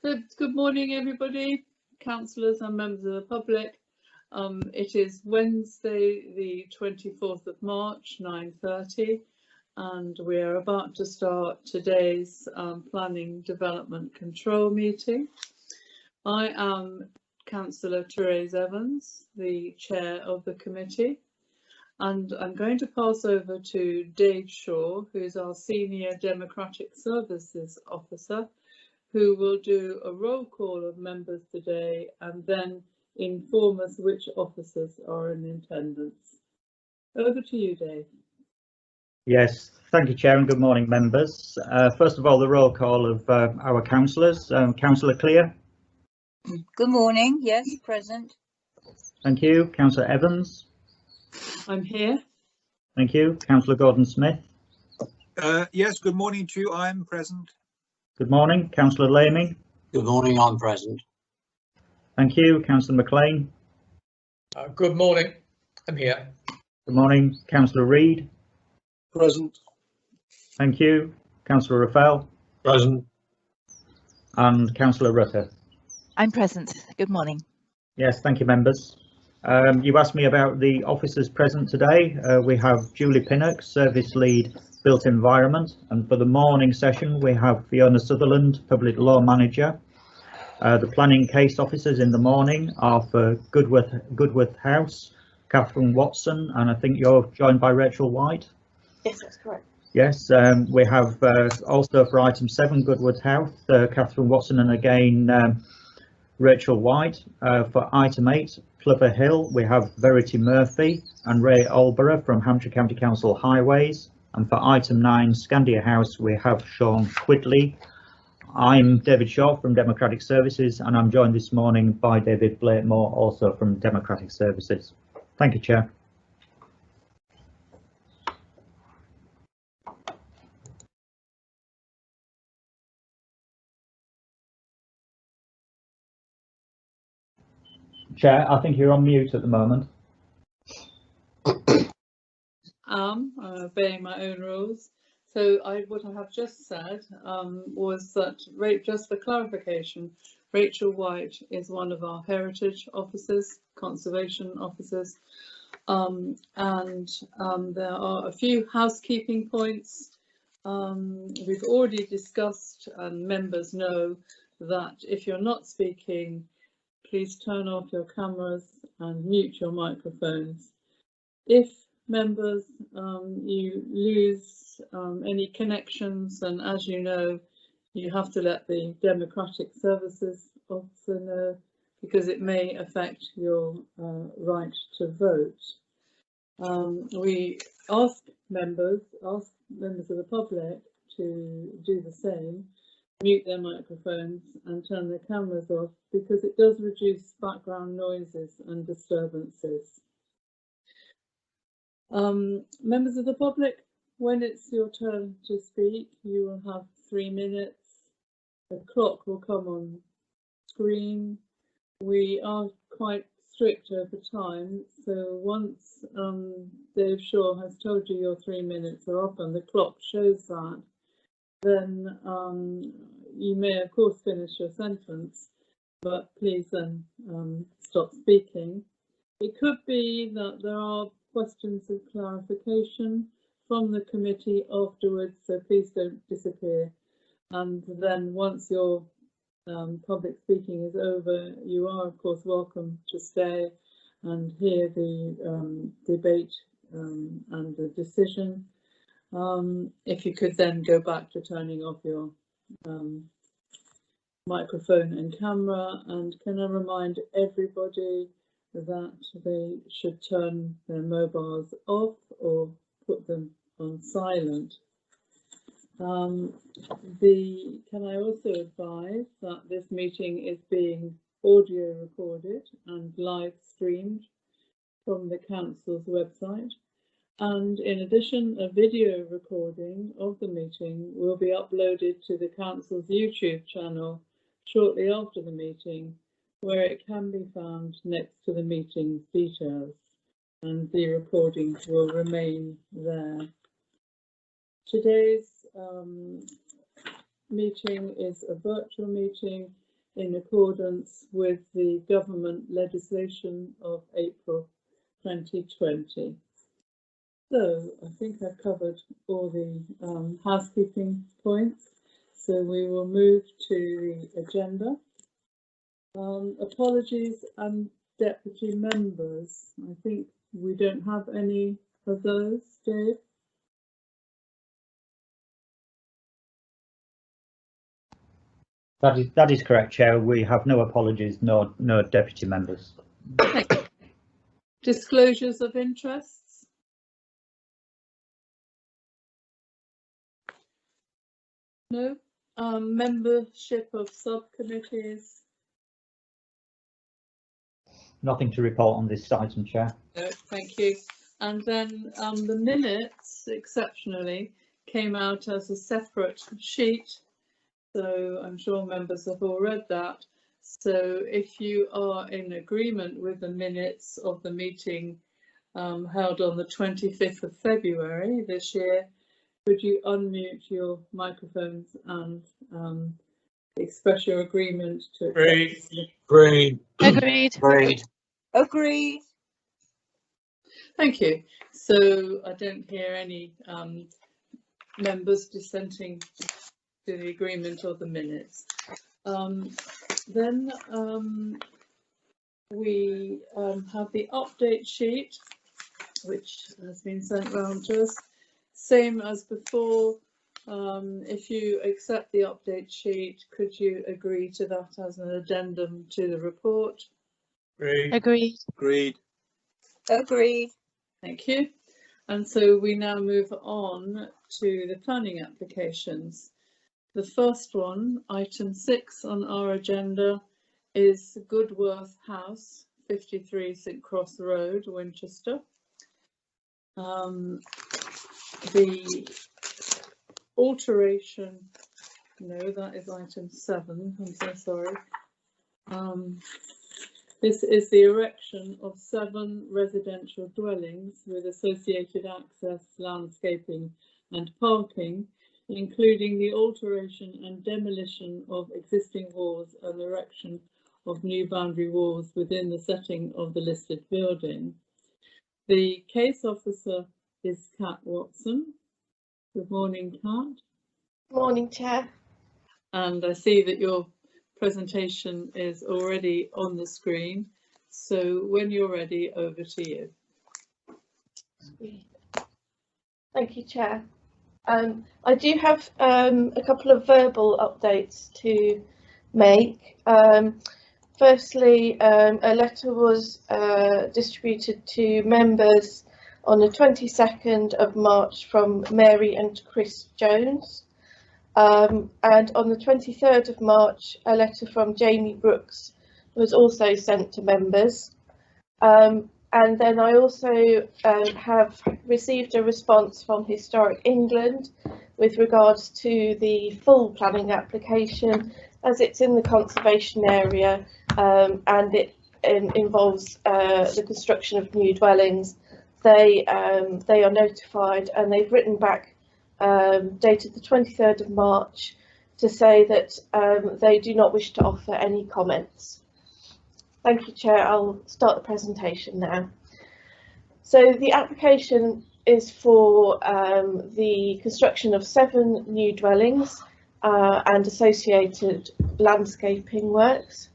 Good morning, everybody, councillors and members of the public. It is Wednesday, the 24th of March, 9:30, and we are about to start today's Planning Development Control meeting. I am Councillor Therese Evans, the chair of the committee, and I'm going to pass over to Dave Shaw, who is our Senior Democratic Services Officer, who will do a roll call of members today and then inform us which officers are in attendance. Over to you, Dave. Yes, thank you, Chair, and good morning, members. First of all, the roll call of our councillors. Councillor Clear. Good morning. Yes, present. Thank you. Councillor Evans. I'm here. Thank you. Councillor Gordon-Smith. Yes, good morning to you. I'm present. Good morning. Councillor Lamy. Good morning, I'm present. Thank you. Councillor McLean. Good morning, I'm here. Good morning. Councillor Reid. Present. Thank you. Councillor Raphael. Present. And Councillor Rutter. I'm present. Good morning. Yes, thank you, members. You asked me about the officers present today. We have Julie Pinnock, Service Lead, Built Environment, and for the morning session we have Fiona Sutherland, Public Law Manager. The planning case officers in the morning are for Goodworth House, Catherine Watson, and I think you're joined by Rachel White. Yes, that's correct. Yes, we have also for item 7 Goodwood House, Catherine Watson, and again Rachel White. For item 8 Plover Hill, we have Verity Murphy and Ray Alborough from Hampshire County Council Highways. And for item 9 Scandia House, we have Sean Quidley. I'm David Shaw from Democratic Services, and I'm joined this morning by David Blakemore, also from Democratic Services. Thank you, Chair. Chair, I think you're on mute at the moment. I'm obeying my own rules. So what I have just said was that, just for clarification, Rachel White is one of our heritage officers, conservation officers, and there are a few housekeeping points. We've already discussed, and members know that if you're not speaking, please turn off your cameras and mute your microphones. If members, you lose any connections, and as you know, you have to let the Democratic Services Officer know, because it may affect your right to vote. We ask members of the public to do the same, mute their microphones and turn their cameras off, because it does reduce background noises and disturbances. Members of the public, when it's your turn to speak, you will have 3 minutes. The clock will come on screen. We are quite strict over time, so once Dave Shaw has told you your 3 minutes are up and the clock shows that, then you may of course finish your sentence, but please then stop speaking. It could be that there are questions of clarification from the committee afterwards, so please don't disappear. And then once your public speaking is over, you are of course welcome to stay and hear the debate and the decision. If you could then go back to turning off your microphone and camera, and can I remind everybody that they should turn their mobiles off or put them on silent. Can I also advise that this meeting is being audio recorded and live streamed from the council's website, and in addition a video recording of the meeting will be uploaded to the council's YouTube channel shortly after the meeting, where it can be found next to the meeting details, and the recording will remain there. Today's meeting is a virtual meeting. in accordance with the government legislation of April 2020. So I think I've covered all the housekeeping points. So we will move to the agenda. Apologies and deputy members. I think we don't have any of those, Dave. That is correct, Chair. We have no apologies, no deputy members. Disclosures of interests. No. Membership of subcommittees. Nothing to report on this item, Chair. No, thank you. And then the minutes, exceptionally, came out as a separate sheet. So I'm sure members have all read that. So if you are in agreement with the minutes of the meeting held on the 25th of February this year, could you unmute your microphones and express your agreement to Agreed. Agreed. Agreed. Agreed. Agreed. Thank you. So I don't hear any members dissenting to the agreement of the minutes. Then we have the update sheet, which has been sent round to us. Same as before. If you accept the update sheet, could you agree to that as an addendum to the report? Agreed. Agreed. Agreed. Agreed. Thank you. And so we now move on to the planning applications. The first one, item 6 on our agenda, is Goodworth House, 53 St Cross Road, Winchester. The alteration, no, that is item 7, I'm so sorry. This is the erection of 7 residential dwellings with associated access, landscaping and parking, including the alteration and demolition of existing walls and erection of new boundary walls within the setting of the listed building. The case officer is Kat Watson. Good morning, Kat. Morning, Chair. And I see that your presentation is already on the screen. So when you're ready, over to you. Thank you, Chair. I do have a couple of verbal updates to make. Firstly, a letter was distributed to members on the 22nd of March from Mary and Chris Jones. And on the 23rd of March, a letter from Jamie Brooks was also sent to members. And then I also have received a response from Historic England with regards to the full planning application, as it's in the conservation area and it involves the construction of new dwellings. They are notified and they've written back dated the 23rd of March to say that they do not wish to offer any comments. Thank you, Chair. I'll start the presentation now. So the application is for the construction of 7 new dwellings and associated landscaping works.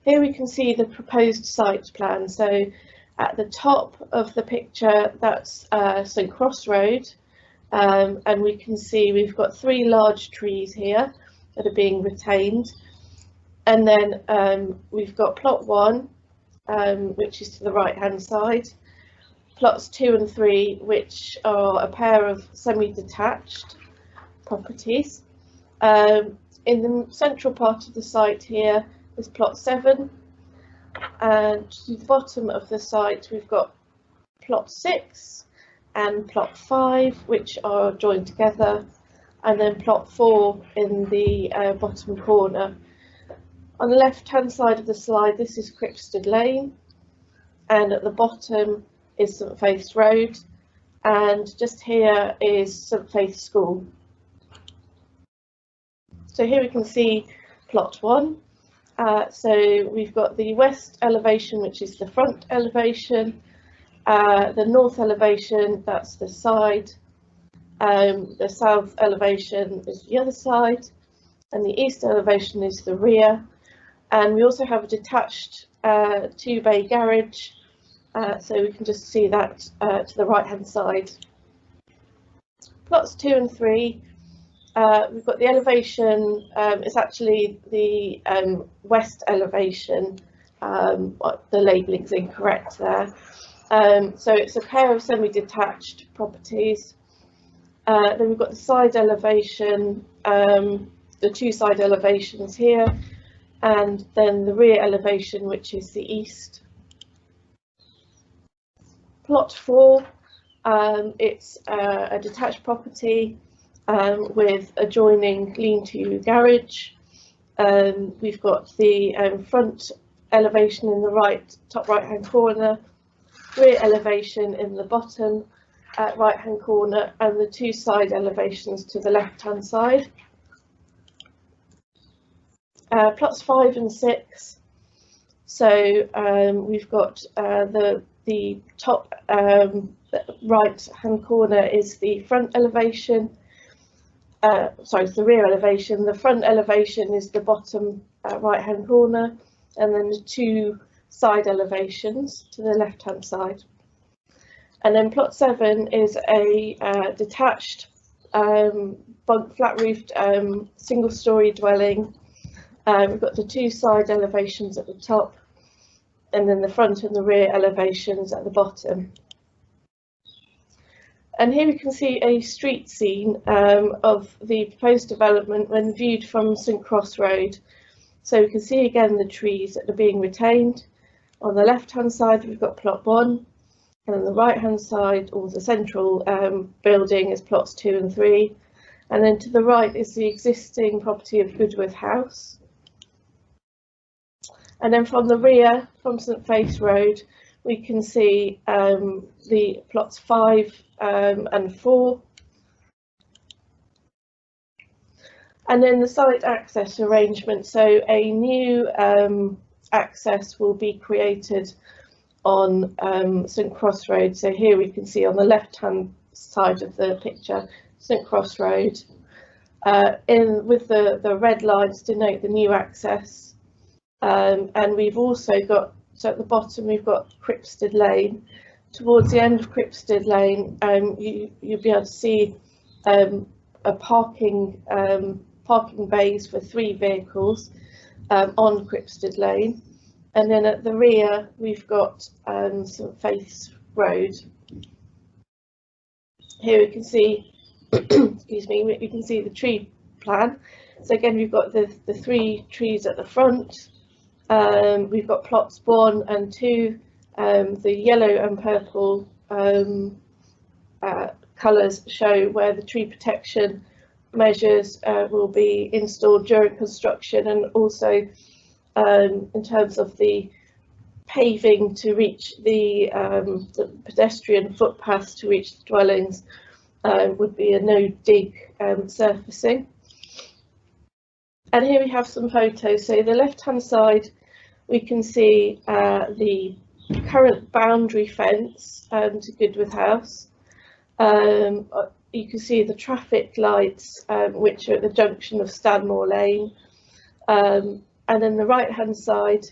Here we can see the proposed site plan. So at the top of the picture, that's St Cross Road. And we can see we've got 3 large trees here that are being retained. And then we've got plot 1, which is to the right hand side, plots 2 and 3, which are a pair of semi-detached properties. In the central part of the site here is plot 7, and to the bottom of the site we've got plot 6 and plot 5, which are joined together, and then plot 4 in the bottom corner. On the left hand side of the slide, this is Cripstead Lane, and at the bottom is St Faith's Road, and just here is St Faith's School. So here we can see plot 1. So we've got the west elevation, which is the front elevation, the north elevation, that's the side, the south elevation is the other side, and the east elevation is the rear. And we also have a detached 2-bay garage, so we can just see that to the right hand side. Plots 2 and 3, we've got the elevation, it's actually the west elevation, the labelling's incorrect there. So it's a pair of semi-detached properties. Then we've got the side elevation, the 2 side elevations here, and then the rear elevation, which is the east. Plot 4, it's a detached property with adjoining lean-to garage. We've got the front elevation in the top right hand corner, rear elevation in the bottom right hand corner, and the 2 side elevations to the left hand side. Plots 5 and 6, so we've got the top right hand corner is the front elevation, sorry, it's the rear elevation. The front elevation is the bottom right hand corner, and then the 2 side elevations to the left hand side. And then plot 7 is a detached bunk flat roofed single story dwelling. We've got the 2 side elevations at the top, and then the front and the rear elevations at the bottom. And here we can see a street scene of the proposed development when viewed from St Cross Road. So we can see again the trees that are being retained. On the left hand side we've got plot 1, and on the right hand side, or the central building, is plots 2 and 3. And then to the right is the existing property of Goodworth House. And then from the rear, from St Faith's Road, we can see the plots 5 and 4. And then the site access arrangement, so a new access will be created on St Cross Road. So here we can see on the left hand side of the picture, St Cross Road, with the red lines denote the new access. And we've also got, so at the bottom we've got Cripstead Lane. Towards the end of Cripstead Lane, you'll be able to see a parking bays for 3 vehicles on Cripstead Lane. And then at the rear we've got St Faith's Road. Here we can see, excuse me, we can see the tree plan. So again, we've got the 3 trees at the front. We've got plots 1 and 2. The yellow and purple colours show where the tree protection measures will be installed during construction, and also in terms of the paving to reach the pedestrian footpaths to reach the dwellings would be a no-dig surfacing. And here we have some photos. So the left-hand side, we can see the current boundary fence to Goodworth House. You can see the traffic lights, which are at the junction of Stanmore Lane. And then the right-hand side,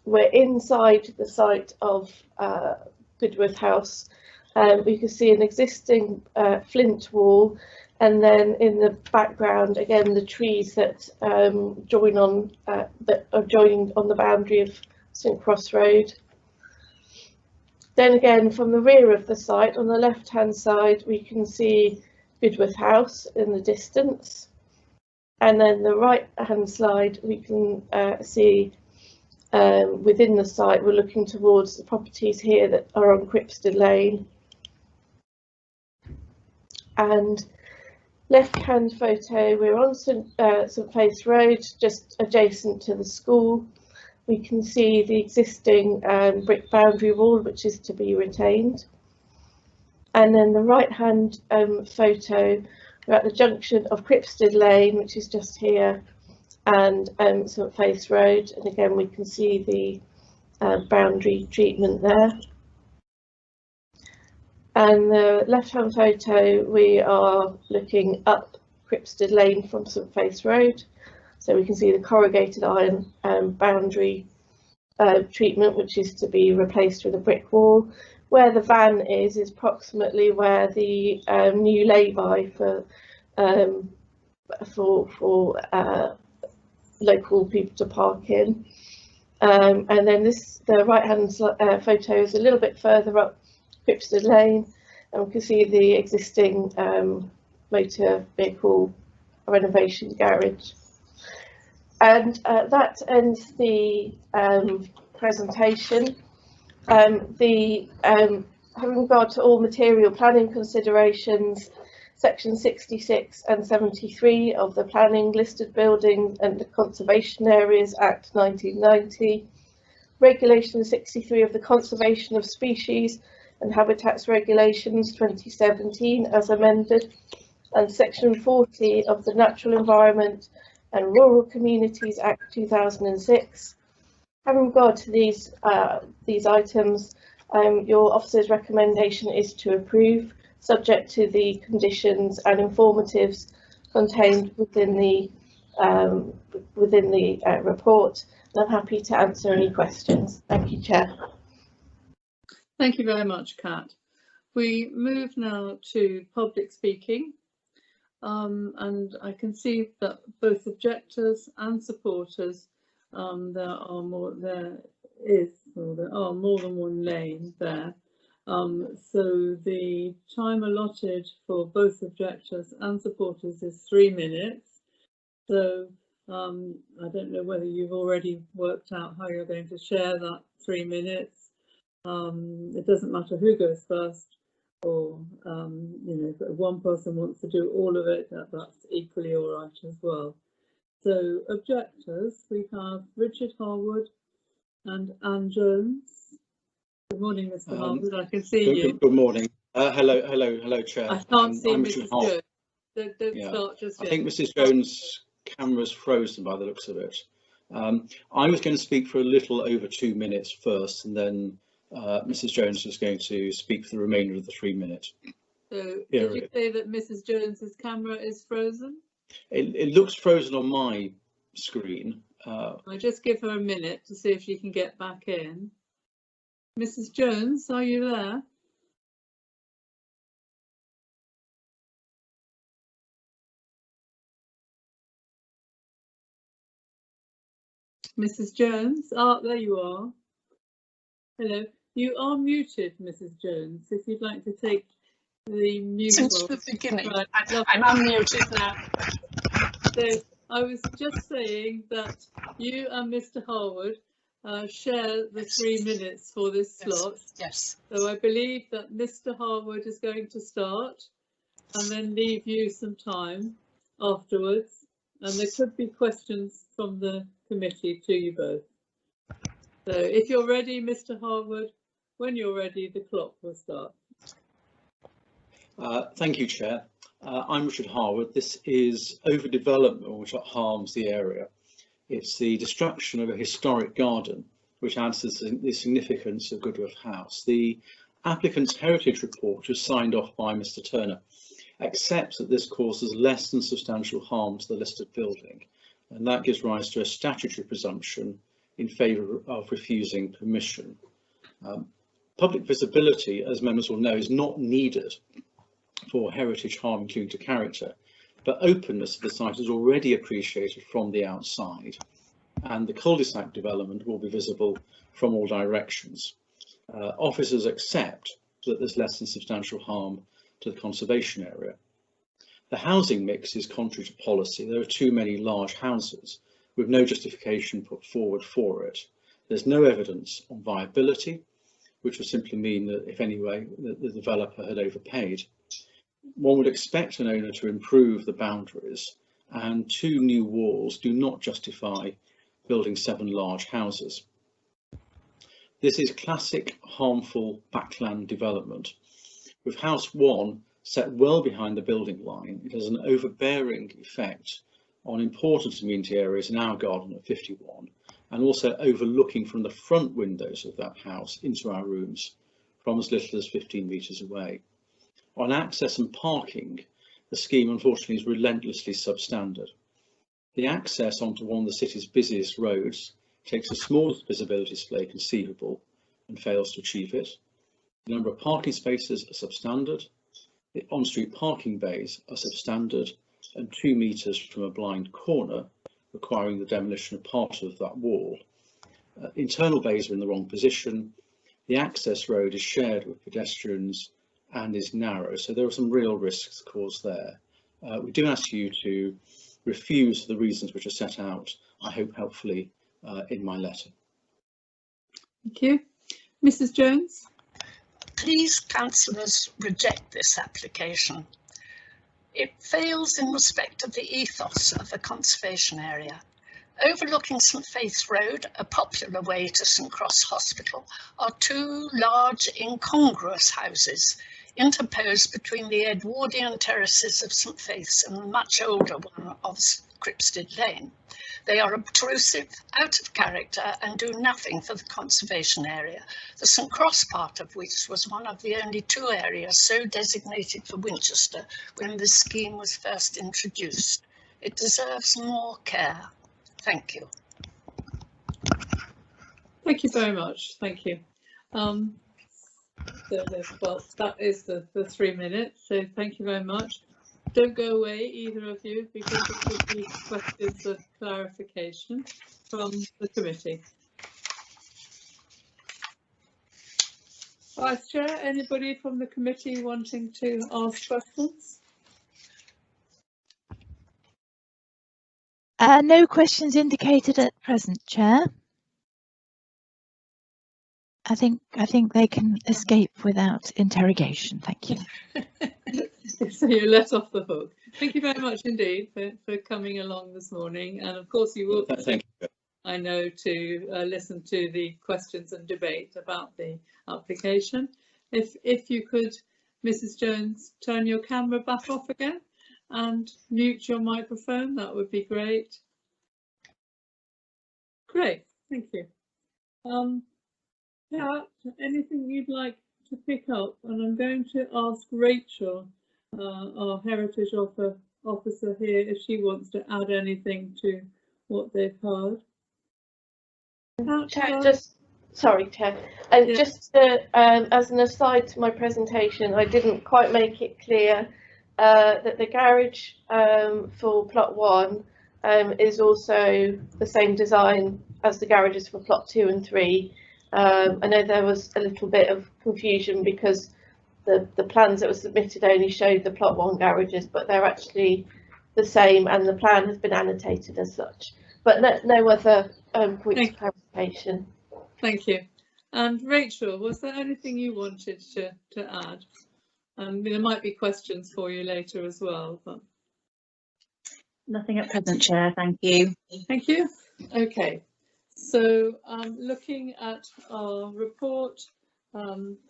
we're inside the site of Goodworth House. We can see an existing flint wall, and then in the background, again, the trees that join on that are joining on the boundary of St Cross Road. Then again, from the rear of the site, on the left-hand side, we can see Goodworth House in the distance. And then the right-hand side, we can see within the site, we're looking towards the properties here that are on Cripstead Lane. And left-hand photo, we're on St Faith's Road, just adjacent to the school. We can see the existing brick boundary wall, which is to be retained. And then the right-hand photo, we're at the junction of Cripstead Lane, which is just here, and St Faith's Road, and again we can see the boundary treatment there. And the left-hand photo, we are looking up Cripstead Lane from St Faith's Road, so we can see the corrugated iron boundary treatment, which is to be replaced with a brick wall. Where the van is approximately where the new lay-by for local people to park in. And then the right-hand photo is a little bit further up Cripstead Lane, and we can see the existing motor vehicle renovation garage. And that ends the presentation. Having regard to all material planning considerations, Section 66 and 73 of the Planning, Listed Buildings and Conservation Areas Act 1990, Regulation 63 of the Conservation of Species and Habitats Regulations 2017 as amended, and Section 40 of the Natural Environment and Rural Communities Act 2006. Having regard to these items, your officer's recommendation is to approve, subject to the conditions and informatives contained within the report. And I'm happy to answer any questions. Thank you, Chair. Thank you very much, Kat. We move now to public speaking, and I can see that both objectors and supporters, there are more than one lane there. So the time allotted for both objectors and supporters is 3 minutes. So I don't know whether you've already worked out how you're going to share that 3 minutes. It doesn't matter who goes first, or if one person wants to do all of it, that's equally all right as well. So objectors, we have Richard Harwood and Anne Jones. Good morning, Mr. Harwood. I can see you. Good morning. Hello, Chair. I can't see I'm Mrs. Jones. Don't start just yet. I think Mrs. Jones' camera's frozen by the looks of it. I was going to speak for a little over 2 minutes first, and then Mrs. Jones is going to speak for the remainder of the 3 minutes. So did you say that Mrs. Jones's camera is frozen? It looks frozen on my screen. I just give her a minute to see if she can get back in. Mrs. Jones, are you there? Mrs. Jones, there you are. Hello, you are muted, Mrs. Jones. If you'd like to take the mute Since off. the beginning, Right. I'm unmuted now. So I was just saying that you and Mr. Harwood share the 3 minutes for this slot. Yes. So I believe that Mr. Harwood is going to start and then leave you some time afterwards. And there could be questions from the committee to you both. So if you're ready, Mr. Harwood, when you're ready, the clock will start. Thank you, Chair. I'm Richard Harwood. This is overdevelopment which harms the area. It's the destruction of a historic garden which adds to the significance of Goodworth House. The applicant's heritage report, which was signed off by Mr. Turner, accepts that this causes less than substantial harm to the listed building, and that gives rise to a statutory presumption in favour of refusing permission. Public visibility, as members will know, is not needed for heritage harm including to character, but openness of the site is already appreciated from the outside, and the cul-de-sac development will be visible from all directions. Officers accept that there's less than substantial harm to the conservation area. The housing mix is contrary to policy. There are too many large houses with no justification put forward for it. There's no evidence on viability, which would simply mean that, if anyway, the developer had overpaid. One would expect an owner to improve the boundaries, and 2 new walls do not justify building 7 large houses. This is classic harmful backland development. With House 1 set well behind the building line, it has an overbearing effect on important community areas in our garden at 51, and also overlooking from the front windows of that house into our rooms from as little as 15 metres away. On access and parking, the scheme unfortunately is relentlessly substandard. The access onto one of the city's busiest roads takes the smallest visibility display conceivable and fails to achieve it. The number of parking spaces are substandard. The on-street parking bays are substandard and 2 metres from a blind corner, requiring the demolition of part of that wall. Internal bays are in the wrong position. The access road is shared with pedestrians and is narrow, so there are some real risks caused there. We do ask you to refuse for the reasons which are set out, I hope helpfully, in my letter. Thank you. Mrs. Jones? Please, councillors, reject this application. It fails in respect of the ethos of the conservation area. Overlooking St Faith's Road, a popular way to St Cross Hospital, are 2 large incongruous houses interposed between the Edwardian terraces of St Faith's and the much older one of Cripstead Lane. They are obtrusive, out of character, and do nothing for the conservation area, the St Cross part of which was one of the only 2 areas so designated for Winchester when this scheme was first introduced. It deserves more care. Thank you. Thank you very much. Thank you. Well, that is the 3 minutes, so thank you very much. Don't go away, either of you, because it will be questions of clarification from the committee. Vice Chair, anybody from the committee wanting to ask questions? No questions indicated at present, Chair. I think they can escape without interrogation. Thank you. So you're let off the hook. Thank you very much indeed for coming along this morning, and of course you will, Thank you. I know, to listen to the questions and debate about the application. If you could, Mrs. Jones, turn your camera back off again and mute your microphone, that would be great. Great, thank you. Yeah, anything you'd like to pick up? And I'm going to ask Rachel, our Heritage Officer here, if she wants to add anything to what they've heard. Chair, Chair, and yeah. Just as an aside to my presentation, I didn't quite make it clear that the garage for plot 1 is also the same design as the garages for plot 2 and 3. I know there was a little bit of confusion because the plans that were submitted only showed the plot 1 garages, but they're actually the same, and the plan has been annotated as such. But no other points of clarification. Thank you. And Rachel, was there anything you wanted to add? There might be questions for you later as well. But nothing at present, Chair. Thank you. Thank you. Okay. So looking at our report,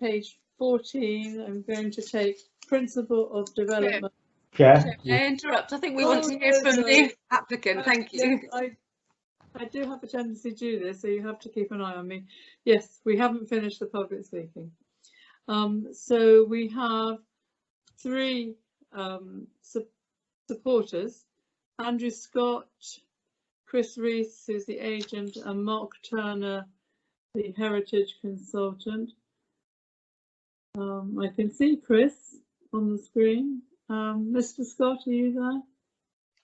page 14, I'm going to take Principle of Development. Chair. May I interrupt? I think we want to hear from the applicant. Thank you. Yes, I do have a tendency to do this, so you have to keep an eye on me. Yes, we haven't finished the public speaking. So we have 3 supporters: Andrew Scott, Chris Reese, who's the agent, and Mark Turner, the heritage consultant. I can see Chris on the screen. Mr. Scott, are you there?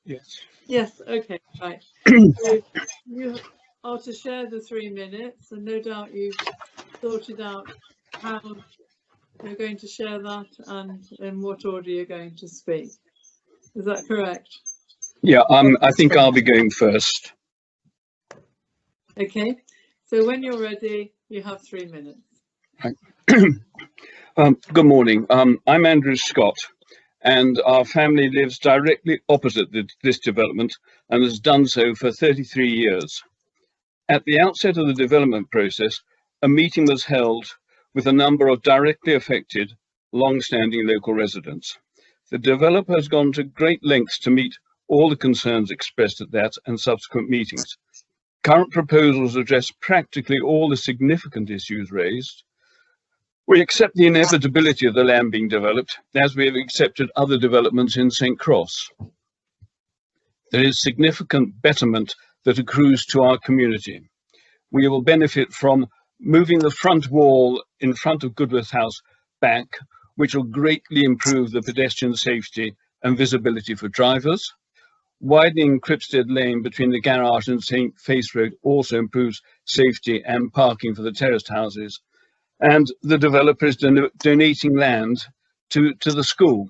Yes. Yes, okay, right. So you are to share the 3 minutes, and no doubt you've sorted out how you're going to share that and in what order you're going to speak. Is that correct? Yeah, I think I'll be going first. Okay, so when you're ready, you have 3 minutes. Right. Good morning. I'm Andrew Scott, and our family lives directly opposite this development and has done so for 33 years. At the outset of the development process, a meeting was held with a number of directly affected, long-standing local residents. The developer has gone to great lengths to meet all the concerns expressed at that and subsequent meetings. Current proposals address practically all the significant issues raised. We accept the inevitability of the land being developed, as we have accepted other developments in St. Cross. There is significant betterment that accrues to our community. We will benefit from moving the front wall in front of Goodworth House back, which will greatly improve the pedestrian safety and visibility for drivers. Widening Cripstead Lane between the garage and St. Faith's Road also improves safety and parking for the terraced houses. And the developer is donating land to the school.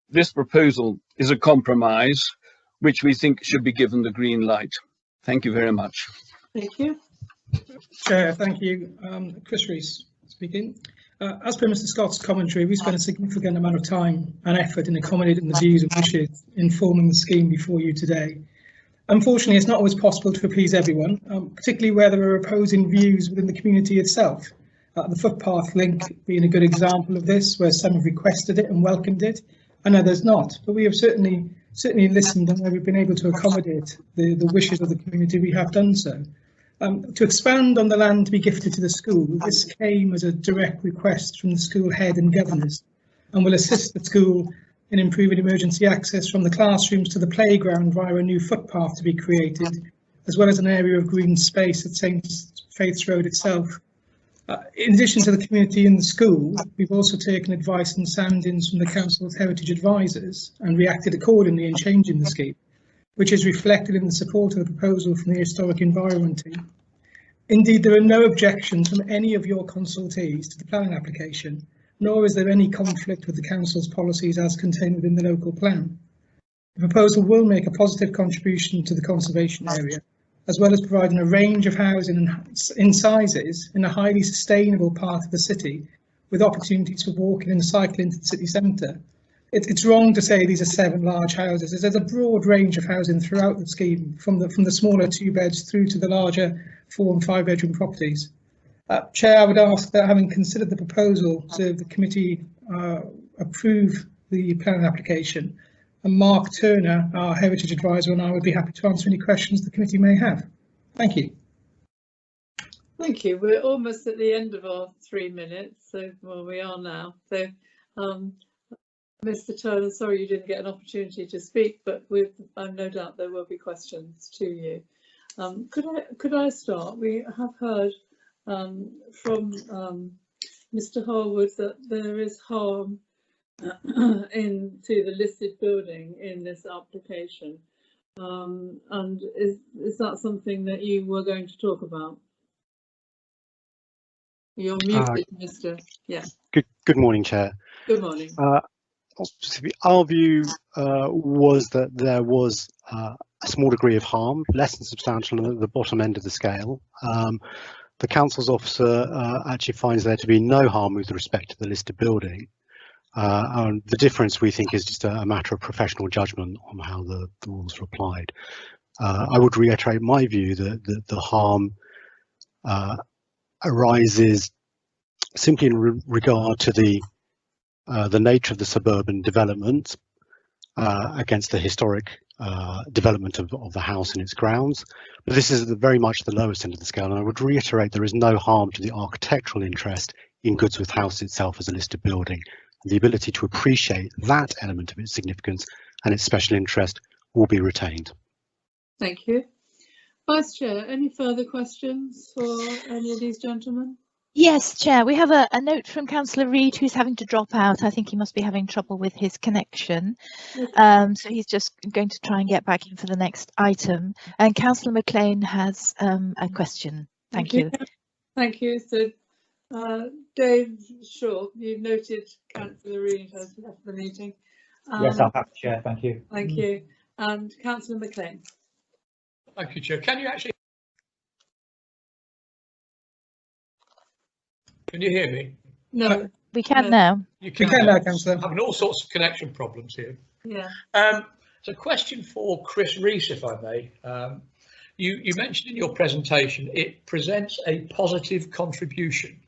This proposal is a compromise, which we think should be given the green light. Thank you very much. Thank you. Chair, thank you. Chris Reese speaking. As per Mr. Scott's commentary, we spent a significant amount of time and effort in accommodating the views and wishes in forming the scheme before you today. Unfortunately, it's not always possible to appease everyone, particularly where there are opposing views within the community itself. The footpath link being a good example of this, where some have requested it and welcomed it, and others not. But we have certainly listened, and where we've been able to accommodate the wishes of the community, we have done so. To expand on the land to be gifted to the school, this came as a direct request from the school head and governors, and will assist the school in improving emergency access from the classrooms to the playground via a new footpath to be created, as well as an area of green space at St. Faith's Road itself. In addition to the community in the school, we've also taken advice and soundings from the Council's heritage advisors and reacted accordingly in changing the scheme, which is reflected in the support of the proposal from the Historic Environment team. Indeed, there are no objections from any of your consultees to the planning application, nor is there any conflict with the Council's policies as contained within the local plan. The proposal will make a positive contribution to the conservation area, as well as providing a range of housing in sizes in a highly sustainable part of the city, with opportunities for walking and cycling to the city centre. It's wrong to say these are 7 large houses. There's a broad range of housing throughout the scheme, from the smaller 2 beds through to the larger 4 and 5 bedroom properties. Chair, I would ask that, having considered the proposal, to the committee approve the planning application, and Mark Turner, our heritage advisor, and I would be happy to answer any questions the committee may have. Thank you. Thank you. We're almost at the end of our 3 minutes, so well, we are now. So, Mr. Turner, sorry you didn't get an opportunity to speak, but I've no doubt there will be questions to you. Could I start? We have heard from Mr. Harwood that there is harm into the listed building in this application, and is that something that you were going to talk about? You're muted, Mr. Yeah. Good morning, Chair. Good morning. Our view was that there was a small degree of harm, less than substantial at the bottom end of the scale. The council's officer actually finds there to be no harm with respect to the listed building. And the difference, we think, is just a matter of professional judgment on how the rules are applied. I would reiterate my view that the harm arises simply in regard to the nature of the suburban development against the historic development of the house and its grounds. But this is very much the lowest end of the scale, and I would reiterate there is no harm to the architectural interest in Goodsworth House itself as a listed building. The ability to appreciate that element of its significance and its special interest will be retained. Thank you. Vice Chair, any further questions for any of these gentlemen? Yes, Chair, we have a note from Councillor Reid, who's having to drop out. I think he must be having trouble with his connection. So he's just going to try and get back in for the next item. And Councillor McLean has a question. Thank you. Thank you. So, Dave Shaw, you've noted Councillor Reid has left the meeting. Yes, I'll have to Chair. Thank you. Thank you. And Councillor McLean. Thank you, Chair. Can you hear me? No. We can now. You can now, Councillor. Having all sorts of connection problems here. Yeah. So question for Chris Reese, if I may. You mentioned in your presentation it presents a positive contribution.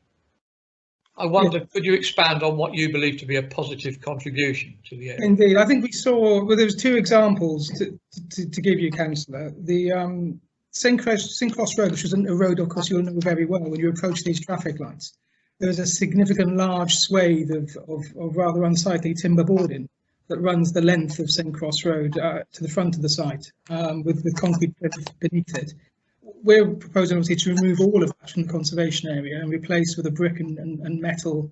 I wonder, could you expand on what you believe to be a positive contribution to the area? Indeed, I think we saw, well, there was two examples to give you, Councillor. The St Cross Road, which is a road, of course, you'll know very well when you approach these traffic lights. There is a significant large swathe of rather unsightly timber boarding that runs the length of St Cross Road to the front of the site with concrete beneath it. We're proposing obviously to remove all of that from the conservation area and replace with a brick and metal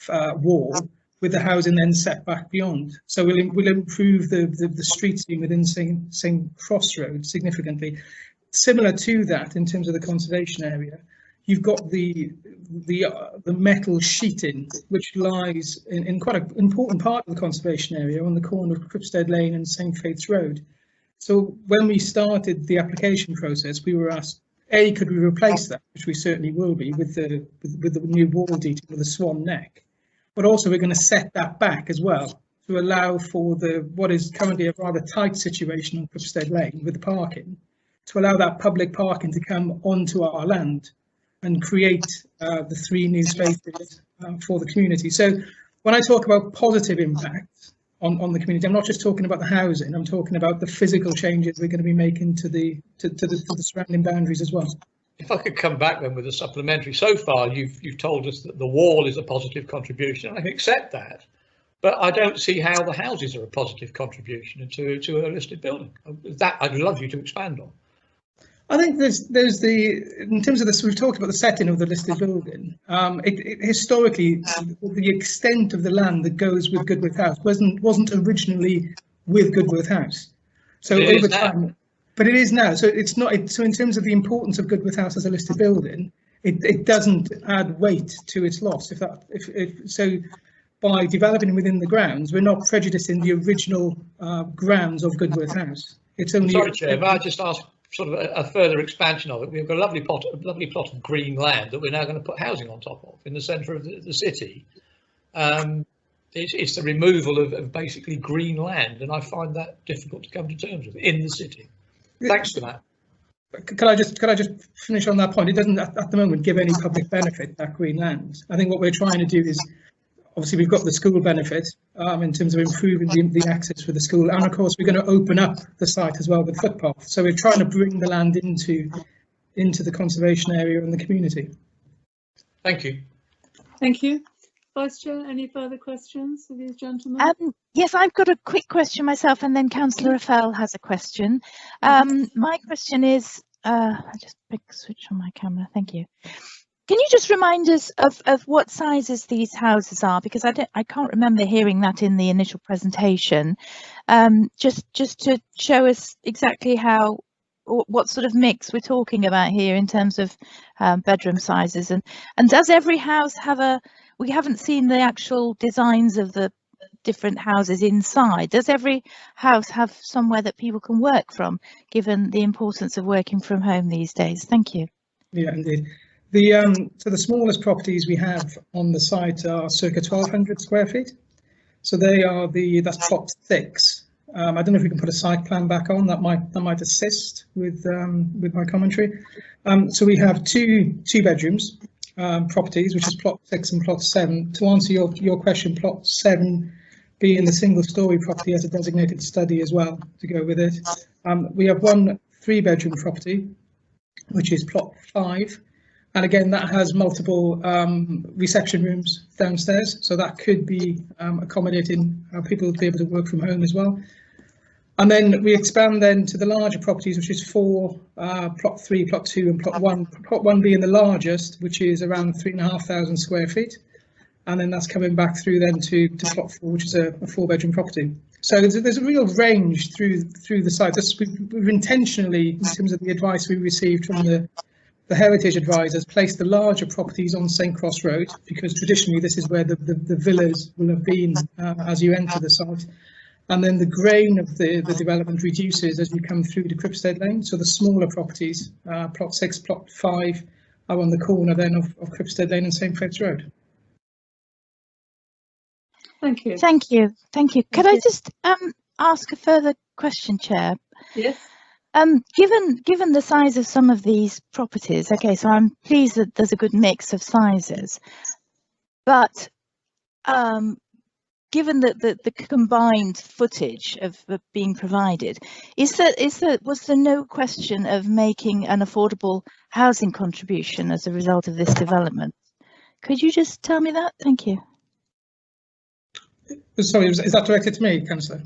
wall, with the housing then set back beyond. So we'll improve the street scene within St Cross Road significantly. Similar to that, in terms of the conservation area, you've got the metal sheeting, which lies in quite an important part of the conservation area on the corner of Cripstead Lane and St Faith's Road. So when we started the application process, we were asked, A, could we replace that, which we certainly will be, with the new wall detail with a swan neck, but also we're going to set that back as well to allow for what is currently a rather tight situation on Cripstead Lane with the parking, to allow that public parking to come onto our land and create the 3 new spaces for the community. So when I talk about positive impact on the community, I'm not just talking about the housing, I'm talking about the physical changes we're going to be making to the surrounding boundaries as well. If I could come back then with a supplementary. So far you've told us that the wall is a positive contribution, and I can accept that, but I don't see how the houses are a positive contribution to a listed building. That I'd love you to expand on. I think there's in terms of this, we've talked about the setting of the listed building. Historically, the extent of the land that goes with Goodworth House wasn't originally with Goodworth House. So over time, but it is now. So it's not. So in terms of the importance of Goodworth House as a listed building, it doesn't add weight to its loss. So by developing within the grounds, we're not prejudicing the original grounds of Goodworth House. It's only. Sorry, Chair, if I just ask sort of a further expansion of it. We've got a lovely plot of green land that we're now going to put housing on top of in the centre of the city. It's the removal of basically green land, and I find that difficult to come to terms with in the city. Thanks for that. Can I just finish on that point? It doesn't at the moment give any public benefit, that green land. I think what we're trying to do is, obviously we've got the school benefit in terms of improving the access for the school, and of course we're going to open up the site as well with footpath. So we're trying to bring the land into the conservation area and the community. Thank you. Thank you. Vice Chair, any further questions for these gentlemen? Yes, I've got a quick question myself, and then Councillor Raffel has a question. My question is, I just switch on my camera. Thank you. Can you just remind us of what sizes these houses are? Because I can't remember hearing that in the initial presentation. Just to show us exactly what sort of mix we're talking about here in terms of bedroom sizes, and does every house have we haven't seen the actual designs of the different houses inside. Does every house have somewhere that people can work from, given the importance of working from home these days? Thank you. Yeah, indeed. So the smallest properties we have on the site are circa 1,200 square feet. So that's plot 6. I don't know if we can put a site plan back on. That might assist with my commentary. So we have two bedrooms properties, which is plot 6 and plot 7. To answer your question, plot 7 being the single-storey property as a designated study as well to go with it. We have one 3-bedroom property, which is plot 5. And again, that has multiple reception rooms downstairs, so that could be accommodating people to be able to work from home as well. And then we expand then to the larger properties, which is 4, plot 3, plot 2 and plot 1. Plot 1 being the largest, which is around 3,500 square feet. And then that's coming back through then to plot 4, which is a 4-bedroom property. So there's a real range through the site. We've intentionally, in terms of the advice we received from the heritage advisors, placed the larger properties on St Cross Road, because traditionally this is where the villas will have been as you enter the site. And then the grain of the development reduces as you come through to Cripstead Lane. So the smaller properties, plot 6, plot 5, are on the corner then of Cripstead Lane and St Faith's Road. Thank you. Thank you. Thank you. Could I just ask a further question, Chair? Yes. Given the size of some of these properties, okay, so I'm pleased that there's a good mix of sizes. but given that the combined footage of being provided, was there no question of making an affordable housing contribution as a result of this development? Could you just tell me that? Thank you. Sorry, is that directed to me, Councillor?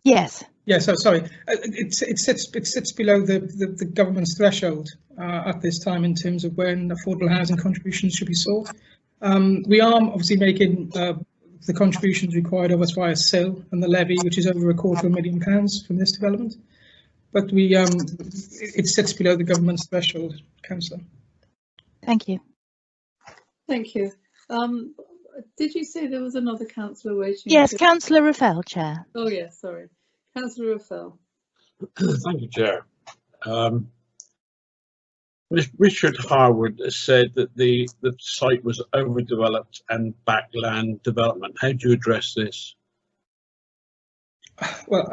Yes. Yeah, so sorry. It sits below the government's threshold at this time in terms of when affordable housing contributions should be sought. We are obviously making the contributions required of us via SIL and the levy, which is over £250,000 from this development. But it sits below the government's threshold, Councillor. Thank you. Thank you. Did you say there was another councillor waiting? Yes, Councillor Raffel, Chair. Oh yes, sorry. Councillor Raffel. Thank you, Chair. Richard Harwood has said that the site was overdeveloped and backland development. How do you address this? Well,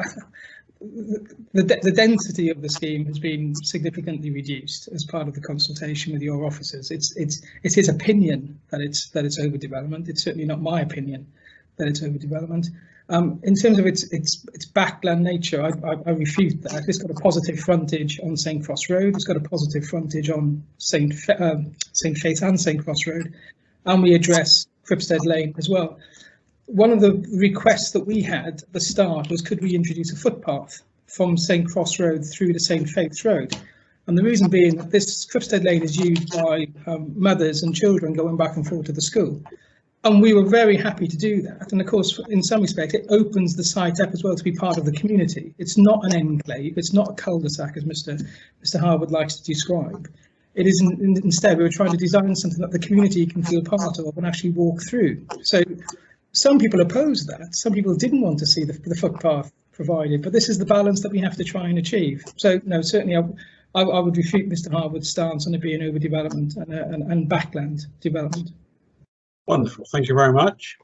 the density of the scheme has been significantly reduced as part of the consultation with your officers. It's his opinion that it's overdevelopment. It's certainly not my opinion that it's overdevelopment. In terms of its backland nature, I refute that. It's got a positive frontage on St Cross Road. It's got a positive frontage on St Faith and St Cross Road, and we address Cripstead Lane as well. One of the requests that we had at the start was, could we introduce a footpath from St Cross Road through to St Faith's Road? And the reason being that this Cripstead Lane is used by mothers and children going back and forth to the school. And we were very happy to do that. And of course, in some respect, it opens the site up as well to be part of the community. It's not an enclave. It's not a cul-de-sac, as Mr. Harwood likes to describe. It is instead, we were trying to design something that the community can feel part of and actually walk through. So some people opposed that. Some people didn't want to see the footpath provided, but this is the balance that we have to try and achieve. So no, certainly I would refute Mr. Harwood's stance on it being overdevelopment and backland development. Wonderful, thank you very much.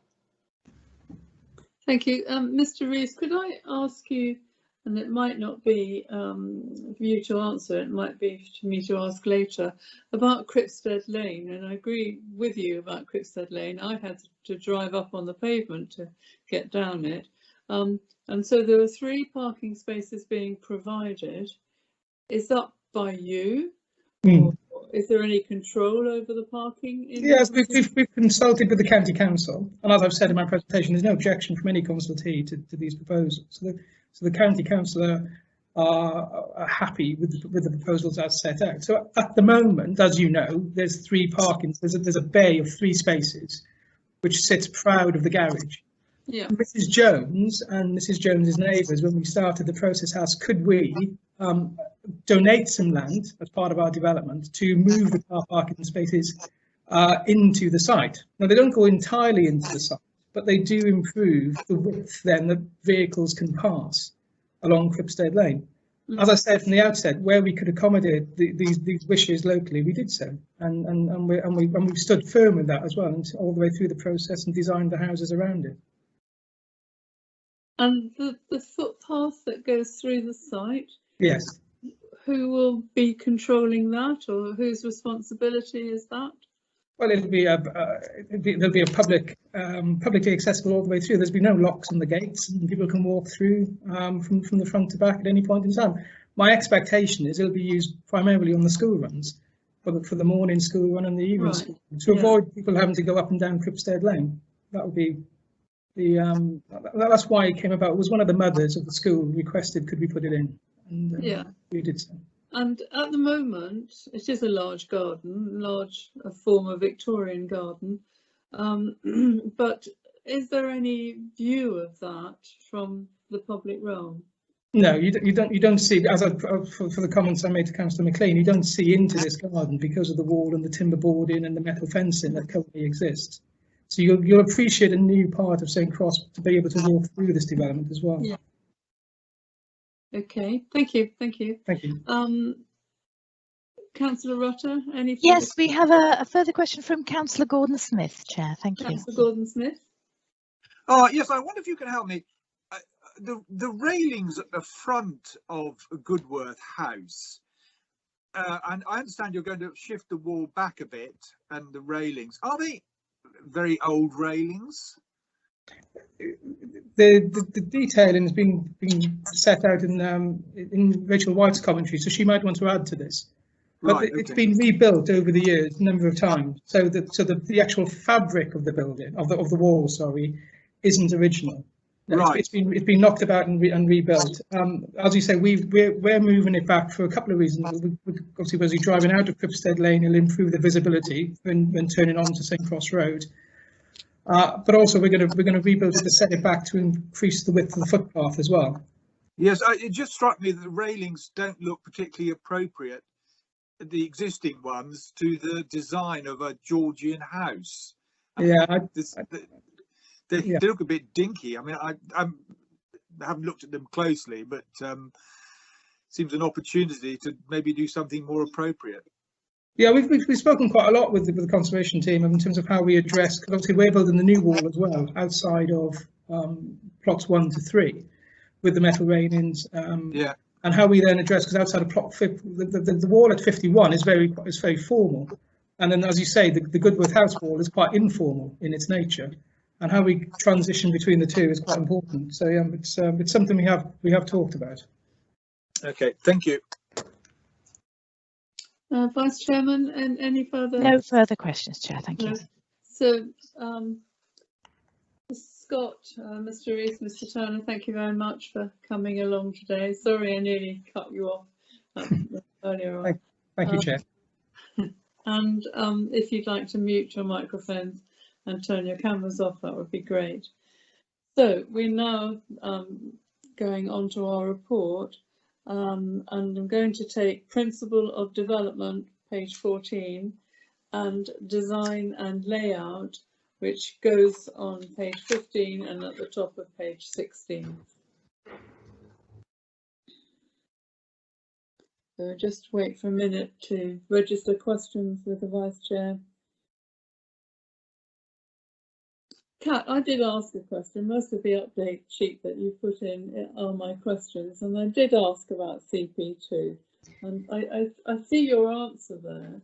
Thank you. Mr. Reese, could I ask you, and it might not be for you to answer, it might be for me to ask later, about Cripstead Lane, and I agree with you about Cripstead Lane. I had to drive up on the pavement to get down it, and so there were 3 parking spaces being provided. Is that by you? Or is there any control over the parking? Yes, we've consulted with the County Council, and as I've said in my presentation, there's no objection from any consultee to these proposals. So the County Council are happy with the proposals as set out. So at the moment, as you know, there's 3 parkings. There's a bay of 3 spaces, which sits proud of the garage. Yeah. Mrs. Jones and Mrs. Jones's neighbours, when we started the process, asked, could we donate some land as part of our development to move the car parking spaces into the site. Now, they don't go entirely into the site, but they do improve the width then that vehicles can pass along Cripstead Lane. As I said from the outset, where we could accommodate these wishes locally, we did so, and we stood firm with that as well, and all the way through the process and designed the houses around it. And the footpath that goes through the site? Yes. Who will be controlling that, or whose responsibility is that? Well, there'll be a publicly accessible all the way through. There's been no locks on the gates, and people can walk through from the front to back at any point in time. My expectation is it'll be used primarily on the school runs, for the morning school run and the evening school run, to avoid people having to go up and down Cripstead Lane. That would be that's why it came about. It was one of the mothers of the school requested, could we put it in? And we did so. And at the moment, it is a large garden, a former Victorian garden. But is there any view of that from the public realm? No, you don't see, for the comments I made to Councillor McLean, you don't see into this garden because of the wall and the timber boarding and the metal fencing that currently exists. So you'll appreciate a new part of St Cross to be able to walk through this development as well. Yeah. Okay, thank you. Thank you. Councillor Rutter, anything? Yes, we have a further question from Councillor Gordon-Smith, Chair. Thank you. Councillor Gordon-Smith. Yes, I wonder if you can help me. The railings at the front of Goodworth House, and I understand you're going to shift the wall back a bit, and the railings, are they very old railings? The detailing has been set out in Rachel White's commentary, so she might want to add to this. But Right, it's okay. been rebuilt over the years a number of times, so the actual fabric of the building of the wall, sorry, isn't original. Right. It's been knocked about and rebuilt. As you say, we're moving it back for a couple of reasons. Obviously, as you're driving out of Cripstead Lane, it'll improve the visibility when turning onto St Cross Road. But also we're going to rebuild it to set it back to increase the width of the footpath as well. Yes, it just struck me that the railings don't look particularly appropriate, the existing ones, to the design of a Georgian house. Yeah, they look a bit dinky. I mean, I haven't looked at them closely, but seems an opportunity to maybe do something more appropriate. Yeah, we've spoken quite a lot with the conservation team in terms of how we address, because obviously we're building the new wall as well outside of plots 1 to 3 with the metal railings. Yeah. And how we then address, because outside of plot 50, the wall at 51 is very formal, and then as you say, the Goodworth House wall is quite informal in its nature, and how we transition between the two is quite important. So yeah, it's something we have talked about. Okay, thank you. Vice Chairman, and any further? No further questions, Chair. Thank you. So, Mr. Scott, Mr. Reese, Mr. Turner, thank you very much for coming along today. Sorry, I nearly cut you off earlier on. Thank you, Chair. And if you'd like to mute your microphones and turn your cameras off, that would be great. So we're now going on to our report. And I'm going to take Principle of Development, page 14, and Design and Layout, which goes on page 15 and at the top of page 16. So just wait for a minute to register questions with the Vice Chair. Kat, I did ask a question. Most of the update sheet that you put in are my questions, and I did ask about CP2, and I see your answer there.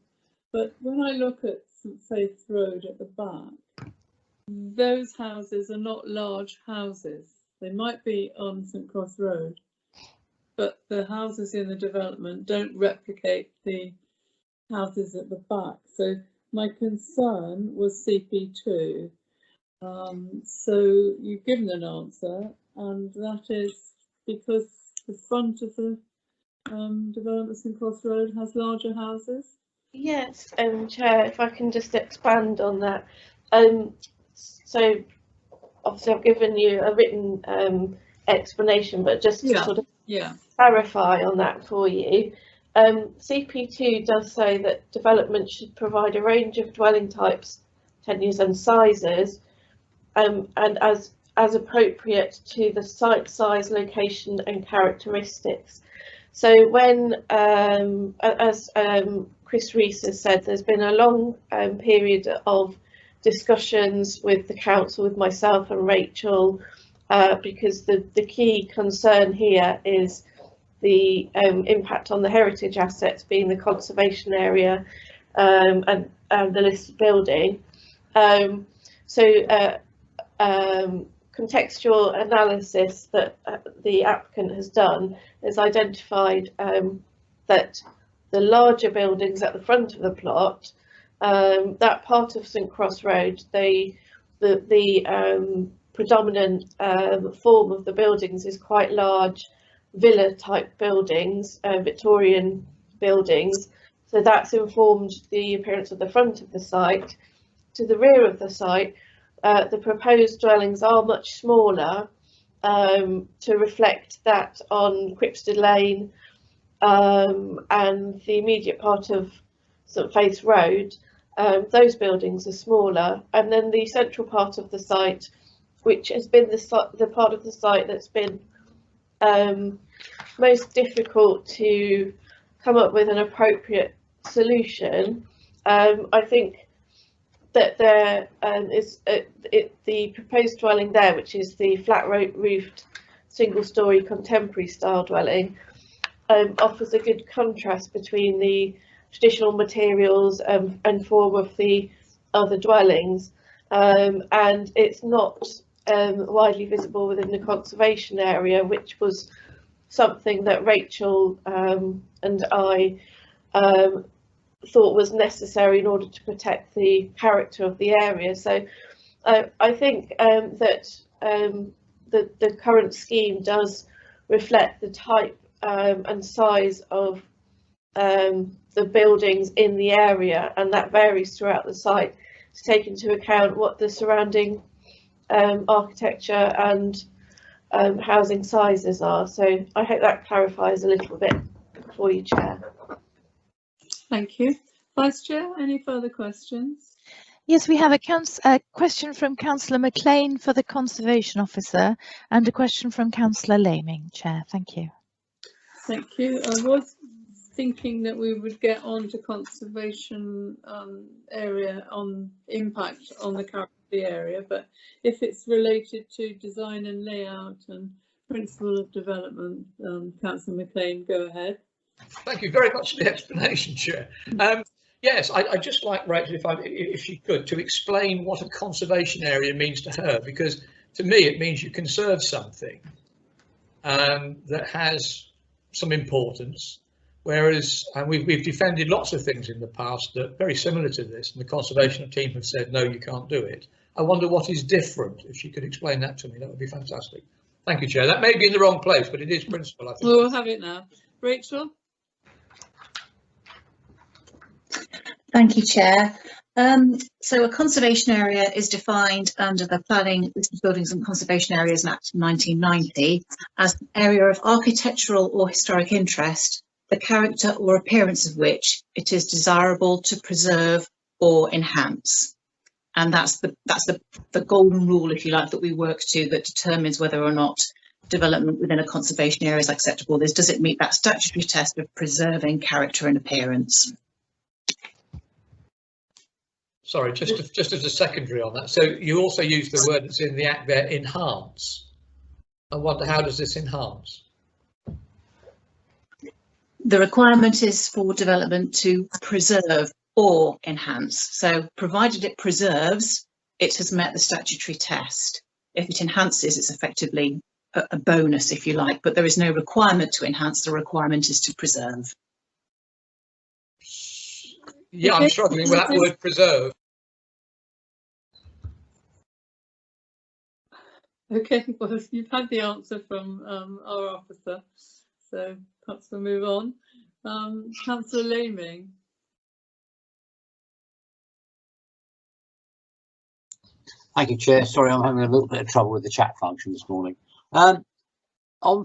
But when I look at St Faith's Road at the back, those houses are not large houses. They might be on St Cross Road, but the houses in the development don't replicate the houses at the back. So my concern was CP2. So you've given an answer, and that is because the front of the development St Cross Road has larger houses? Yes, Chair, if I can just expand on that. So obviously I've given you a written explanation, but just to sort of clarify on that for you. CP2 does say that development should provide a range of dwelling types, tenures and sizes, and as appropriate to the site size, location and characteristics. So when, as Chris Reese has said, there's been a long period of discussions with the council, with myself and Rachel, because the key concern here is the impact on the heritage assets, being the conservation area and the listed building. Contextual analysis that the applicant has done has identified that the larger buildings at the front of the plot, that part of St Cross Road, the predominant form of the buildings is quite large villa type buildings, Victorian buildings. So that's informed the appearance of the front of the site. To the rear of the site, the proposed dwellings are much smaller to reflect that on Cripstead Lane and the immediate part of St Faith's Road. Those buildings are smaller, and then the central part of the site, which has been the part of the site that's been most difficult to come up with an appropriate solution. I think that there is the proposed dwelling there, which is the flat roofed single-storey contemporary style dwelling, offers a good contrast between the traditional materials and form of the other dwellings. and it's not widely visible within the conservation area, which was something that Rachel and I thought was necessary in order to protect the character of the area. So I think that the current scheme does reflect the type and size of the buildings in the area, and that varies throughout the site to take into account what the surrounding architecture and housing sizes are. So I hope that clarifies a little bit for you, Chair. Thank you. Vice Chair, any further questions? Yes, we have a question from Councillor McLean for the Conservation Officer and a question from Councillor Laming, Chair. Thank you. Thank you. I was thinking that we would get on to conservation area on impact on the character of the area, but if it's related to design and layout and principle of development, Councillor McLean, go ahead. Thank you very much for the explanation, Chair. Yes, I'd just like Rachel, if she could, to explain what a conservation area means to her, because to me it means you conserve something that has some importance, whereas we've defended lots of things in the past that are very similar to this, and the conservation team have said no, you can't do it. I wonder what is different. If she could explain that to me, that would be fantastic. Thank you, Chair. That may be in the wrong place, but it is principle, I think. We'll have it now. Rachel? Thank you, Chair. So a conservation area is defined under the Planning, Listed Buildings and Conservation Areas Act 1990 as an area of architectural or historic interest, the character or appearance of which it is desirable to preserve or enhance. And that's the golden rule, if you like, that we work to, that determines whether or not development within a conservation area is acceptable. Does it meet that statutory test of preserving character and appearance? Sorry, just as a secondary on that. So you also use the word that's in the Act there, enhance. I wonder, how does this enhance? The requirement is for development to preserve or enhance. So provided it preserves, it has met the statutory test. If it enhances, it's effectively a bonus, if you like, but there is no requirement to enhance. The requirement is to preserve. Yeah, I'm struggling with that word preserve. Okay, well, you've had the answer from our officer, so perhaps we'll move on. Councillor Laming. Thank you, Chair. Sorry, I'm having a little bit of trouble with the chat function this morning. On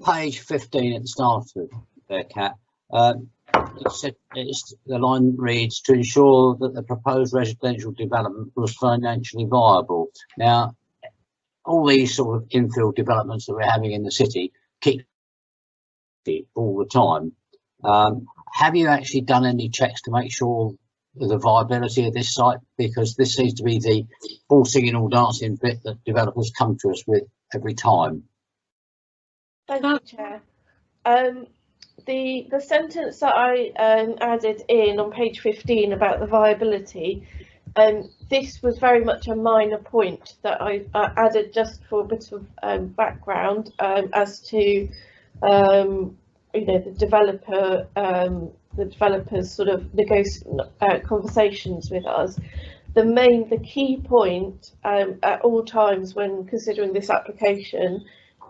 page 15 at the start of there, Kat, the line reads, to ensure that the proposed residential development was financially viable. Now, all these sort of infill developments that we're having in the city keep it all the time. Have you actually done any checks to make sure the viability of this site? Because this seems to be the all singing, all dancing bit that developers come to us with every time. Thank you, Chair. The sentence that I added in on page 15 about the viability, this was very much a minor point that I added just for a bit of background as to you know, the developers sort of conversations with us. The key point at all times when considering this application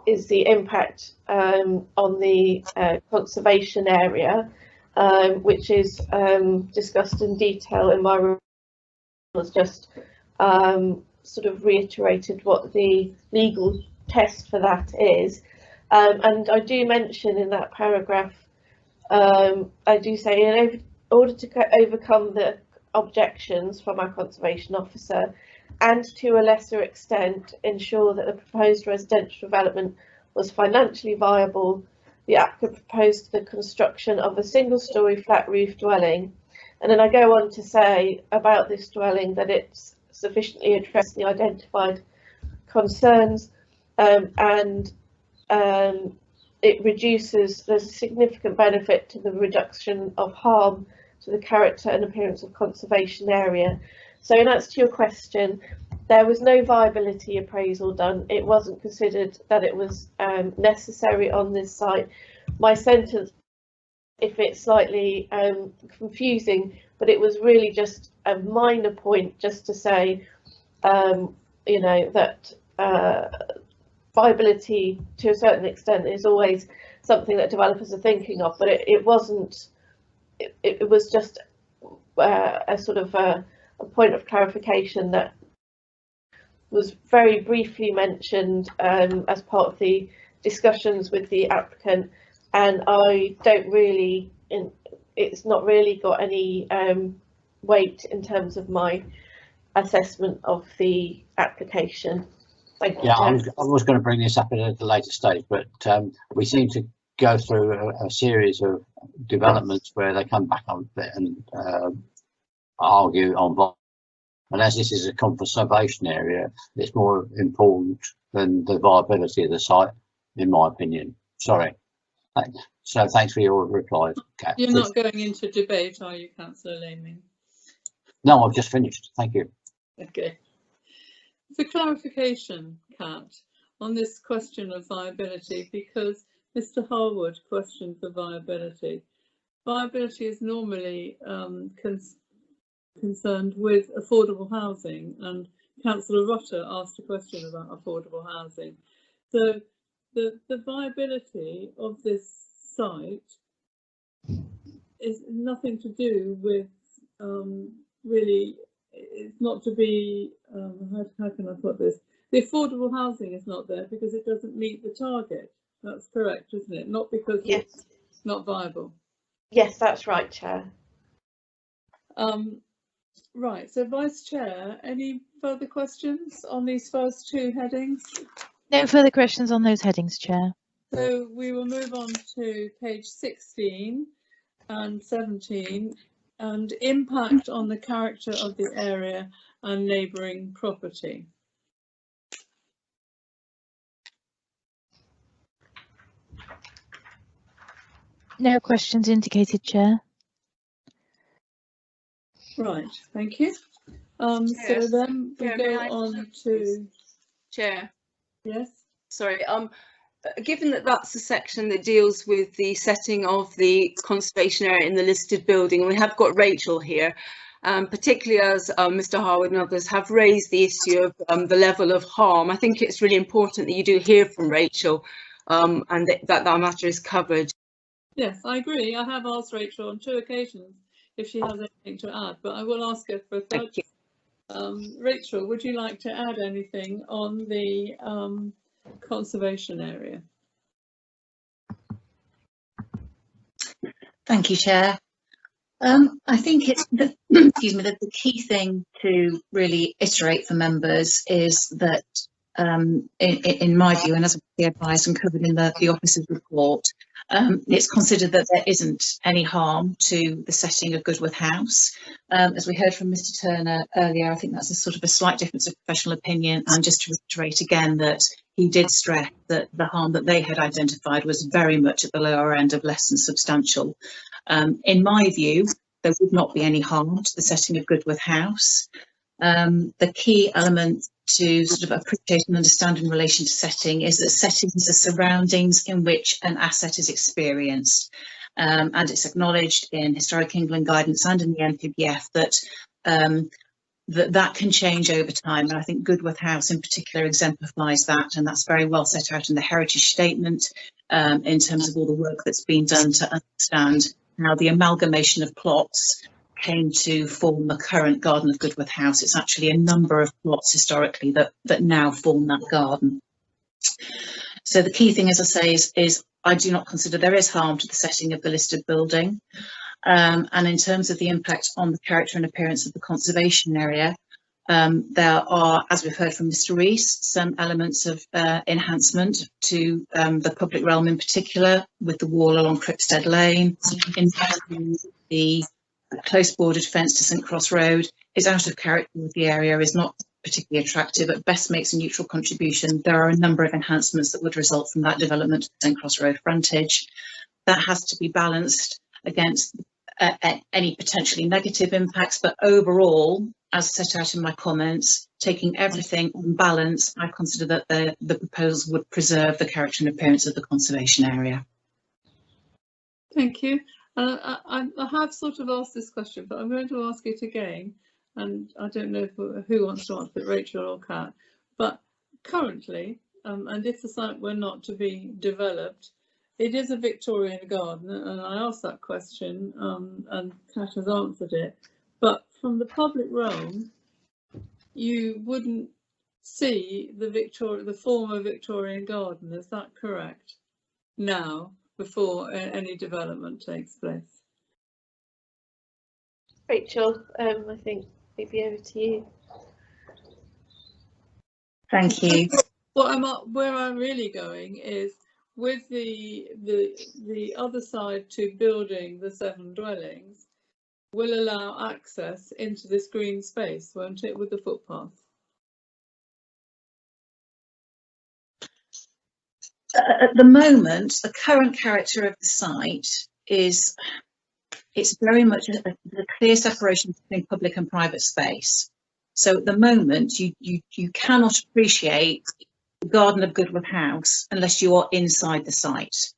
is the impact on the conservation area, which is discussed in detail in my report. Was just sort of reiterated what the legal test for that is, and I do mention in that paragraph, I do say, in order to overcome the objections from our conservation officer and to a lesser extent ensure that the proposed residential development was financially viable, the applicant proposed the construction of a single-storey flat roof dwelling. And then I go on to say about this dwelling that it's sufficiently addressed the identified concerns, and it reduces, there's a significant benefit to the reduction of harm to the character and appearance of conservation area. So in answer to your question, there was no viability appraisal done. It wasn't considered that it was necessary on this site. My sentence, if it's slightly confusing, but it was really just a minor point just to say, you know, that viability to a certain extent is always something that developers are thinking of, but it wasn't, it was just a sort of a point of clarification that was very briefly mentioned as part of the discussions with the applicant, and I don't really, it's not really got any weight in terms of my assessment of the application. Thank you. Yeah, I was going to bring this up at a later stage, but we seem to go through a series of developments where they come back on and argue on. And as this is a conservation area, it's more important than the viability of the site, in my opinion. Sorry. So thanks for your reply, Kat. You're not going into debate, are you, Councillor Laming? No, I've just finished. Thank you. Okay. For clarification, Kat, on this question of viability, because Mr. Harwood questioned the viability. Viability is normally concerned with affordable housing, and Councillor Rutter asked a question about affordable housing. So the viability of this site is nothing to do with really, it's not to be, how can I put this? The affordable housing is not there because it doesn't meet the target. That's correct, isn't it? Not because it's not viable. Yes, that's right, Chair. Right, so Vice Chair, any further questions on these first two headings? No further questions on those headings, Chair. So we will move on to page 16 and 17, and impact on the character of the area and neighbouring property. No questions indicated, Chair. Right, thank you. So then we go on to Chair. Yes. Sorry. Given that that's the section that deals with the setting of the conservation area in the listed building, and we have got Rachel here, particularly as Mr. Harwood and others have raised the issue of the level of harm. I think it's really important that you do hear from Rachel and that matter is covered. Yes, I agree. I have asked Rachel on 2 occasions if she has anything to add, but I will ask her for a third. Rachel, would you like to add anything on the conservation area? Thank you, Chair. I think it's the, excuse me, the key thing to really iterate for members is that, in my view, and as we advised and covered in the officer's report, it's considered that there isn't any harm to the setting of Goodwood House. As we heard from Mr. Turner earlier, I think that's a sort of a slight difference of professional opinion, and just to reiterate again that he did stress that the harm that they had identified was very much at the lower end of less than substantial. In my view, there would not be any harm to the setting of Goodwood House. The key element to sort of appreciate and understand in relation to setting is that setting is the surroundings in which an asset is experienced. And it's acknowledged in Historic England guidance and in the NPPF that that can change over time, and I think Goodwood House in particular exemplifies that, and that's very well set out in the heritage statement in terms of all the work that's been done to understand how the amalgamation of plots came to form the current garden of Goodwood House. It's actually a number of plots historically that now form that garden. So the key thing, as I say, is I do not consider there is harm to the setting of the listed building. And in terms of the impact on the character and appearance of the conservation area, there are, as we've heard from Mr. Reece, some elements of enhancement to the public realm in particular, with the wall along Cripstead Lane. The close bordered fence to St Cross Road is out of character with the area, is not particularly attractive, at best makes a neutral contribution. There are a number of enhancements that would result from that development of St Cross Road frontage. That has to be balanced against any potentially negative impacts, but overall, as set out in my comments, taking everything on balance, I consider that the proposals would preserve the character and appearance of the conservation area. Thank you. I have sort of asked this question, but I'm going to ask it again. And I don't know who wants to answer it, Rachel or Kat. But currently, and if the site were not to be developed, it is a Victorian garden, and I asked that question, and Kat has answered it. But from the public realm, you wouldn't see the former Victorian garden. Is that correct? Now, before any development takes place. Rachel, I think maybe over to you. Thank you. Where I'm really going is with the other side to building the 7 dwellings will allow access into this green space, won't it, with the footpath? At the moment, the current character of the site is it's very much a clear separation between public and private space. So at the moment, you cannot appreciate the garden of Goodwood House unless you are inside the site.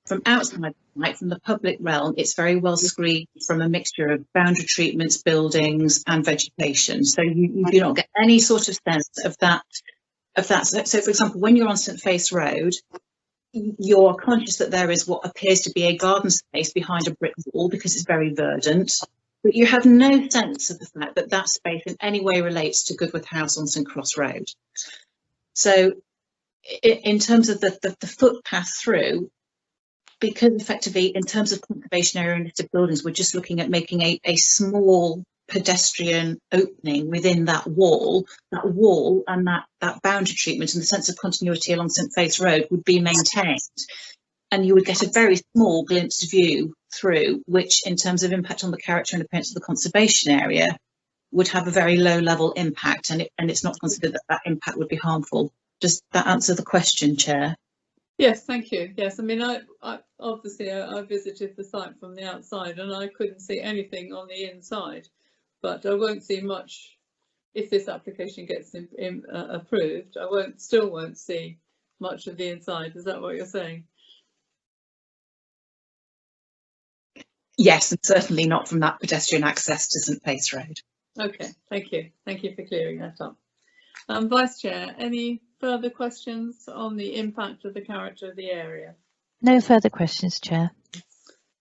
From outside the site, from the public realm, it's very well screened from a mixture of boundary treatments, buildings and vegetation. So you do not get any sort of sense of that. So for example, when you're on St Faith's Road, you're conscious that there is what appears to be a garden space behind a brick wall because it's very verdant, but you have no sense of the fact that that space in any way relates to Goodwood House on St Cross Road. So in terms of the footpath through, because effectively in terms of conservation area and listed buildings, we're just looking at making a small pedestrian opening within that wall and that boundary treatment and the sense of continuity along St Faith's Road would be maintained, and you would get a very small glimpsed view through, which in terms of impact on the character and appearance of the conservation area would have a very low level impact, and it's not considered that impact would be harmful. Does that answer the question, Chair? Yes, thank you. Yes, I mean, I obviously I visited the site from the outside and I couldn't see anything on the inside. But I won't see much if this application gets approved. I still won't see much of the inside. Is that what you're saying? Yes, and certainly not from that pedestrian access to St Faith's Road. Okay, thank you. Thank you for clearing that up. Vice Chair, any further questions on the impact of the character of the area? No further questions, Chair.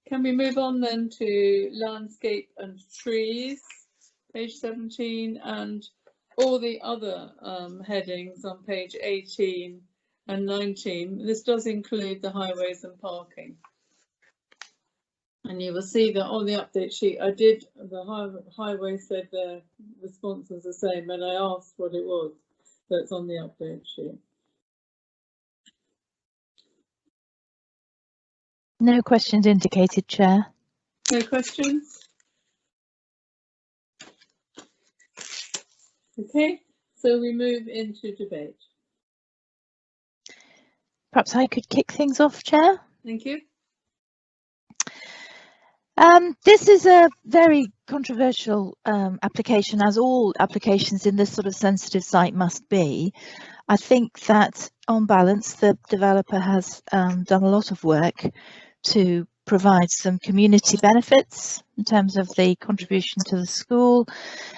Can we move on then to landscape and trees? Page 17, and all the other headings on page 18 and 19. This does include the highways and parking. And you will see that on the update sheet, the highway said their response was the same, and I asked what it was. So it's on the update sheet. No questions indicated, Chair. No questions? Okay, so we move into debate. Perhaps I could kick things off, Chair. Thank you. This is a very controversial application, as all applications in this sort of sensitive site must be. I think that on balance, the developer has done a lot of work to provide some community benefits in terms of the contribution to the school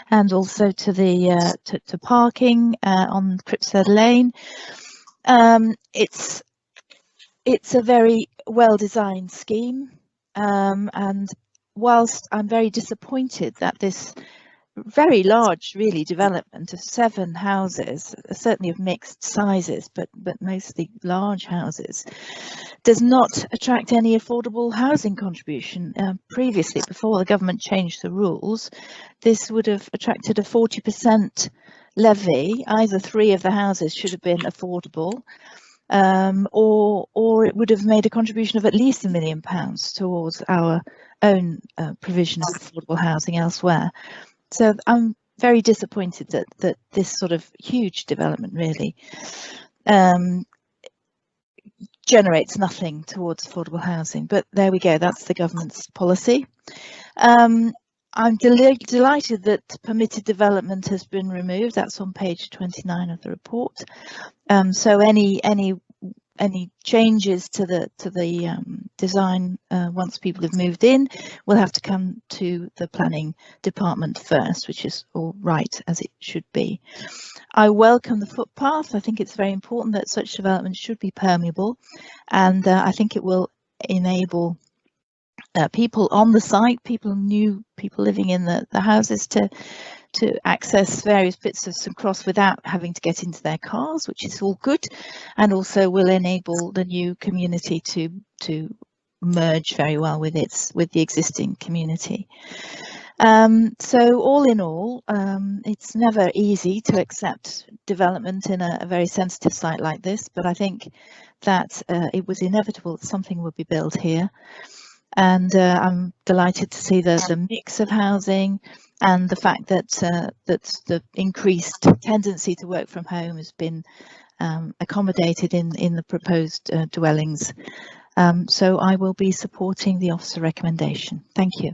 and also to the to parking on Cripshead Lane. It's a very well designed scheme, and whilst I'm very disappointed that this very large really development of 7 houses, certainly of mixed sizes but mostly large houses, does not attract any affordable housing contribution. Previously, before the government changed the rules, this would have attracted a 40% levy. Either 3 of the houses should have been affordable, or it would have made a contribution of at least £1 million towards our own provision of affordable housing elsewhere. So I'm very disappointed that this sort of huge development really generates nothing towards affordable housing. But there we go, that's the government's policy. I'm delighted that permitted development has been removed. That's on page 29 of the report. So any changes to the design once people have moved in will have to come to the planning department first, which is all right as it should be. I welcome the footpath. I think it's very important that such development should be permeable, and I think it will enable people on the site, new people living in the houses to access various bits of St Cross without having to get into their cars, which is all good, and also will enable the new community to merge very well with the existing community. So all in all, it's never easy to accept development in a very sensitive site like this, but I think that it was inevitable that something would be built here. And I'm delighted to see the mix of housing and the fact that the increased tendency to work from home has been accommodated in the proposed dwellings. So I will be supporting the officer recommendation. Thank you.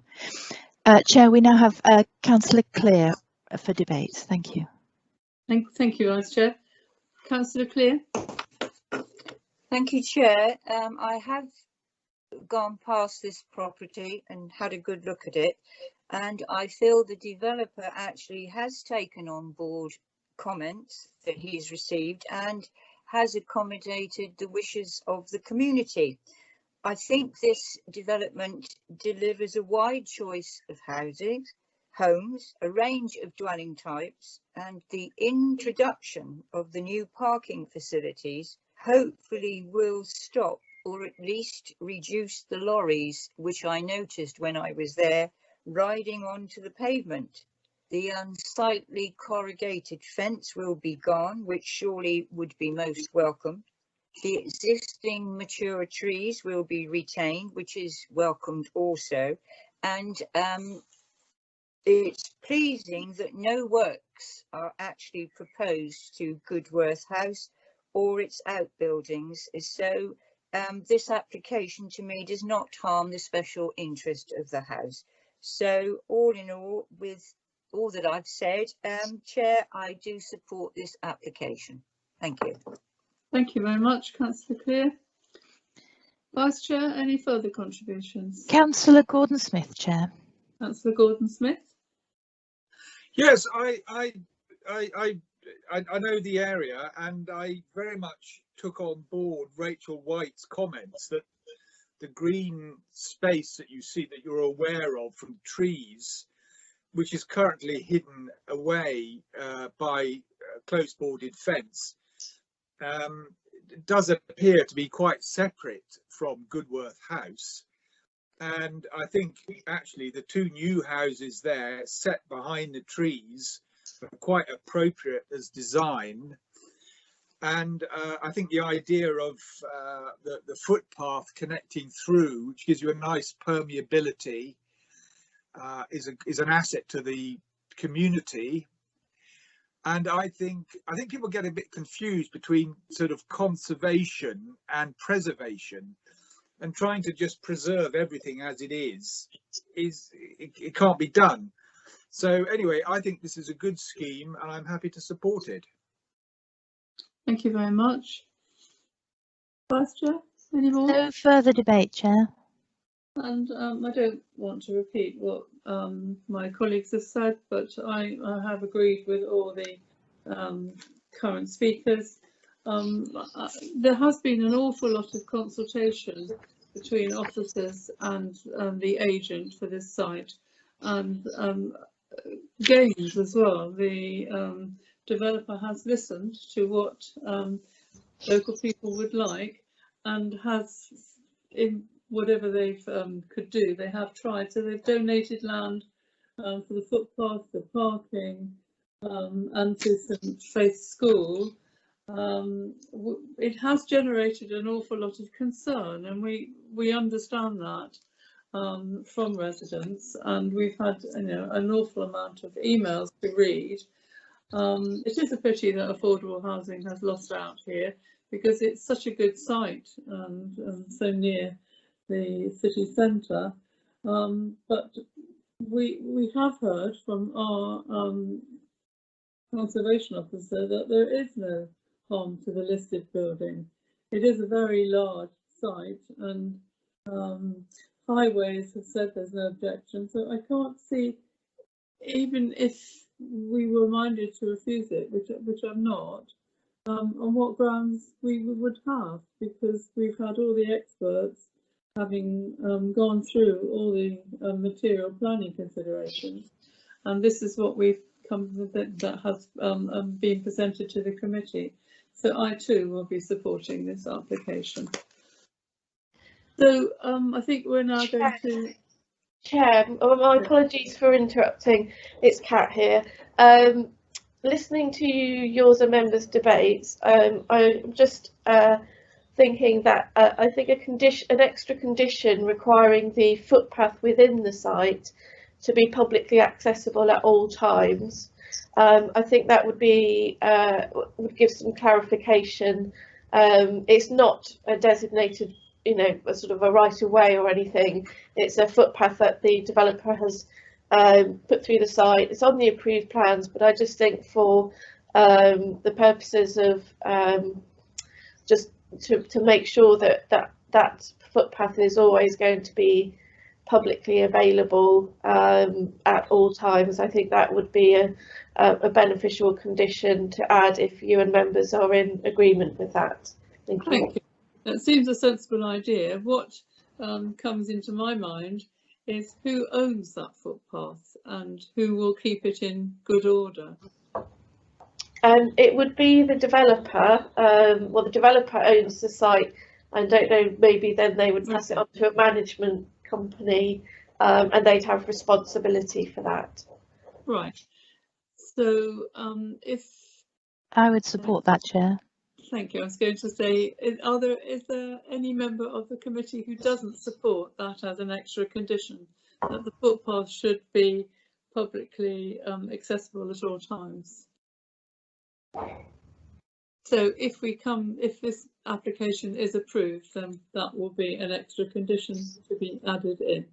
Chair, we now have Councillor Clear for debate. Thank you. Thank you, Vice Chair. Councillor Clear. Thank you, Chair. I have gone past this property and had a good look at it, and I feel the developer actually has taken on board comments that he's received and has accommodated the wishes of the community. I think this development delivers a wide choice of homes, a range of dwelling types, and the introduction of the new parking facilities hopefully will stop or at least reduce the lorries, which I noticed when I was there, riding onto the pavement. The unsightly corrugated fence will be gone, which surely would be most welcome. The existing mature trees will be retained, which is welcomed also. And it's pleasing that no works are actually proposed to Goodworth House or its outbuildings. So this application to me does not harm the special interest of the house. So all in all, with all that I've said, Chair, I do support this application. Thank you. Thank you very much, Councillor Clear. Vice Chair, any further contributions? Councillor Gordon-Smith, Chair. Councillor Gordon-Smith. Yes, I know the area, and I very much took on board Rachel White's comments that the green space that you see, that you're aware of from trees, which is currently hidden away by a close boarded fence, does appear to be quite separate from Goodworth House. And I think actually the two new houses there set behind the trees are quite appropriate as design. And I think the idea of the footpath connecting through, which gives you a nice permeability, is an asset to the community. And I think people get a bit confused between sort of conservation and preservation, and trying to just preserve everything as it is it can't be done. So anyway, I think this is a good scheme, and I'm happy to support it. Thank you very much. Vice Chair, any more? No further debate, Chair. And I don't want to repeat what my colleagues have said, but I have agreed with all the current speakers. There has been an awful lot of consultation between officers and the agent for this site, and gains as well. The developer has listened to what local people would like, and has, in whatever they could do, they have tried. So they've donated land for the footpath, the parking, and to St Faith's School. It has generated an awful lot of concern, and we understand that from residents, and we've had an awful amount of emails to read. It is a pity that affordable housing has lost out here, because it's such a good site and so near the city centre, but we have heard from our conservation officer that there is no harm to the listed building. It is a very large site, and Highways have said there's no objection, so I can't see, even if we were minded to refuse it, which I'm not, on what grounds we would have, because we've had all the experts having gone through all the material planning considerations, and this is what we've come with, that has been presented to the committee. So I too will be supporting this application. So I think we're now going to... Chair, my apologies for interrupting. It's Kat here. Listening to yours and members' debates, I'm just thinking that I think an extra condition requiring the footpath within the site to be publicly accessible at all times. I think that would be would give some clarification. It's not a designated, a sort of a right of way or anything. It's a footpath that the developer has put through the site. It's on the approved plans, but I just think for the purposes of just to make sure that footpath is always going to be publicly available at all times, I think that would be a beneficial condition to add if you and members are in agreement with that. Thank you. That seems a sensible idea. What comes into my mind is who owns that footpath and who will keep it in good order. It would be the developer. Well, the developer owns the site. I don't know, maybe then they would pass it on to a management company and they'd have responsibility for that. Right. So if... I would support that, Chair. Thank you. I was going to say, is there any member of the committee who doesn't support that as an extra condition, that the footpath should be publicly accessible at all times? So if this application is approved, then that will be an extra condition to be added in.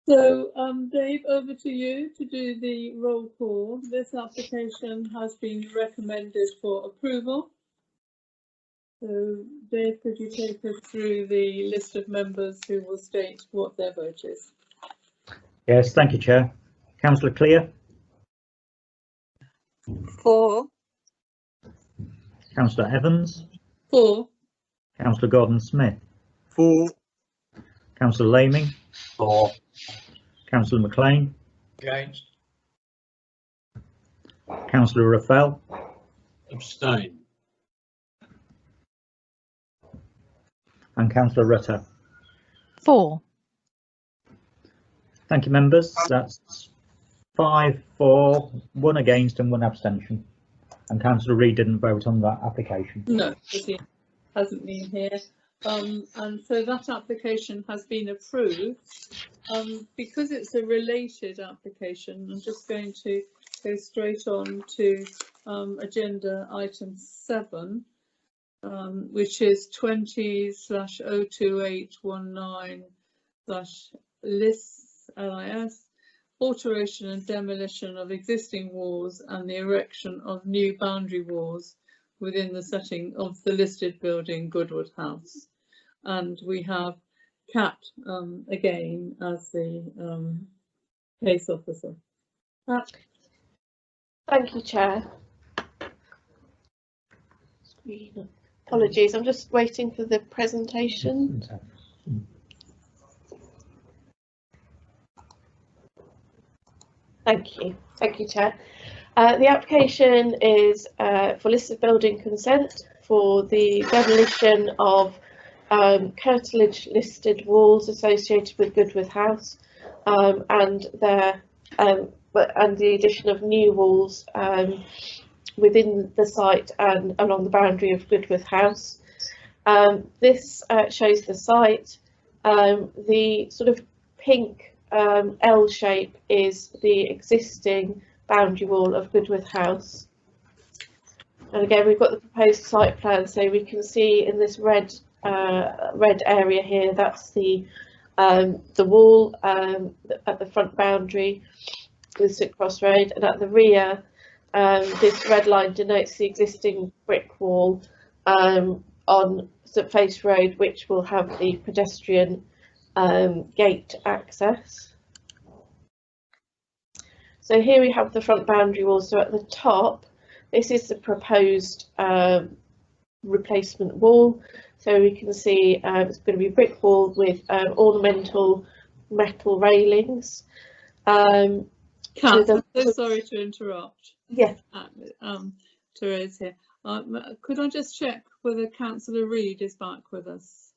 So Dave, over to you to do the roll call. This application has been recommended for approval. So Dave, could you take us through the list of members who will state what their vote is? Yes, thank you, Chair. Councillor Clear. 4. Councillor Evans. 4. Councillor Gordon-Smith. 4. Councillor Laming. 4. Councillor McLean. Against. Councillor Raffel. Abstain. And Councillor Rutter. 4. Thank you, members. That's 5 for, 1 against and 1 abstention. And Councillor Reid didn't vote on that application. No, because he hasn't been here. And so that application has been approved. Because it's a related application, I'm just going to go straight on to agenda item 7, which is 20/02819/LIS, alteration and demolition of existing walls and the erection of new boundary walls within the setting of the listed building Goodwood House. And we have Kat again as the case officer. Kat. Thank you, Chair. Apologies, I'm just waiting for the presentation. Thank you, Chair. The application is for listed building consent for the demolition of curtilage listed walls associated with Goodwood House, and the addition of new walls within the site and along the boundary of Goodwood House. This shows the site. The sort of pink L shape is the existing boundary wall of Goodwood House. And again, we've got the proposed site plan, so we can see in this red area here, that's the The wall at the front boundary with St Cross Road, and at the rear, this red line denotes the existing brick wall on St Face Road, which will have the pedestrian gate access. So here we have the front boundary wall. So at the top, this is the proposed replacement wall. So we can see it's going to be brick wall with ornamental metal railings. Kat, I'm so sorry to interrupt. Yeah. Therese here. Could I just check whether Councillor Reid is back with us?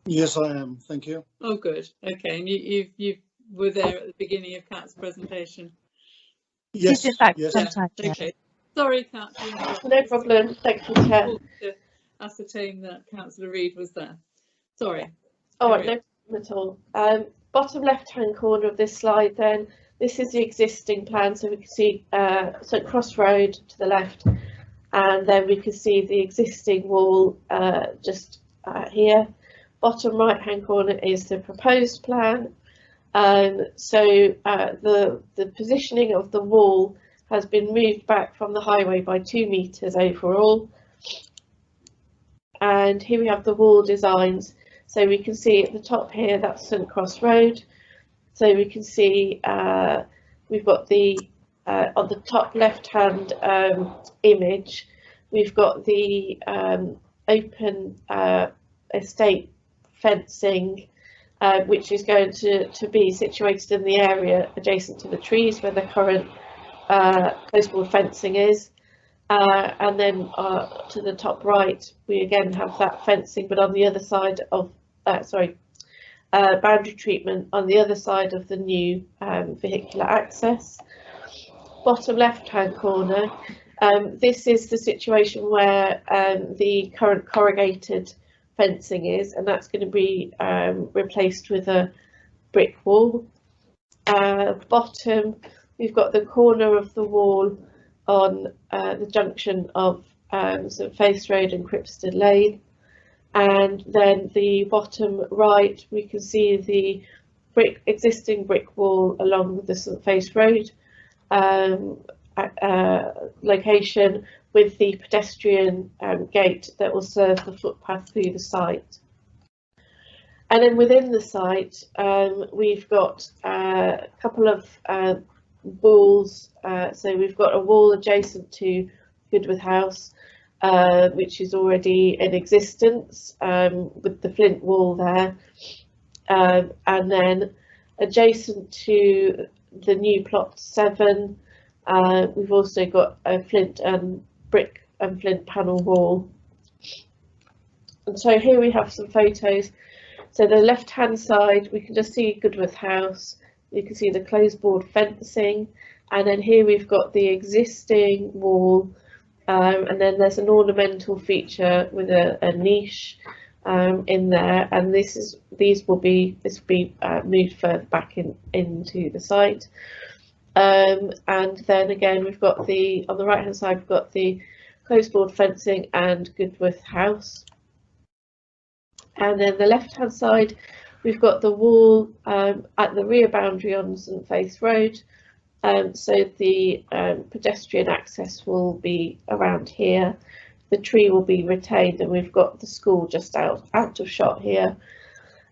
Yes, I am. Thank you. Oh, good. Okay, and you were there at the beginning of Kat's presentation. Yes. She's back yes. sometime. Yeah. Okay. Sorry, Kat. No problem. Thank you, Chair. To ascertain that Councillor Reid was there. Sorry. All right, no problem at all. Bottom left-hand corner of this slide, then, this is the existing plan. So we can see St Cross Road to the left, and then we can see the existing wall just here. Bottom right-hand corner is the proposed plan. So the positioning of the wall has been moved back from the highway by 2 metres overall. And here we have the wall designs. So we can see at the top here, that's St Cross Road. So we can see we've got the, on the top left-hand image, we've got the open estate fencing, which is going to be situated in the area adjacent to the trees where the current closeboard fencing is. And then to the top right, we again have that fencing, but on the other side of, boundary treatment on the other side of the new vehicular access. Bottom left-hand corner, this is the situation where the current corrugated fencing is, and that's going to be replaced with a brick wall. Bottom, we've got the corner of the wall on the junction of St Faith's Road and Cripstead Lane, and then the bottom right we can see the existing brick wall along the St Faith's Road location, with the pedestrian gate that will serve the footpath through the site. And then within the site we've got a couple of walls. So we've got a wall adjacent to Goodworth House, which is already in existence with the flint wall there, and then adjacent to the new plot 7, we've also got a flint and brick and flint panel wall. And so here we have some photos. So the left hand side we can just see Goodworth House, you can see the closeboard fencing, and then here we've got the existing wall, and then there's an ornamental feature with a niche in there, and this will be moved further back into the site. And then again we've got on the right hand side we've got the closeboard fencing and Goodworth House, and then the left hand side we've got the wall at the rear boundary on St Faith's Road. So the pedestrian access will be around here. The tree will be retained, and we've got the school just out of shot here.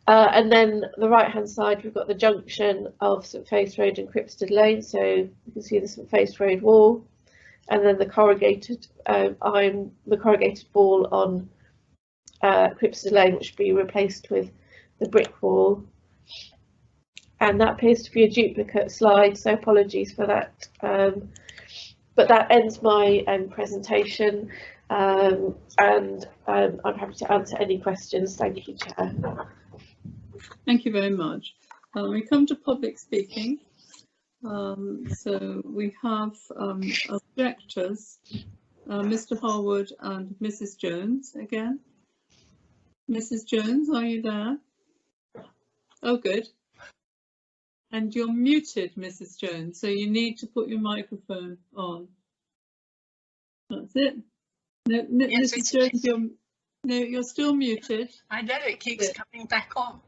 And then the right hand side wwe've got the junction of St Faith's Road and Cripstead Lane. So you can see the St Faith's Road wall, and then the corrugated wall on Cripstead Lane, which will be replaced with the brick wall. And that appears to be a duplicate slide, so apologies for that. But that ends my presentation, and I'm happy to answer any questions. Thank you, Chair. Thank you very much. We come to public speaking. So we have objectors, Mr. Harwood and Mrs. Jones again. Mrs. Jones, are you there? Oh, good. And you're muted, Mrs. Jones, so you need to put your microphone on. That's it. No, Mrs. Jones, No, you're still muted. I know it keeps coming back on.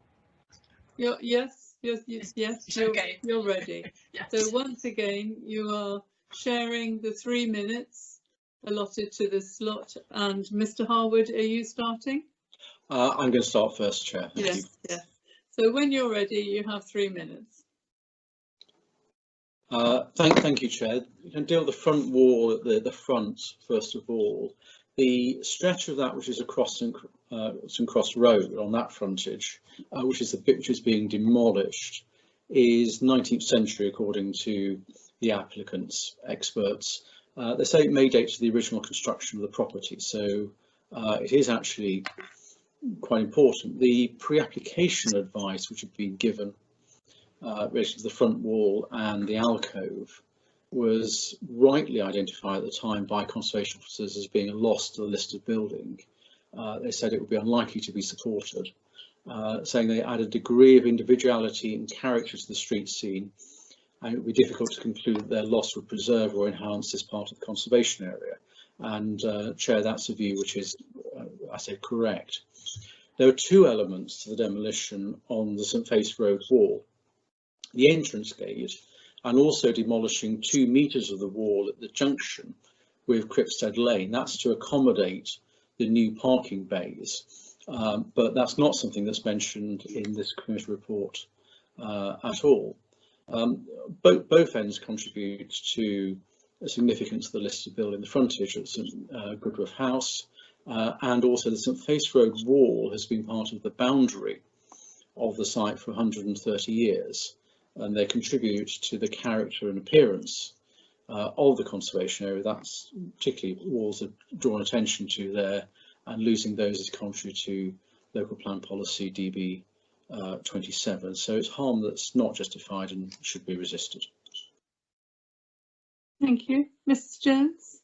Yes, Okay. you're ready. Yes. So once again, you are sharing the 3 minutes allotted to this slot. And Mr. Harwood, are you starting? I'm going to start first, Chair. Thank you. Yes. So when you're ready, you have 3 minutes. Thank you, Chair. You can deal with the front wall at the front first of all. The stretch of that which is across St Cross Road on that frontage, which is the bit which is being demolished, is 19th century according to the applicants, experts. They say it may date to the original construction of the property, so it is actually quite important. The pre-application advice which had been given related to the front wall and the alcove was rightly identified at the time by conservation officers as being a loss to the listed building. They said it would be unlikely to be supported, saying they add a degree of individuality and character to the street scene, and it would be difficult to conclude that their loss would preserve or enhance this part of the conservation area. And Chair, that's a view which is, I say, correct. There are two elements to the demolition on the St Faith's Road wall: the entrance gate, and also demolishing 2 metres of the wall at the junction with Cripstead Lane. That's to accommodate the new parking bays, but that's not something that's mentioned in this committee report at all. Both ends contribute to a significance of the listed building. The frontage at St Goodworth House and also the St Faith's Road wall has been part of the boundary of the site for 130 years. And they contribute to the character and appearance of the conservation area. That's particularly walls are drawn attention to there, and losing those is contrary to local plan policy DB 27. So it's harm that's not justified and should be resisted. Thank you. Mrs. Jones?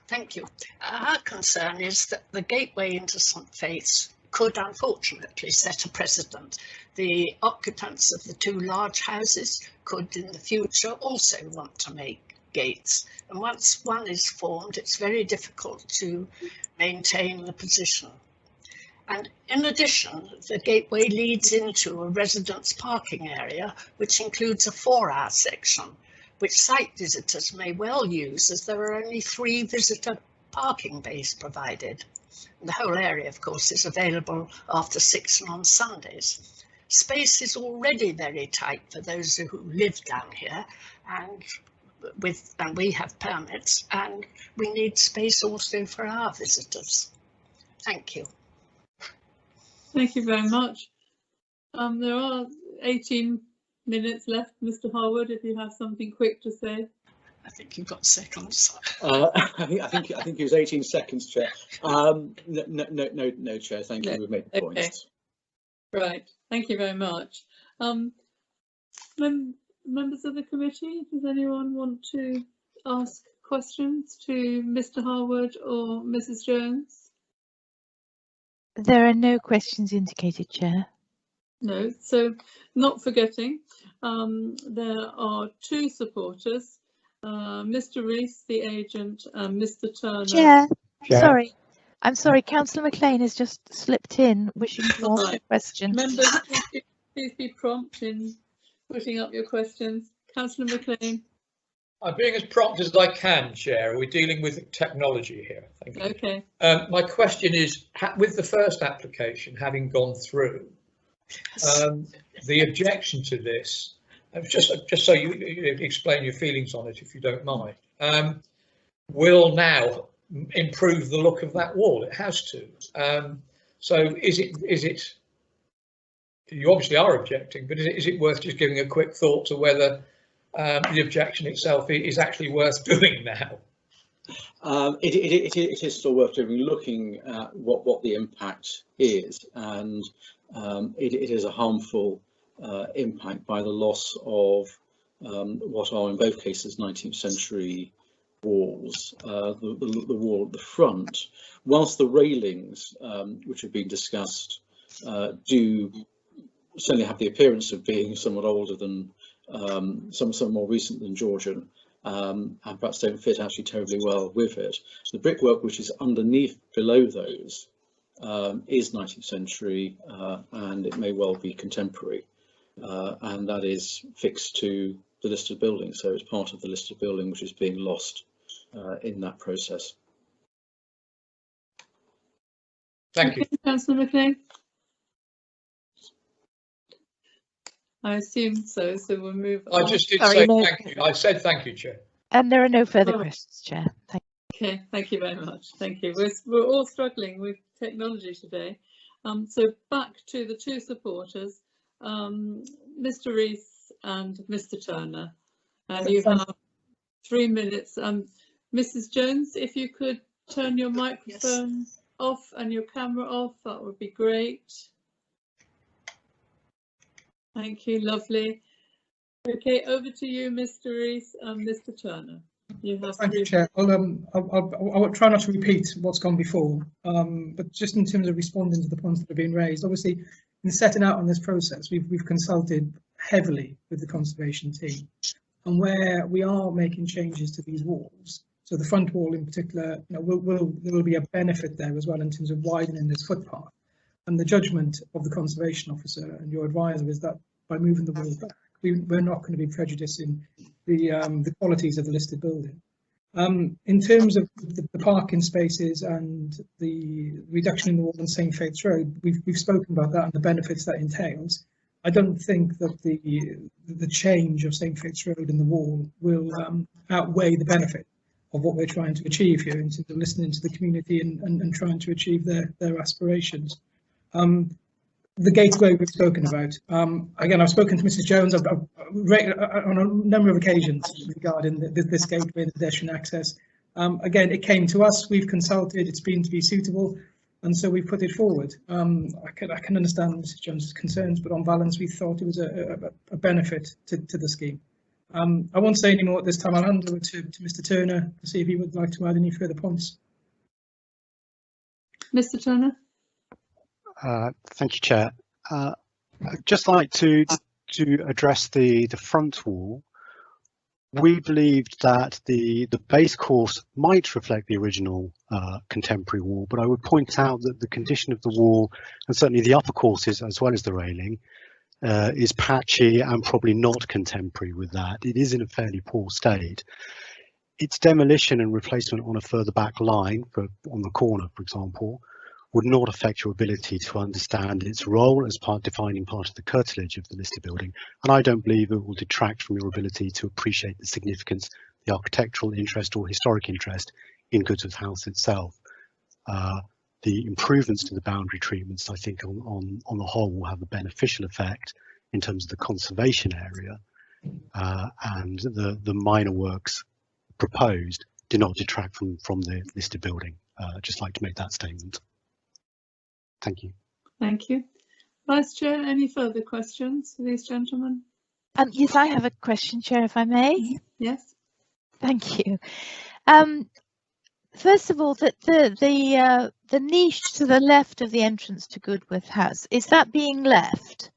Thank you. Our concern is that the gateway into St Faith's could unfortunately set a precedent. The occupants of the 2 large houses could in the future also want to make gates, and once one is formed it's very difficult to maintain the position. And in addition, the gateway leads into a residence parking area which includes a 4-hour section which site visitors may well use, as there are only 3 visitor parking bays provided. The whole area, of course, is available after 6 and on Sundays. Space is already very tight for those who live down here, and we have permits, and we need space also for our visitors. Thank you. Thank you very much. There are 18 minutes left, Mr. Harwood, if you have something quick to say. I think you've got seconds. I think it was 18 seconds, Chair. No, Chair. Thank you. We've made the points. Right. Thank you very much. Members of the committee, does anyone want to ask questions to Mr. Harwood or Mrs. Jones? There are no questions indicated, Chair. No. So, not forgetting, there are 2 supporters. Mr. Reese, the agent, and Mr. Turner. Chair. I'm sorry, Councillor McLean has just slipped in, wishing to ask a question. Members, please be prompt in putting up your questions. Councillor McLean. I'm being as prompt as I can, Chair. We're dealing with technology here. Thank you. Okay. My question is, with the first application having gone through, the objection to this, just so you explain your feelings on it, if you don't mind, will now improve the look of that wall. It has to. So is it? You obviously are objecting, but is it worth just giving a quick thought to whether the objection itself is actually worth doing now? It is still worth doing, looking at what the impact is, and it is a harmful impact by the loss of what are in both cases 19th century walls. The wall at the front, whilst the railings which have been discussed do certainly have the appearance of being somewhat older than some more recent than Georgian, and perhaps don't fit actually terribly well with it. The brickwork which is underneath below those is 19th century and it may well be contemporary, and that is fixed to the listed building, so it's part of the listed building which is being lost in that process. Thank you. Councillor McLean? I assume so, so we'll move on. I just did say thank you. I said thank you, Chair. And there are no further questions, Chair. Thank you. Okay, thank you very much. Thank you. We're all struggling with technology today. So back to the two supporters, Mr. Reese and Mr. Turner. And you have 3 minutes. Mrs. Jones, if you could turn your microphone off and your camera off, that would be great. Thank you, lovely. Okay, over to you, Mr. Reese and Mr. Turner. You have Thank you, Chair. I'll try not to repeat what's gone before, but just in terms of responding to the points that have been raised, obviously in setting out on this process, we've consulted heavily with the conservation team, and where we are making changes to these walls. So the front wall in particular, there will be a benefit there as well in terms of widening this footpath. And the judgment of the conservation officer and your advisor is that by moving the wall back, we're not going to be prejudicing the qualities of the listed building. In terms of the parking spaces and the reduction in the wall on St. Faith's Road, we've spoken about that and the benefits that entails. I don't think that the change of St. Faith's Road and the wall will outweigh the benefit of what we're trying to achieve here in terms of listening to the community and trying to achieve their aspirations. The gateway we've spoken about. Again, I've spoken to Mrs. Jones on a number of occasions regarding this gateway, the pedestrian access. Again, it came to us, we've consulted, it's been to be suitable, and so we've put it forward. I can understand Mrs. Jones's concerns, but on balance, we thought it was a benefit to the scheme. I won't say any more at this time. I'll hand over to Mr. Turner to see if he would like to add any further points. Mr. Turner? Thank you, Chair. I'd just like to address the front wall. We believed that the base course might reflect the original contemporary wall, but I would point out that the condition of the wall, and certainly the upper courses as well as the railing, is patchy and probably not contemporary with that. It is in a fairly poor state. Its demolition and replacement on a further back line, on the corner, for example, would not affect your ability to understand its role as defining part of the curtilage of the listed building, and I don't believe it will detract from your ability to appreciate the significance, the architectural interest or historic interest in Goodsworth House itself. The improvements to the boundary treatments, I think, on the whole, will have a beneficial effect in terms of the conservation area, and the minor works proposed do not detract from the listed building. I'd just like to make that statement. Thank you. Thank you. Vice Chair, any further questions for these gentlemen? Yes, I have a question, Chair, if I may. Yes. Thank you. First of all, the niche to the left of the entrance to Goodworth House, is that being left?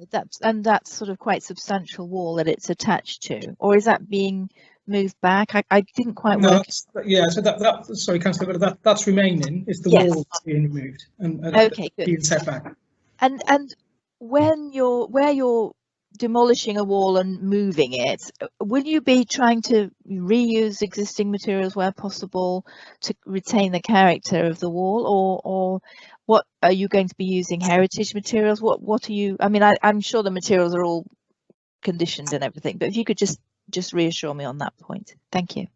That's sort of quite substantial wall that it's attached to, or is that being moved back? I didn't quite work. Yeah, so sorry, Councillor, but that's remaining. It's the wall being removed and okay, good. Being set back. And when where you're demolishing a wall and moving it, will you be trying to reuse existing materials where possible to retain the character of the wall, or what are you going to be using? Heritage materials? What are you? I mean, I'm sure the materials are all conditioned and everything, but if you could just reassure me on that point. Thank you.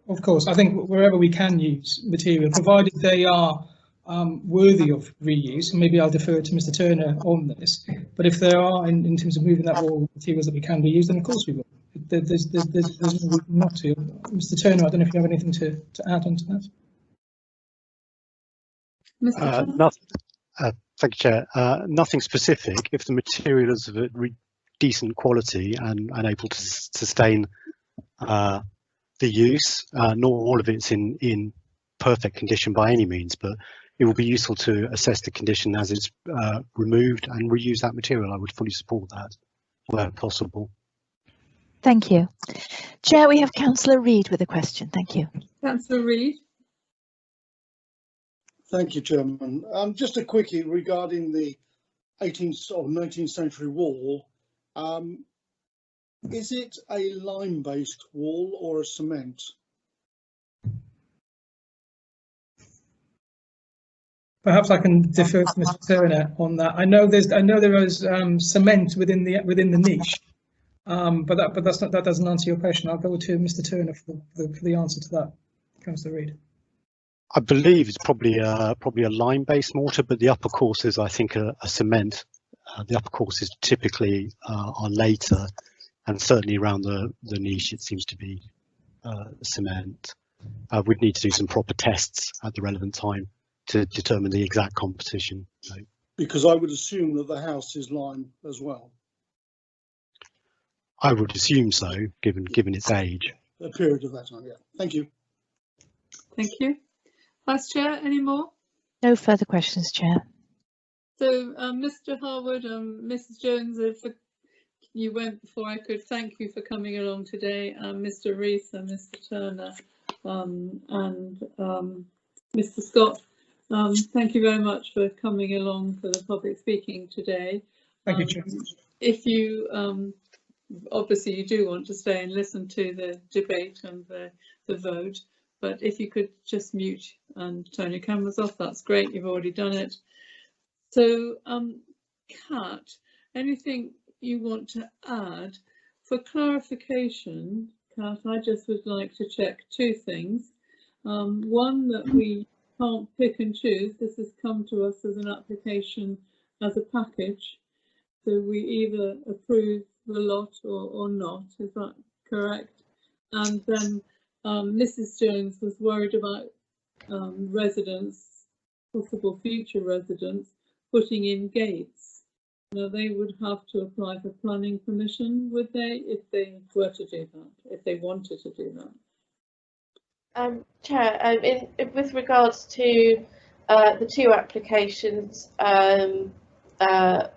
Of course, I think wherever we can use material, provided they are worthy of reuse, and maybe I'll defer to Mr. Turner on this, but if there are, in terms of moving that wall, materials that we can reuse, then of course we will. There's no reason not to. Mr. Turner, I don't know if you have anything to add on to that. Mr. Turner? Thank you, Chair. Nothing specific. If the material is of a decent quality and able to sustain the use, not all of it's in perfect condition by any means, but it will be useful to assess the condition as it's removed and reuse that material. I would fully support that where possible. Thank you. Chair, we have Councillor Reid with a question. Thank you. Councillor Reid. Thank you, Chairman. Just a quickie regarding the 18th or 19th century wall. Is it a lime-based wall or a cement? Perhaps I can defer to Mr. Turner on that. I know there is cement within the niche, but that doesn't answer your question. I'll go to Mr. Turner for the answer to that. Councillor Reid. I believe it's probably a lime-based mortar, but the upper courses I think are cement. The upper courses typically are later, and certainly around the niche it seems to be cement. We'd need to do some proper tests at the relevant time to determine the exact composition. So, because I would assume that the house is lime as well. I would assume so, given its age. A period of that time, yeah. Thank you. Thank you. Vice Chair, any more? No further questions, Chair. So, Mr. Harwood, Mrs. Jones, if you went before I could thank you for coming along today, Mr. Reese and Mr. Turner and Mr. Scott. Thank you very much for coming along for the public speaking today. Thank you, Chair. If you obviously you do want to stay and listen to the debate and the vote, but if you could just mute and turn your cameras off, that's great. You've already done it. So, Kat, anything you want to add? For clarification, Kat, I just would like to check two things. One, that we can't pick and choose. This has come to us as an application as a package. So we either approve the lot or not. Is that correct? And then Mrs. Jones was worried about residents, possible future residents, putting in gates. Now they would have to apply for planning permission, would they, if they were to do that, if they wanted to do that? Chair, with regards to the two applications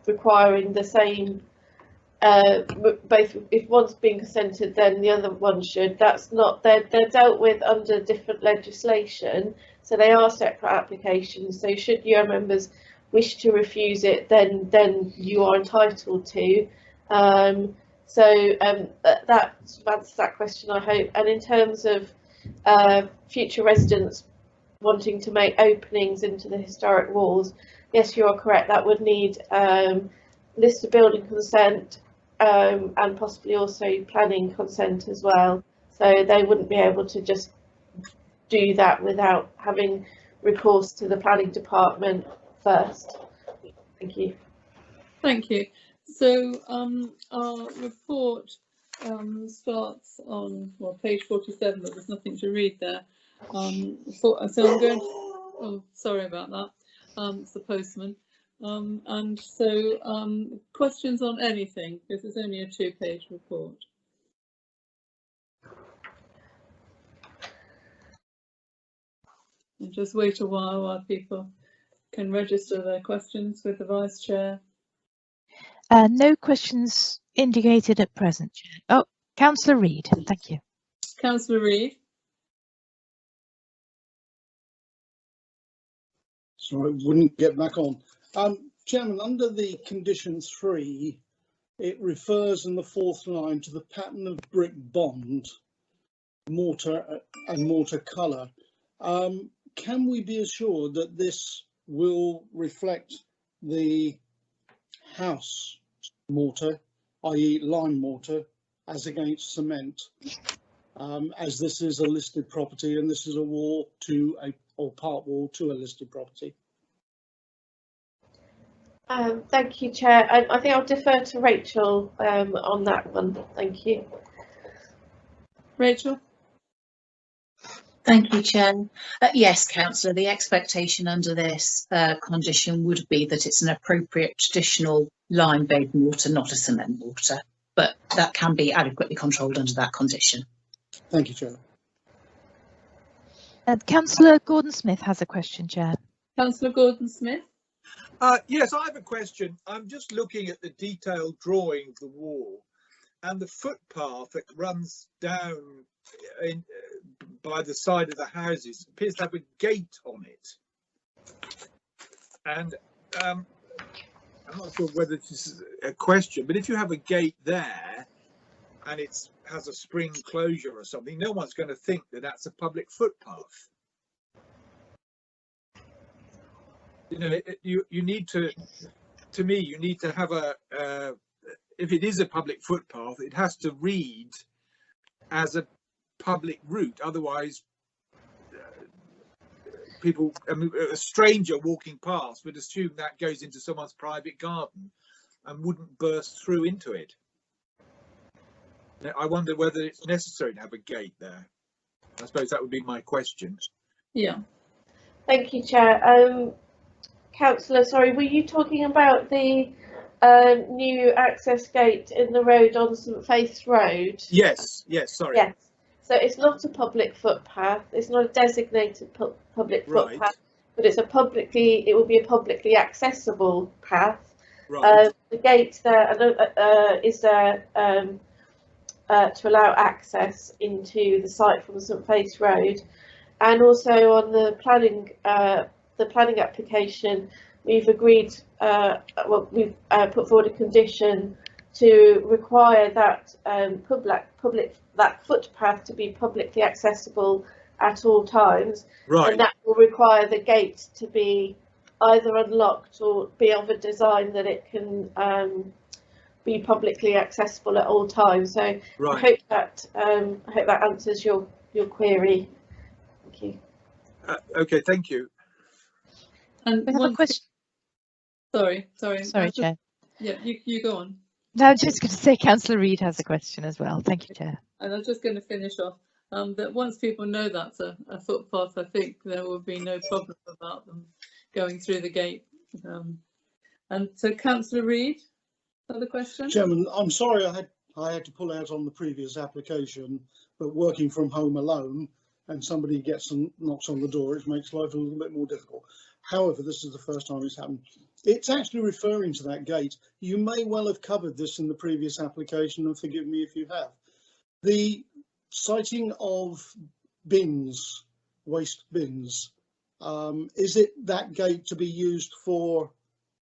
requiring the same, both, if one's being consented, then the other one should. That's not, they're dealt with under different legislation, so they are separate applications. So should your members wish to refuse it, then you are entitled to. That answers that question, I hope. And in terms of future residents wanting to make openings into the historic walls, yes, you are correct. That would need listed building consent and possibly also planning consent as well. So they wouldn't be able to just do that without having recourse to the planning department first. Thank you. Thank you. So our report starts on, well, page 47, but there's nothing to read there. So I'm going to, oh, sorry about that. It's the postman. And so questions on anything, because it's only a 2-page report. And just wait a while people can register their questions with the Vice Chair. No questions indicated at present, Chair. Oh, Councillor Reid, thank you. Councillor Reid. Sorry, wouldn't get back on. Chairman, under the condition 3, it refers in the 4th line to the pattern of brick bond, mortar and mortar colour. Can we be assured that this will reflect the house mortar, i.e. lime mortar, as against cement, as this is a listed property and this is a wall to or part wall to a listed property? Thank you, Chair. I think I'll defer to Rachel on that one. Thank you. Rachel. Thank you, Chair. Yes, Councillor, the expectation under this condition would be that it's an appropriate traditional lime-based mortar, not a cement mortar, but that can be adequately controlled under that condition. Thank you, Chair. Councillor Gordon-Smith has a question, Chair. Councillor Gordon-Smith. Yes, I have a question. I'm just looking at the detailed drawing of the wall, and the footpath that runs down by the side of the houses appears to have a gate on it. And I'm not sure whether this is a question, but if you have a gate there and it has a spring closure or something, no one's going to think that that's a public footpath. You know, you need to me, you need to have a, if it is a public footpath, it has to read as a public route. Otherwise, people, I mean, a stranger walking past would assume that goes into someone's private garden and wouldn't burst through into it. I wonder whether it's necessary to have a gate there. I suppose that would be my question. Yeah. Thank you, Chair. Councillor, sorry, were you talking about the new access gate in the road on St Faith's Road? Yes, sorry. Yes. So it's not a public footpath. It's not a designated public footpath, but it's it will be a publicly accessible path. Right. The gate there is there to allow access into the site from St Faith's Road, and also on the planning application, we've agreed. We've put forward a condition to require that that footpath to be publicly accessible at all times, right. And that will require the gate to be either unlocked or be of a design that it can be publicly accessible at all times. So right. I hope that answers your query. Thank you. Okay, thank you. And we have a question. Sorry, Chair. Yeah, you go on. No, I'm just going to say Councillor Reid has a question as well. Thank you, Chair. And I'm just going to finish off that once people know that's a footpath, I think there will be no problem about them going through the gate. And so, Councillor Reid, other question? Chairman, I'm sorry I had to pull out on the previous application, but working from home alone and somebody gets and knocks on the door, it makes life a little bit more difficult. However, this is the first time it's happened. It's actually referring to that gate. You may well have covered this in the previous application, and forgive me if you have. The siting of bins, waste bins, is it that gate to be used for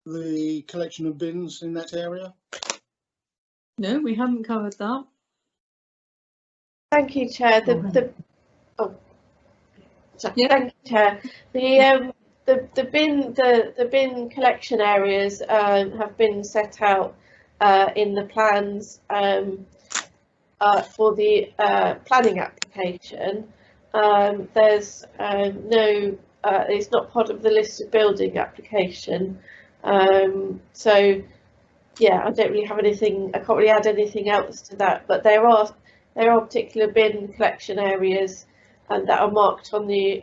the collection of bins in that area? No, we haven't covered that. Thank you, Chair. Thank you, Chair. The bin collection areas have been set out in the plans for the planning application. There's it's not part of the listed building application. So yeah, I don't really have anything. I can't really add anything else to that. But there are particular bin collection areas and that are marked on the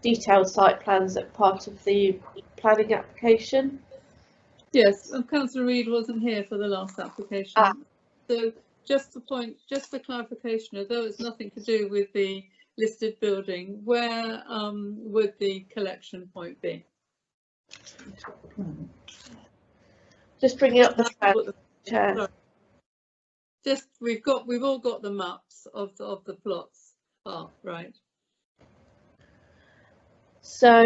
detailed site plans that part of the planning application. Yes, and Councillor Reid wasn't here for the last application. So just for clarification, although it's nothing to do with the listed building, where would the collection point be? Just bringing up the plan, Chair. Just we've all got the maps of the plots. Right. So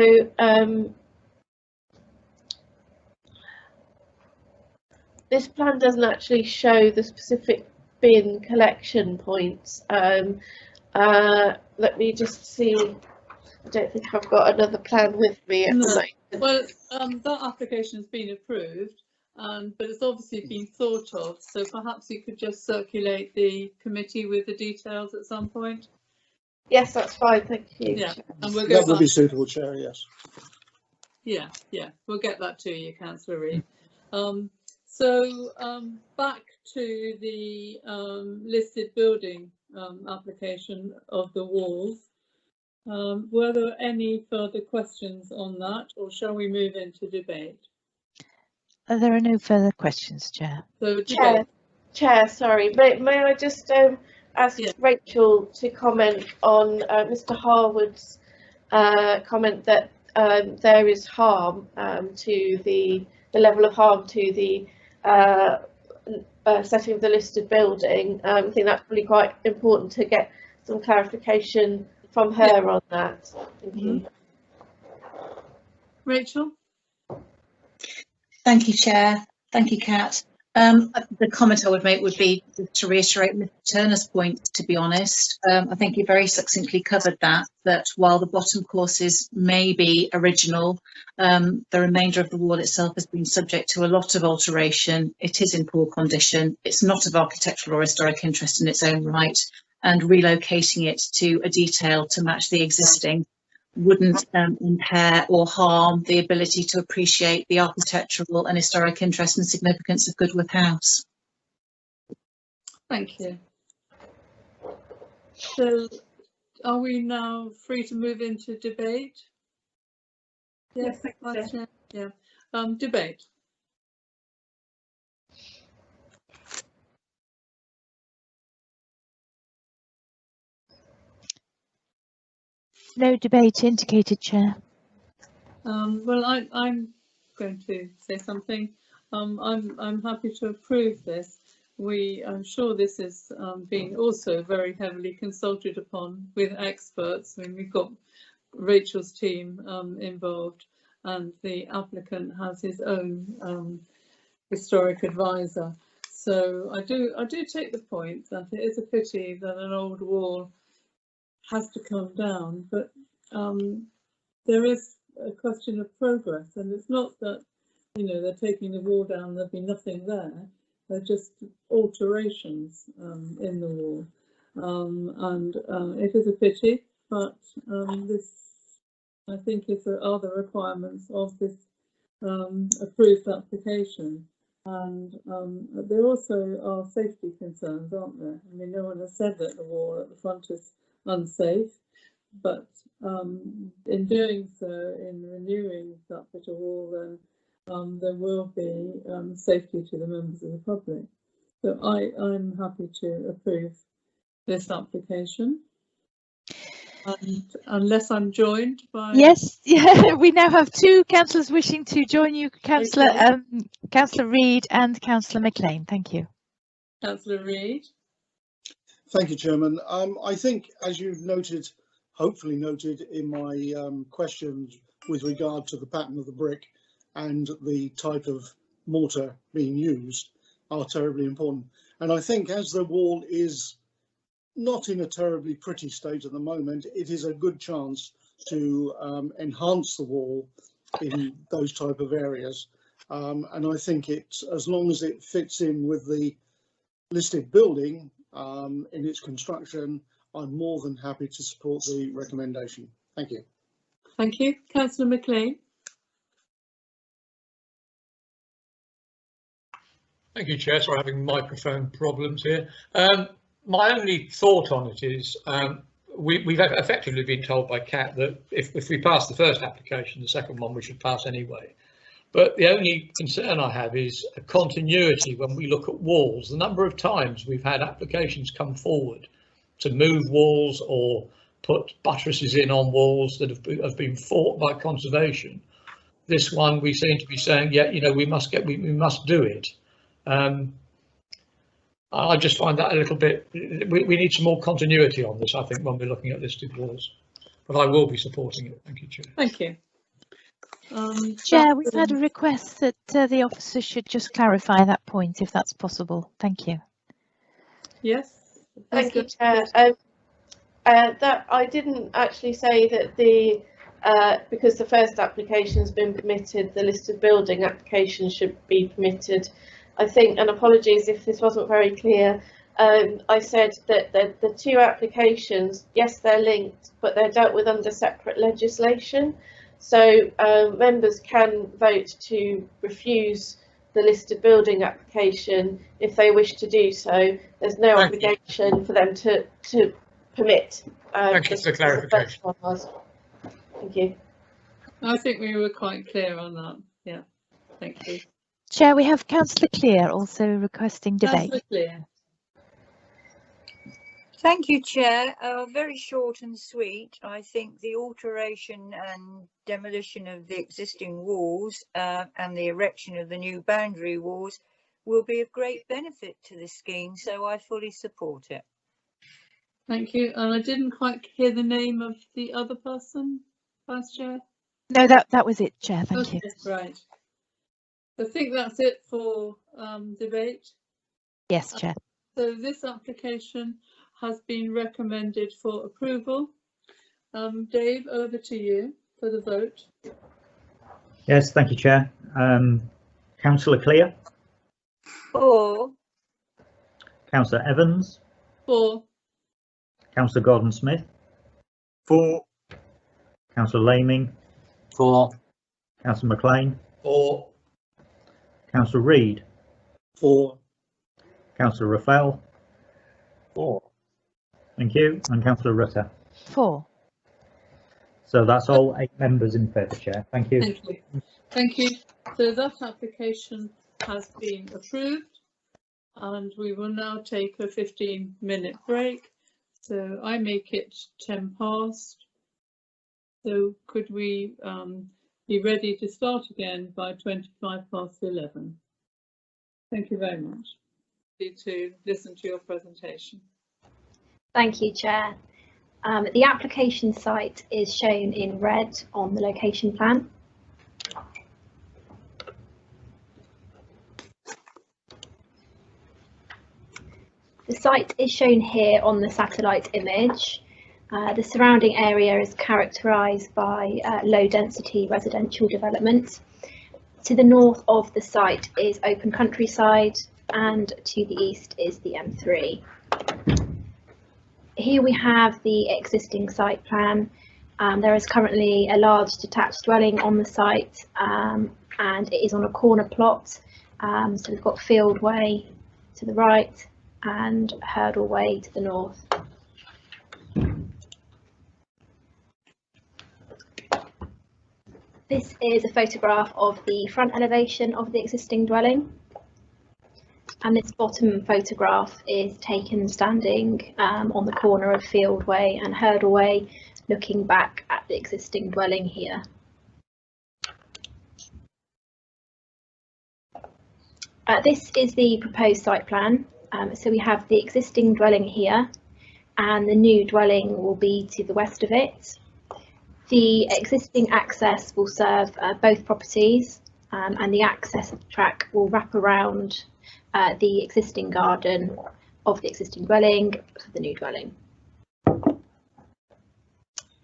this plan doesn't actually show the specific bin collection points. Let me just see. I don't think I've got another plan with me at the moment. Well, that application has been approved, but it's obviously been thought of. So perhaps you could just circulate the committee with the details at some point. Yes, that's fine. Thank you. Yeah, and that would be suitable, Chair. Yes. Yeah, we'll get that to you, Councillor Reid. So back to the listed building application of the walls. Were there any further questions on that, or shall we move into debate? There are no further questions, Chair. So Chair, sorry, may I just ask Rachel to comment on Mr. Harwood's comment that there is harm to the level of harm to the setting of the listed building. I think that's really quite important to get some clarification from her on that. Thank you. Rachel? Thank you, Chair. Thank you, Kat. The comment I would make would be to reiterate Mr. Turner's point, to be honest. I think you very succinctly covered that while the bottom courses may be original, the remainder of the wall itself has been subject to a lot of alteration. It is in poor condition. It's not of architectural or historic interest in its own right, and relocating it to a detail to match the existing wouldn't impair or harm the ability to appreciate the architectural and historic interest and significance of Goodworth House. Thank you. So are we now free to move into debate? Yes, Vice Chair. Yeah. Debate. No debate indicated, Chair. Well, I'm going to say something. I'm happy to approve this. I'm sure this is being also very heavily consulted upon with experts. I mean, we've got Rachel's team involved, and the applicant has his own historic advisor. So I do take the point that it is a pity that an old wall has to come down, but there is a question of progress, and it's not that, you know, they're taking the wall down, there'll be nothing there. They're just alterations in the wall, and it is a pity, but this, I think, are the requirements of this approved application. And there also are safety concerns, aren't there? I mean, no one has said that the wall at the front is unsafe, but in doing so, in renewing that bit of wall, then there will be safety to the members of the public. So I'm happy to approve this application. And unless I'm joined by... Yes, yeah, we now have two councillors wishing to join you, Councillor Councillor Reid and Councillor McLean. Thank you. Councillor Reid. Thank you, Chairman. I think, as you've noted, hopefully noted in my questions with regard to the pattern of the brick and the type of mortar being used, are terribly important. And I think as the wall is not in a terribly pretty state at the moment, it is a good chance to enhance the wall in those type of areas. And I think as long as it fits in with the listed building in its construction, I'm more than happy to support the recommendation. Thank you. Thank you. Councillor McLean. Thank you, Chair. Sorry, having microphone problems here. My only thought on it is we've effectively been told by Kat that if we pass the first application, the second one we should pass anyway. But the only concern I have is a continuity when we look at walls. The number of times we've had applications come forward to move walls or put buttresses in on walls that have been fought by conservation. This one we seem to be saying, yeah, you know, we must do it. I just find that a little bit, we need some more continuity on this, I think, when we're looking at listed walls. But I will be supporting it. Thank you, Chair. Thank you. Chair, we've had a request that the officer should just clarify that point, if that's possible. Thank you. Yes. Thank you, Chair. That I didn't actually say that because the first application has been permitted, the listed building application should be permitted. I think, and apologies if this wasn't very clear, I said that the two applications, yes, they're linked, but they're dealt with under separate legislation. So members can vote to refuse the listed building application if they wish to do so. There's no obligation for them to permit. Thank you for clarification. Thank you. I think we were quite clear on that. Yeah, thank you. Chair, we have Councillor Clear also requesting debate. Councillor Clear. Thank you, Chair. Very short and sweet. I think the alteration and demolition of the existing walls and the erection of the new boundary walls will be of great benefit to this scheme, so I fully support it. Thank you. And I didn't quite hear the name of the other person, Vice Chair. No, that was it, Chair. Thank you. Right. I think that's it for debate. Yes, Chair. So this application has been recommended for approval. Dave, over to you for the vote. Yes, thank you, Chair. Councillor Clear. For. Councillor Evans. For. Councillor Gordon-Smith. For. Councillor Laming. For. Councillor McLean. For. Councillor Reid. For. Councillor Raphael. For. Thank you. And Councillor Rutter. For. So that's all 8 members in favour, Chair. Thank you. Thank you. Thank you. So that application has been approved, and we will now take a 15-minute break. So I make it 10 past. So could we be ready to start again by 25 past 11? Thank you very much. To listen to your presentation. Thank you, Chair. The application site is shown in red on the location plan. The site is shown here on the satellite image. The surrounding area is characterised by low density residential development. To the north of the site is open countryside, and to the east is the M3. Here we have the existing site plan. There is currently a large detached dwelling on the site, and it is on a corner plot. So we've got Field Way to the right and Hurdle Way to the north. This is a photograph of the front elevation of the existing dwelling. And this bottom photograph is taken standing on the corner of Field Way and Hurdle Way, looking back at the existing dwelling here. This is the proposed site plan. So we have the existing dwelling here, and the new dwelling will be to the west of it. The existing access will serve both properties, and the access track will wrap around the existing garden of the existing dwelling for the new dwelling.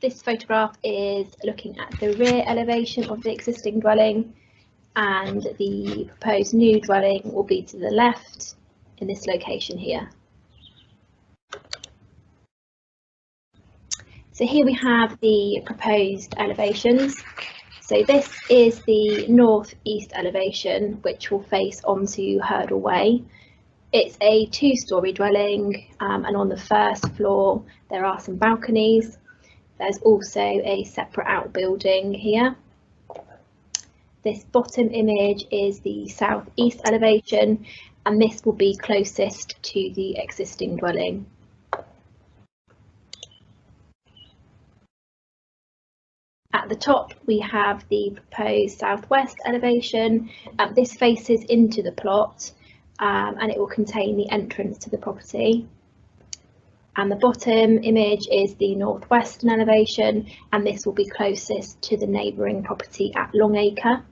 This photograph is looking at the rear elevation of the existing dwelling, and the proposed new dwelling will be to the left in this location here. So here we have the proposed elevations. So this is the northeast elevation, which will face onto Hurdle Way. It's a 2-storey dwelling, and on the first floor there are some balconies. There's also a separate outbuilding here. This bottom image is the southeast elevation, and this will be closest to the existing dwelling. At the top we have the proposed southwest elevation. This faces into the plot, and it will contain the entrance to the property. And the bottom image is the northwestern elevation, and this will be closest to the neighbouring property at Longacre.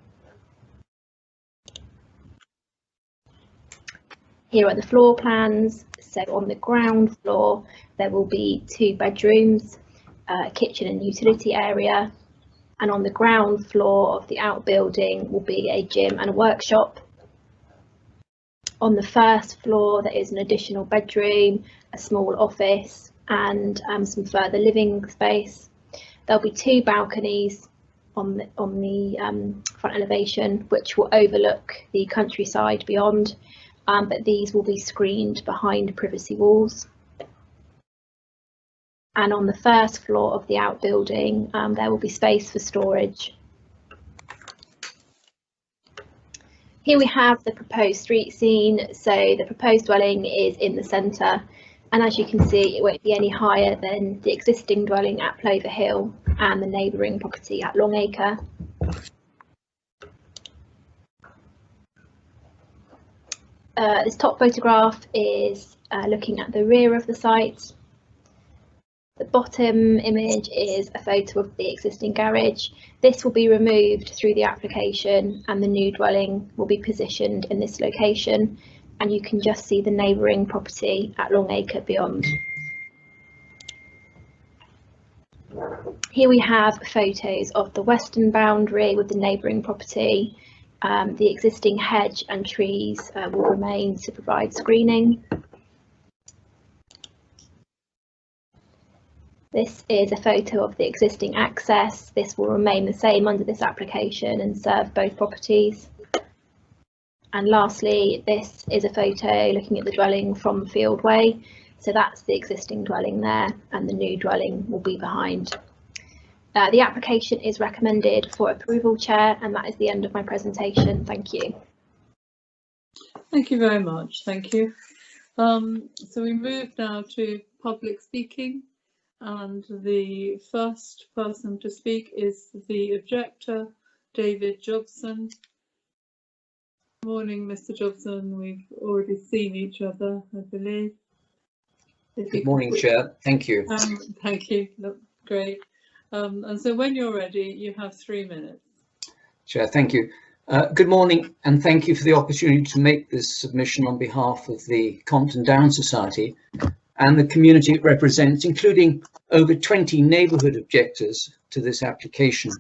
Here are the floor plans. So on the ground floor there will be 2 bedrooms, a kitchen and utility area, and on the ground floor of the outbuilding will be a gym and a workshop. On the first floor there is an additional bedroom, a small office, and some further living space. There'll be 2 balconies on the front elevation, which will overlook the countryside beyond, but these will be screened behind privacy walls. And on the first floor of the outbuilding there will be space for storage. Here we have the proposed street scene. So the proposed dwelling is in the centre, and as you can see it won't be any higher than the existing dwelling at Plover Hill and the neighbouring property at Longacre. This top photograph is looking at the rear of the site. The bottom image is a photo of the existing garage. This will be removed through the application and the new dwelling will be positioned in this location, and you can just see the neighbouring property at Longacre beyond. Here we have photos of the western boundary with the neighbouring property. The existing hedge and trees will remain to provide screening. This is a photo of the existing access. This will remain the same under this application and serve both properties. And lastly, this is a photo looking at the dwelling from Fieldway. So that's the existing dwelling there, and the new dwelling will be behind. The application is recommended for approval, Chair, and that is the end of my presentation. Thank you. Thank you very much. Thank you. So we move now to public speaking, and the first person to speak is the objector, David Jobson. Good morning, Mr. Jobson. We've already seen each other, I believe. Good morning, Chair. Thank you. Thank you. Look, great. And so when you're ready, you have 3 minutes. Chair, thank you. Good morning, and thank you for the opportunity to make this submission on behalf of the Compton Down Society and the community it represents, including over 20 neighbourhood objectors to this application.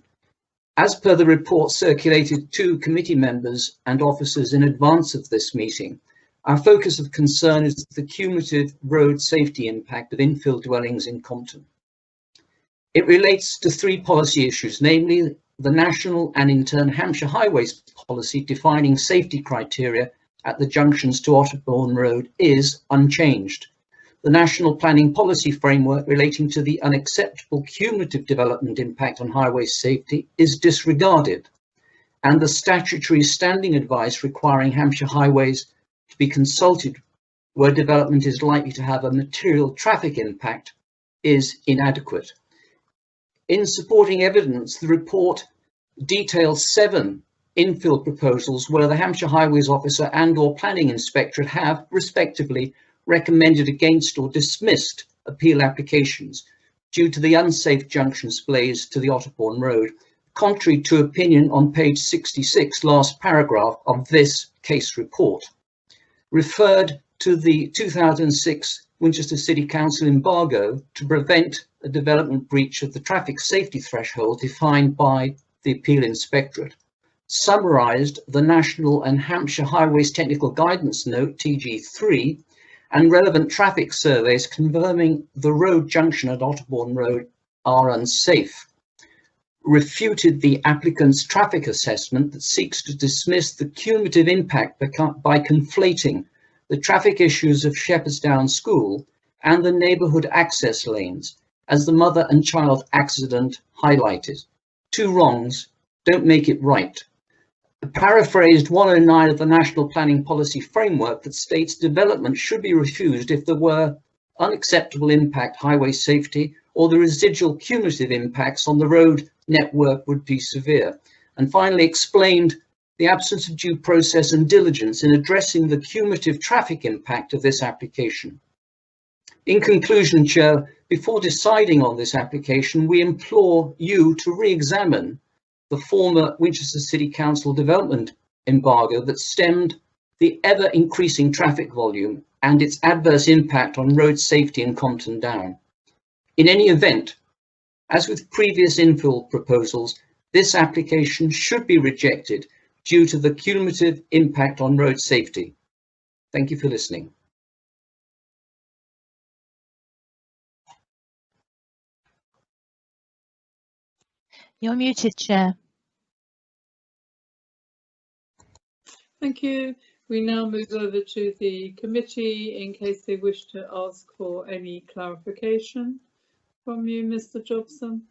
As per the report circulated to committee members and officers in advance of this meeting, our focus of concern is the cumulative road safety impact of infill dwellings in Compton. It relates to 3 policy issues, namely the national and in turn Hampshire Highways policy defining safety criteria at the junctions to Otterbourne Road is unchanged. The national planning policy framework relating to the unacceptable cumulative development impact on highway safety is disregarded, and the statutory standing advice requiring Hampshire Highways to be consulted where development is likely to have a material traffic impact is inadequate. In supporting evidence, the report details 7 infill proposals where the Hampshire Highways Officer and/or Planning Inspectorate have, respectively, recommended against or dismissed appeal applications due to the unsafe junction splays to the Otterbourne Road, contrary to opinion on page 66, last paragraph of this case report. Referred to the 2006 Winchester City Council embargo to prevent a development breach of the traffic safety threshold defined by the Appeal Inspectorate. Summarised the National and Hampshire Highways Technical Guidance Note, TG3, and relevant traffic surveys confirming the road junction at Otterbourne Road are unsafe. Refuted the applicant's traffic assessment that seeks to dismiss the cumulative impact by conflating the traffic issues of Shepherdstown School and the neighbourhood access lanes, as the mother and child accident highlighted. 2 wrongs don't make it right. Paraphrased 109 of the National Planning Policy Framework that states development should be refused if there were unacceptable impact highway safety or the residual cumulative impacts on the road network would be severe. And finally explained the absence of due process and diligence in addressing the cumulative traffic impact of this application. In conclusion, Chair, before deciding on this application, we implore you to re-examine the former Winchester City Council development embargo that stemmed the ever-increasing traffic volume and its adverse impact on road safety in Compton Down. In any event, as with previous infill proposals, this application should be rejected due to the cumulative impact on road safety. Thank you for listening. You're muted, Chair. Thank you. We now move over to the committee in case they wish to ask for any clarification from you, Mr. Jobson.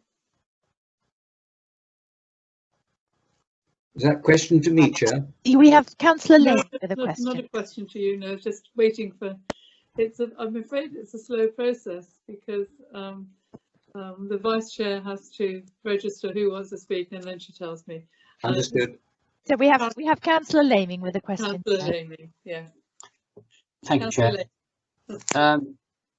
Is that a question to me, Chair? We have Councillor No, Lane with a question. not a question to you, no, just waiting for, I'm afraid it's a slow process because the Vice Chair has to register who wants to speak and then she tells me. Understood. So we have Councillor Laming with a question. Councillor Laming, yeah. Thank you, Chair.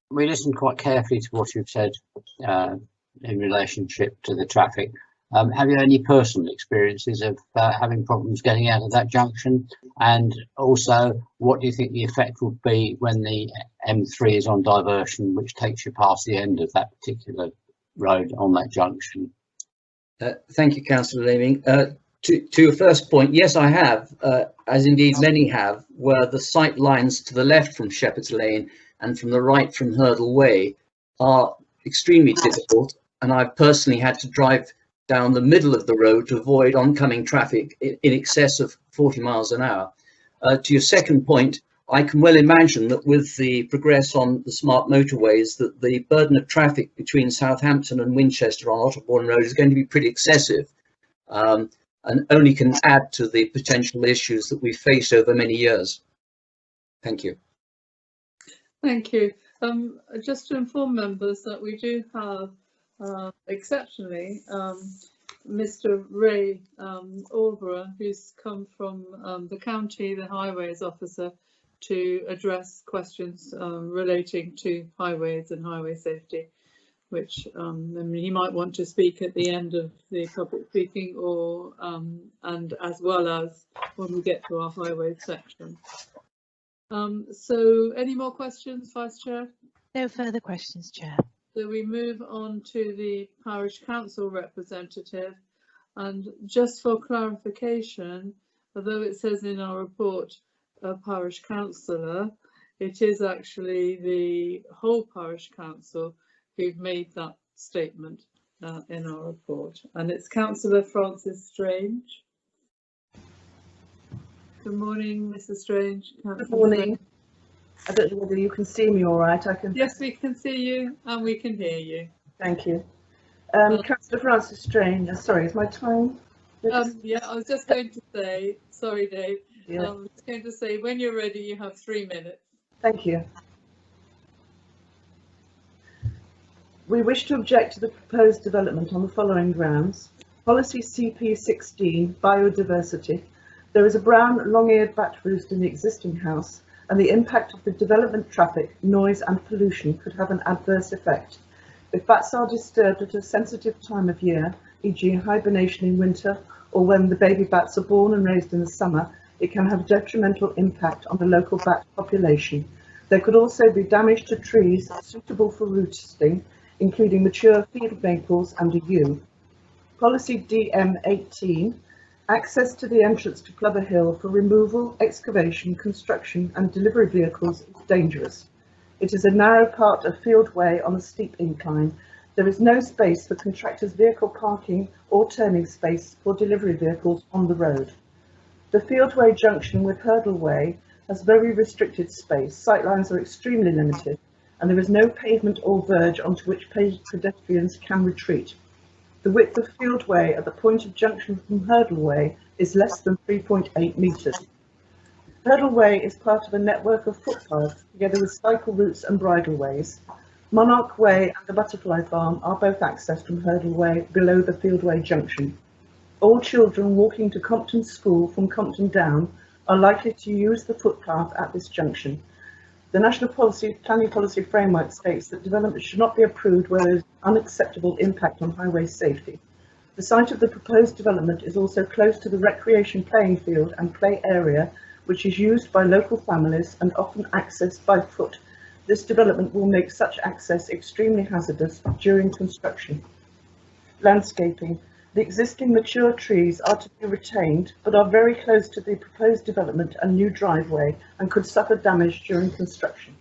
We listened quite carefully to what you've said in relationship to the traffic. Have you any personal experiences of having problems getting out of that junction? And also, what do you think the effect would be when the M3 is on diversion, which takes you past the end of that particular road on that junction? Thank you, Councillor Leeming. To your first point, yes, I have, as indeed many have, where the sight lines to the left from Shepherd's Lane and from the right from Hurdle Way are extremely difficult, and I've personally had to drive down the middle of the road to avoid oncoming traffic in excess of 40 miles an hour. To your second point, I can well imagine that with the progress on the smart motorways, that the burden of traffic between Southampton and Winchester on Otterbourne Road is going to be pretty excessive, and only can add to the potential issues that we face over many years. Thank you. Thank you. Just to inform members that we do have, exceptionally, Mr. Ray Alborough, who's come from the county, the highways officer, to address questions relating to highways and highway safety, which I mean, he might want to speak at the end of the public speaking, or and as well as when we get to our highways section. So any more questions, Vice Chair? No further questions, Chair. So we move on to the Parish Council representative, and just for clarification, although it says in our report a parish councillor, it is actually the whole parish council who've made that statement in our report, and it's Councillor Francis Strange. Good morning, Mrs. Strange. Good morning. I don't know whether you can see me all right. I can. Yes, we can see you and we can hear you. Thank you. Councillor Francis Strange. Sorry, is my time? Yeah, I was just going to say, sorry, Dave. Yeah. I was going to say, when you're ready, you have 3 minutes. Thank you. We wish to object to the proposed development on the following grounds. Policy CP16, biodiversity. There is a brown long-eared bat roost in the existing house, and the impact of the development, traffic, noise and pollution could have an adverse effect. If bats are disturbed at a sensitive time of year, e.g. hibernation in winter, or when the baby bats are born and raised in the summer, it can have detrimental impact on the local bat population. There could also be damage to trees suitable for roosting, including mature field maples and a yew. Policy DM18, access to the entrance to Plover Hill for removal, excavation, construction and delivery vehicles is dangerous. It is a narrow part of fieldway on a steep incline. There is no space for contractors' vehicle parking or turning space for delivery vehicles on the road. The fieldway junction with Hurdle Way has very restricted space. Sightlines are extremely limited, and there is no pavement or verge onto which pedestrians can retreat. The width of fieldway at the point of junction from Hurdle Way is less than 3.8 metres. Hurdle Way is part of a network of footpaths together with cycle routes and bridleways. Monarch Way and the Butterfly Farm are both accessed from Hurdle Way below the fieldway junction. All children walking to Compton School from Compton Down are likely to use the footpath at this junction. The National Planning Policy Framework states that development should not be approved where there is unacceptable impact on highway safety. The site of the proposed development is also close to the recreation playing field and play area, which is used by local families and often accessed by foot. This development will make such access extremely hazardous during construction. Landscaping. The existing mature trees are to be retained, but are very close to the proposed development and new driveway and could suffer damage during construction.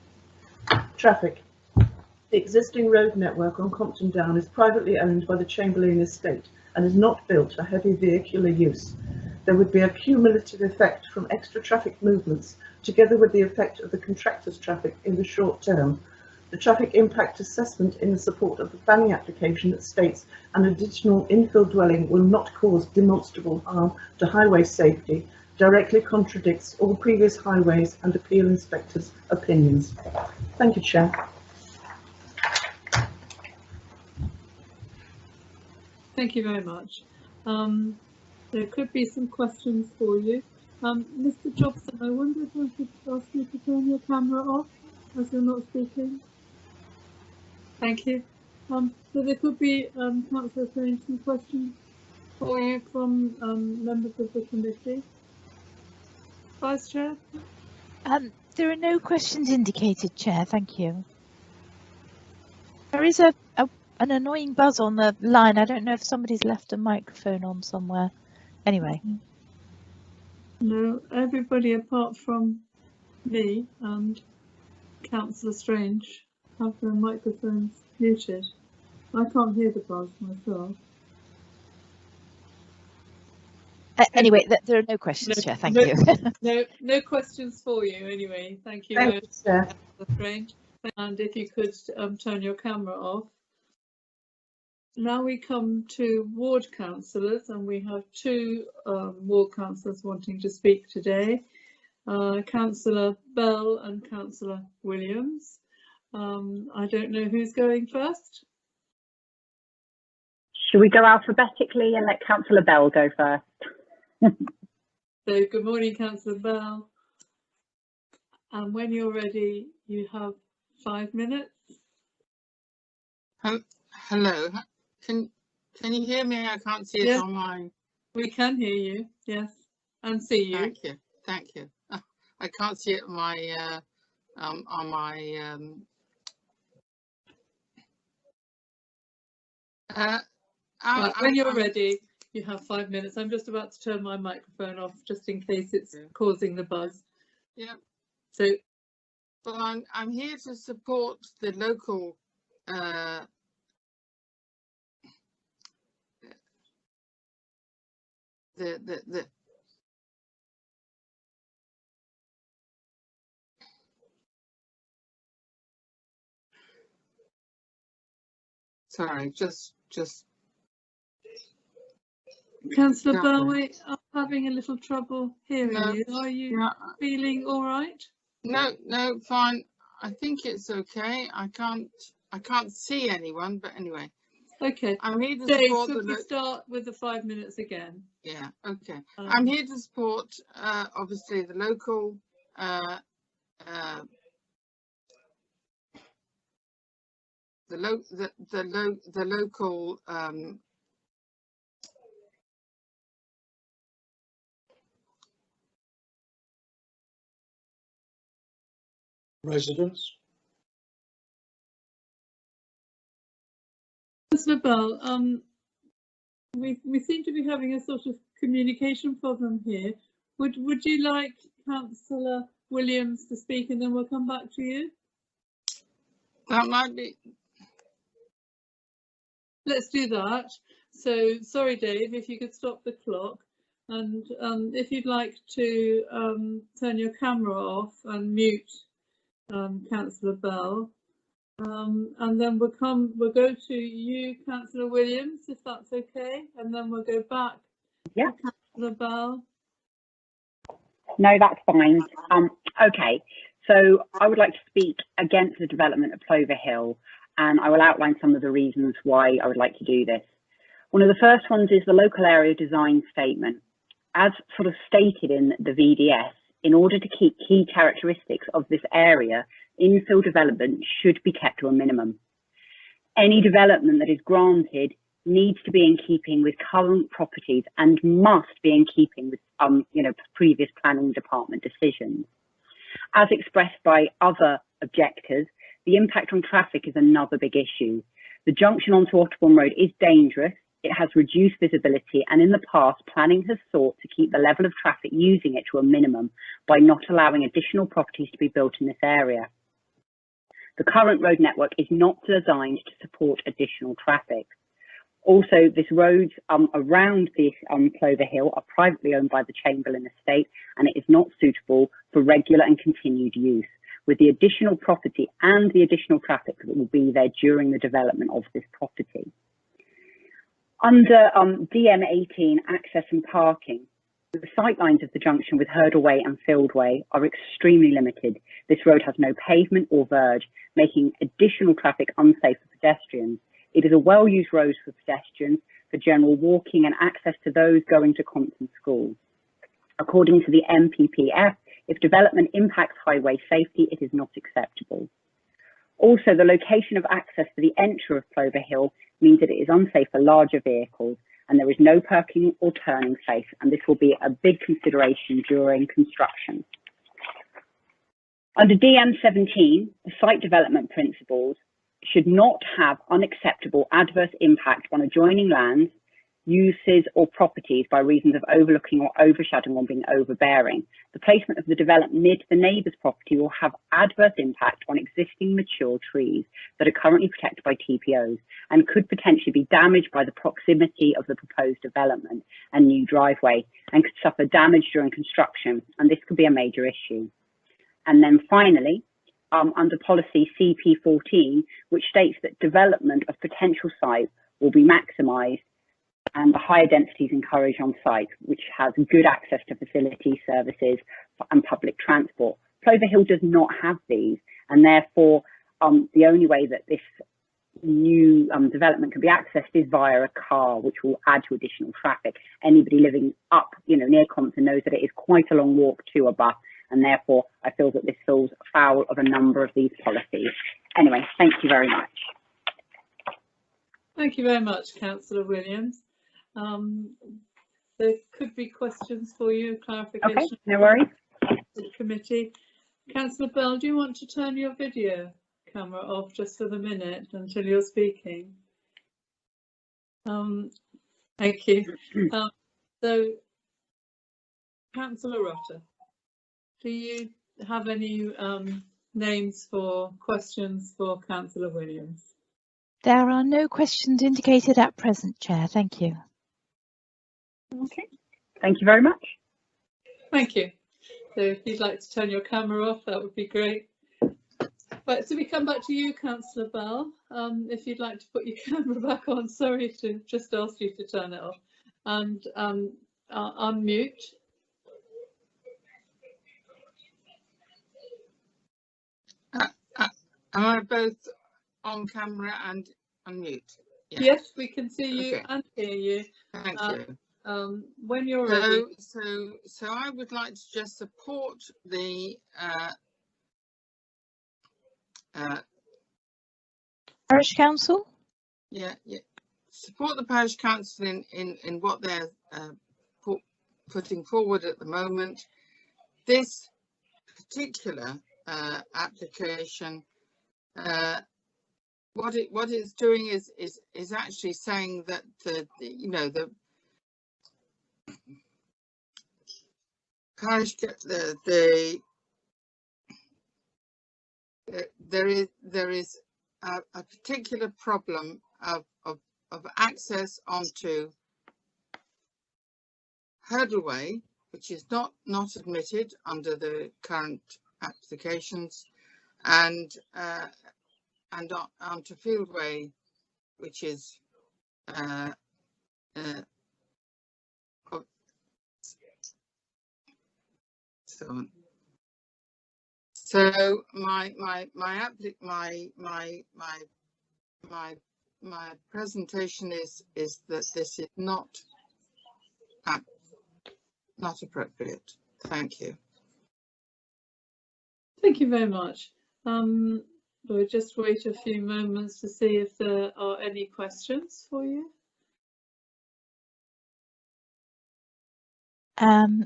Traffic. The existing road network on Compton Down is privately owned by the Chamberlain Estate and is not built for heavy vehicular use. There would be a cumulative effect from extra traffic movements, together with the effect of the contractor's traffic in the short term. The traffic impact assessment in the support of the planning application that states an additional infill dwelling will not cause demonstrable harm to highway safety directly contradicts all previous highways and appeal inspectors' opinions. Thank you, Chair. Thank you very much. There could be some questions for you. Mr. Jobson, I wonder if I could ask you to turn your camera off as you're not speaking. Thank you. So there could be, Councillor Strange, some questions for you from members of the committee. Vice Chair? There are no questions indicated, Chair. Thank you. There is an annoying buzz on the line. I don't know if somebody's left a microphone on somewhere. Anyway. No, everybody apart from me and Councillor Strange have their microphones muted. I can't hear the buzz myself. Anyway, there are no questions, Chair. Thank you. No questions for you anyway. Thank you, Chair. Strange. And if you could turn your camera off. Now we come to ward councillors, and we have two ward councillors wanting to speak today. Councillor Bell and Councillor Williams. I don't know who's going first. Should we go alphabetically and let Councillor Bell go first? So good morning, Councillor Bell. And when you're ready, you have 5 minutes. Hello. Can you hear me? I can't see it Yes, online. we can hear you. Yes, and see you. Thank you. Thank you. I can't see it on my Right, when you're ready, you have 5 minutes. I'm just about to turn my microphone off just in case it's causing the buzz. Yeah. So, well, I'm here to support the local sorry, just Councillor Bell, we are having a little trouble hearing you. Are you feeling all right? No, fine. I think it's okay. I can't see anyone, but anyway. Okay. I'm here to Dave, support could we start with the 5 minutes again? Yeah, okay. I'm here to support obviously the local the local residents. Councillor Bell, we seem to be having a sort of communication problem here. Would you like Councillor Williams to speak, and then we'll come back to you? That might be. Let's do that. So sorry, Dave, if you could stop the clock, and if you'd like to turn your camera off and mute Councillor Bell. And then we'll go to you, Councillor Williams, if that's okay, and then we'll go back to Councillor Bell. No, that's fine. Okay, so I would like to speak against the development of Plover Hill, and I will outline some of the reasons why I would like to do this. One of the first ones is the local area design statement. As sort of stated in the VDS, in order to keep key characteristics of this area, infill development should be kept to a minimum. Any development that is granted needs to be in keeping with current properties and must be in keeping with previous planning department decisions. As expressed by other objectors, the impact on traffic is another big issue. The junction onto Otterbourne Road is dangerous. It has reduced visibility, and in the past, planning has sought to keep the level of traffic using it to a minimum by not allowing additional properties to be built in this area. The current road network is not designed to support additional traffic. Also, these roads around this Plover Hill are privately owned by the Chamberlain Estate, and it is not suitable for regular and continued use, with the additional property and the additional traffic that will be there during the development of this property. Under DM18 access and parking, the sightlines of the junction with Hurdle Way and Field Way are extremely limited. This road has no pavement or verge, making additional traffic unsafe for pedestrians. It is a well-used road for pedestrians, for general walking and access to those going to Compton schools. According to the MPPF, if development impacts highway safety, it is not acceptable. Also, the location of access to the entry of Plover Hill means that it is unsafe for larger vehicles and there is no parking or turning space, and this will be a big consideration during construction. Under DM17, the site development principles should not have unacceptable adverse impact on adjoining lands, uses or properties by reasons of overlooking or overshadowing or being overbearing. The placement of the development near to the neighbour's property will have adverse impact on existing mature trees that are currently protected by TPOs and could potentially be damaged by the proximity of the proposed development and new driveway and could suffer damage during construction, and this could be a major issue. And then finally, under policy CP14, which states that development of potential sites will be maximised and the higher densities encouraged on site, which has good access to facility services and public transport. Plover Hill does not have these, and therefore the only way that this new development can be accessed is via a car, which will add to additional traffic. Anybody living up, near Compton knows that it is quite a long walk to a bus, and therefore I feel that this falls foul of a number of these policies. Anyway, thank you very much. Thank you very much, Councillor Williams. There could be questions for you, clarification. Okay, no worries. Committee. Councillor Bell, do you want to turn your video camera off just for the minute until you're speaking? Thank you. So, Councillor Rutter, do you have any names for questions for Councillor Williams? There are no questions indicated at present, Chair. Thank you. Okay, thank you very much. Thank you. So if you'd like to turn your camera off, that would be great. Right, so we come back to you, Councillor Bell. If you'd like to put your camera back on, sorry to just ask you to turn it off, and unmute. Am I both on camera and unmute? Yeah. Yes, we can see you Okay. and hear you. Thank you. When you're ready. So I would like to just support the Parish Council? yeah, support the parish council in what they're putting forward at the moment. This particular application, what it's doing is actually saying that the parish there is a particular problem of access onto hurdleway, which is not admitted under the current applications, and onto fieldway, which is so my presentation is that this is not appropriate. Thank you. Thank you very much. We'll just wait a few moments to see if there are any questions for you.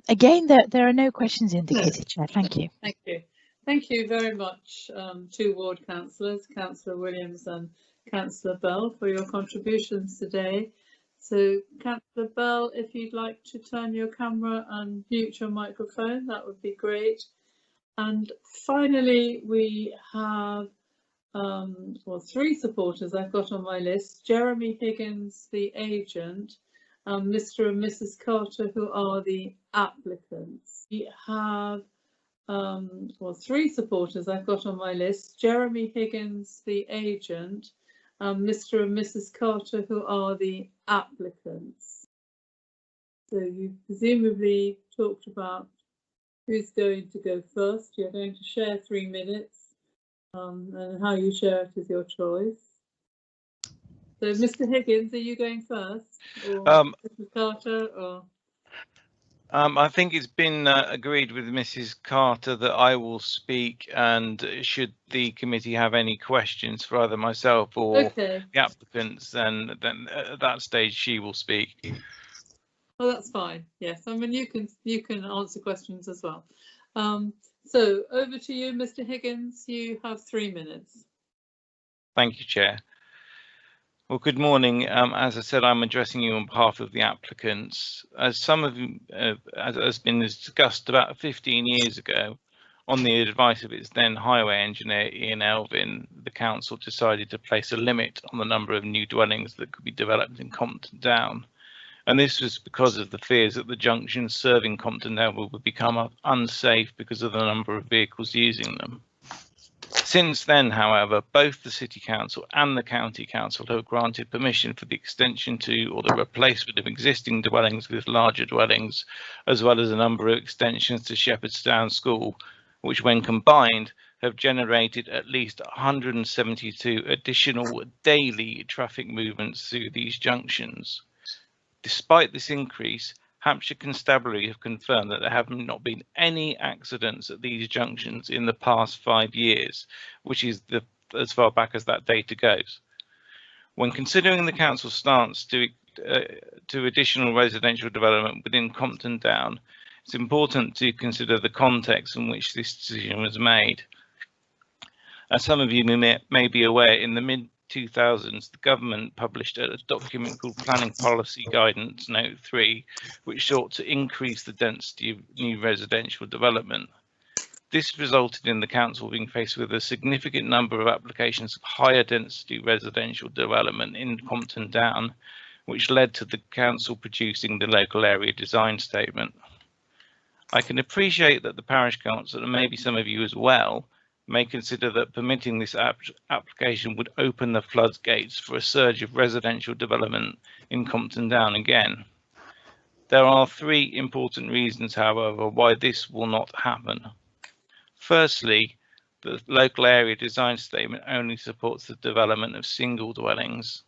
Again, there are no questions indicated, Chair. Thank you. Thank you. Thank you very much, two ward councillors, Councillor Williams and Councillor Bell, for your contributions today. So, Councillor Bell, if you'd like to turn your camera and mute your microphone, that would be great. And finally, we have three supporters I've got on my list: Jeremy Higgins, the agent, Mr. and Mrs. Carter, who are the applicants. We have three supporters I've got on my list: Jeremy Higgins, the agent, Mr. and Mrs. Carter, who are the applicants. So you presumably talked about who's going to go first. You're going to share 3 minutes, and how you share it is your choice. So, Mr. Higgins, are you going first, or Mrs. Carter, or? I think it's been agreed with Mrs. Carter that I will speak, and should the committee have any questions for either myself or the applicants, then at that stage she will speak. Well, that's fine. Yes, I mean you can answer questions as well. So over to you, Mr. Higgins. You have 3 minutes. Thank you, Chair. Well, good morning. As I said, I'm addressing you on behalf of the applicants. As some of you, as has been discussed about 15 years ago, on the advice of its then highway engineer, Ian Elvin, the council decided to place a limit on the number of new dwellings that could be developed in Compton Down. And this was because of the fears that the junctions serving Compton Down would become unsafe because of the number of vehicles using them. Since then, however, both the City Council and the County Council have granted permission for the extension to or the replacement of existing dwellings with larger dwellings, as well as a number of extensions to Shepherdstown School, which when combined have generated at least 172 additional daily traffic movements through these junctions. Despite this increase, Hampshire Constabulary have confirmed that there have not been any accidents at these junctions in the past 5 years, which is as far back as that data goes. When considering the council's stance to additional residential development within Compton Down, it's important to consider the context in which this decision was made. As some of you may be aware, in the mid-2000s, the government published a document called Planning Policy Guidance Note 3, which sought to increase the density of new residential development. This resulted in the council being faced with a significant number of applications of higher density residential development in Compton Down, which led to the council producing the local area design statement. I can appreciate that the parish council, and maybe some of you as well, may consider that permitting this application would open the floodgates for a surge of residential development in Compton Down again. There are 3 important reasons, however, why this will not happen. Firstly, the local area design statement only supports the development of single dwellings.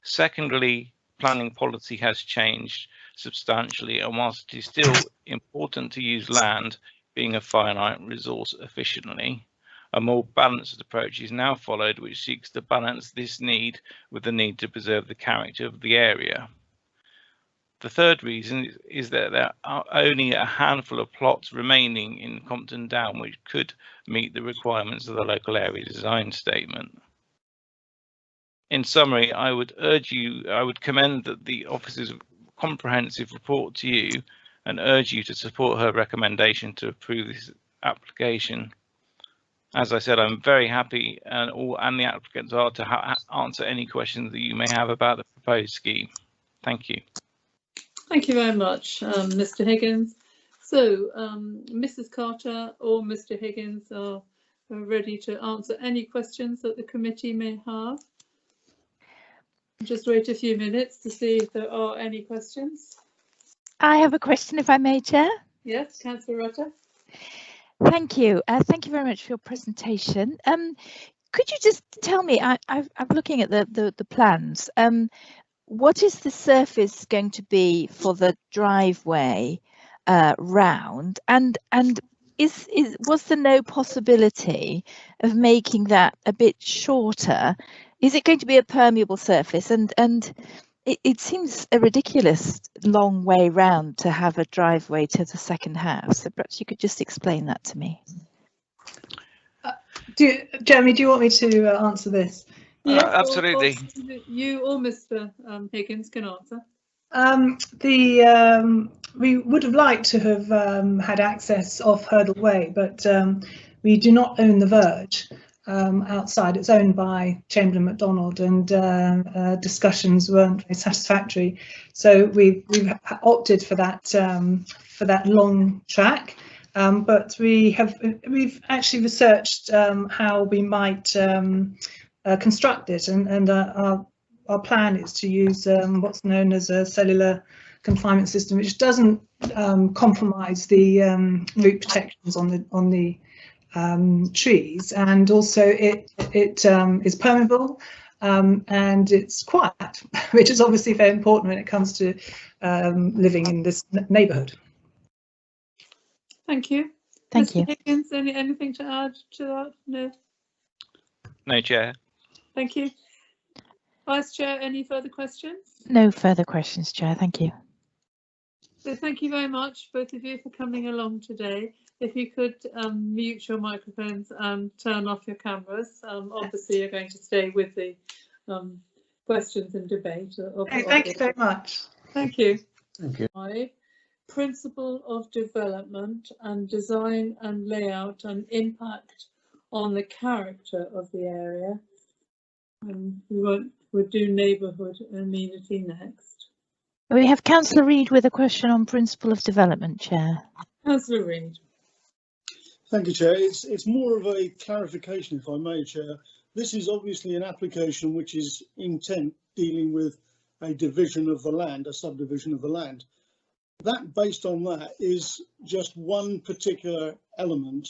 Secondly, planning policy has changed substantially, and whilst it is still important to use land being a finite resource efficiently, a more balanced approach is now followed, which seeks to balance this need with the need to preserve the character of the area. The third reason is that there are only a handful of plots remaining in Compton Down which could meet the requirements of the local area design statement. In summary, I would commend that the officer's comprehensive report to you and urge you to support her recommendation to approve this application. As I said, I'm very happy, and the applicants are, to answer any questions that you may have about the proposed scheme. Thank you. Thank you very much, Mr. Higgins. So, Mrs. Carter or Mr. Higgins are ready to answer any questions that the committee may have. Just wait a few minutes to see if there are any questions. I have a question, if I may, Chair. Yes, Councillor Rutter. Thank you. Thank you very much for your presentation. Could you just tell me, I'm looking at the plans, what is the surface going to be for the driveway round, and was there no possibility of making that a bit shorter? Is it going to be a permeable surface? And it seems a ridiculous long way round to have a driveway to the second house. So perhaps you could just explain that to me. Jeremy, do you want me to answer this? Yes, absolutely. Or you or Mr. Higgins can answer. We would have liked to have had access off Hurdle Way, but we do not own the verge outside. It's owned by Chamberlain MacDonald, and discussions weren't very satisfactory. So we've opted for that long track. But we've actually researched how we might construct it, and our plan is to use what's known as a cellular confinement system, which doesn't compromise the root protections on the trees, and also it is permeable, and it's quiet, which is obviously very important when it comes to living in this neighbourhood. Thank you. Thank Mr. you. Higgins, anything to add to that? No. No, Chair. Thank you. Vice Chair, any further questions? No further questions, Chair. Thank you. So thank you very much, both of you, for coming along today. If you could mute your microphones and turn off your cameras. Obviously, you're going to stay with the questions and debate. Thank you very much. Thank you. Thank you. 5, principle of development and design and layout and impact on the character of the area. We'll do neighbourhood amenity next. We have Councillor Reid with a question on principle of development, Chair. Councillor Reid. Thank you, Chair. It's more of a clarification, if I may, Chair. This is obviously an application which is intent dealing with a division of the land, a subdivision of the land. That, based on that, is just one particular element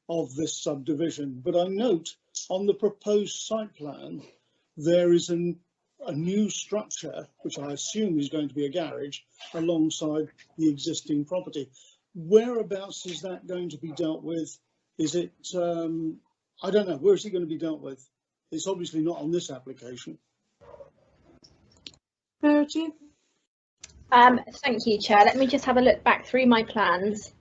of this subdivision. But I note on the proposed site plan, there is a new structure, which I assume is going to be a garage, alongside the existing property. Whereabouts is that going to be dealt with? Is it, I don't know, where is it going to be dealt with? It's obviously not on this application. Verity? Thank you, Chair. Let me just have a look back through my plans.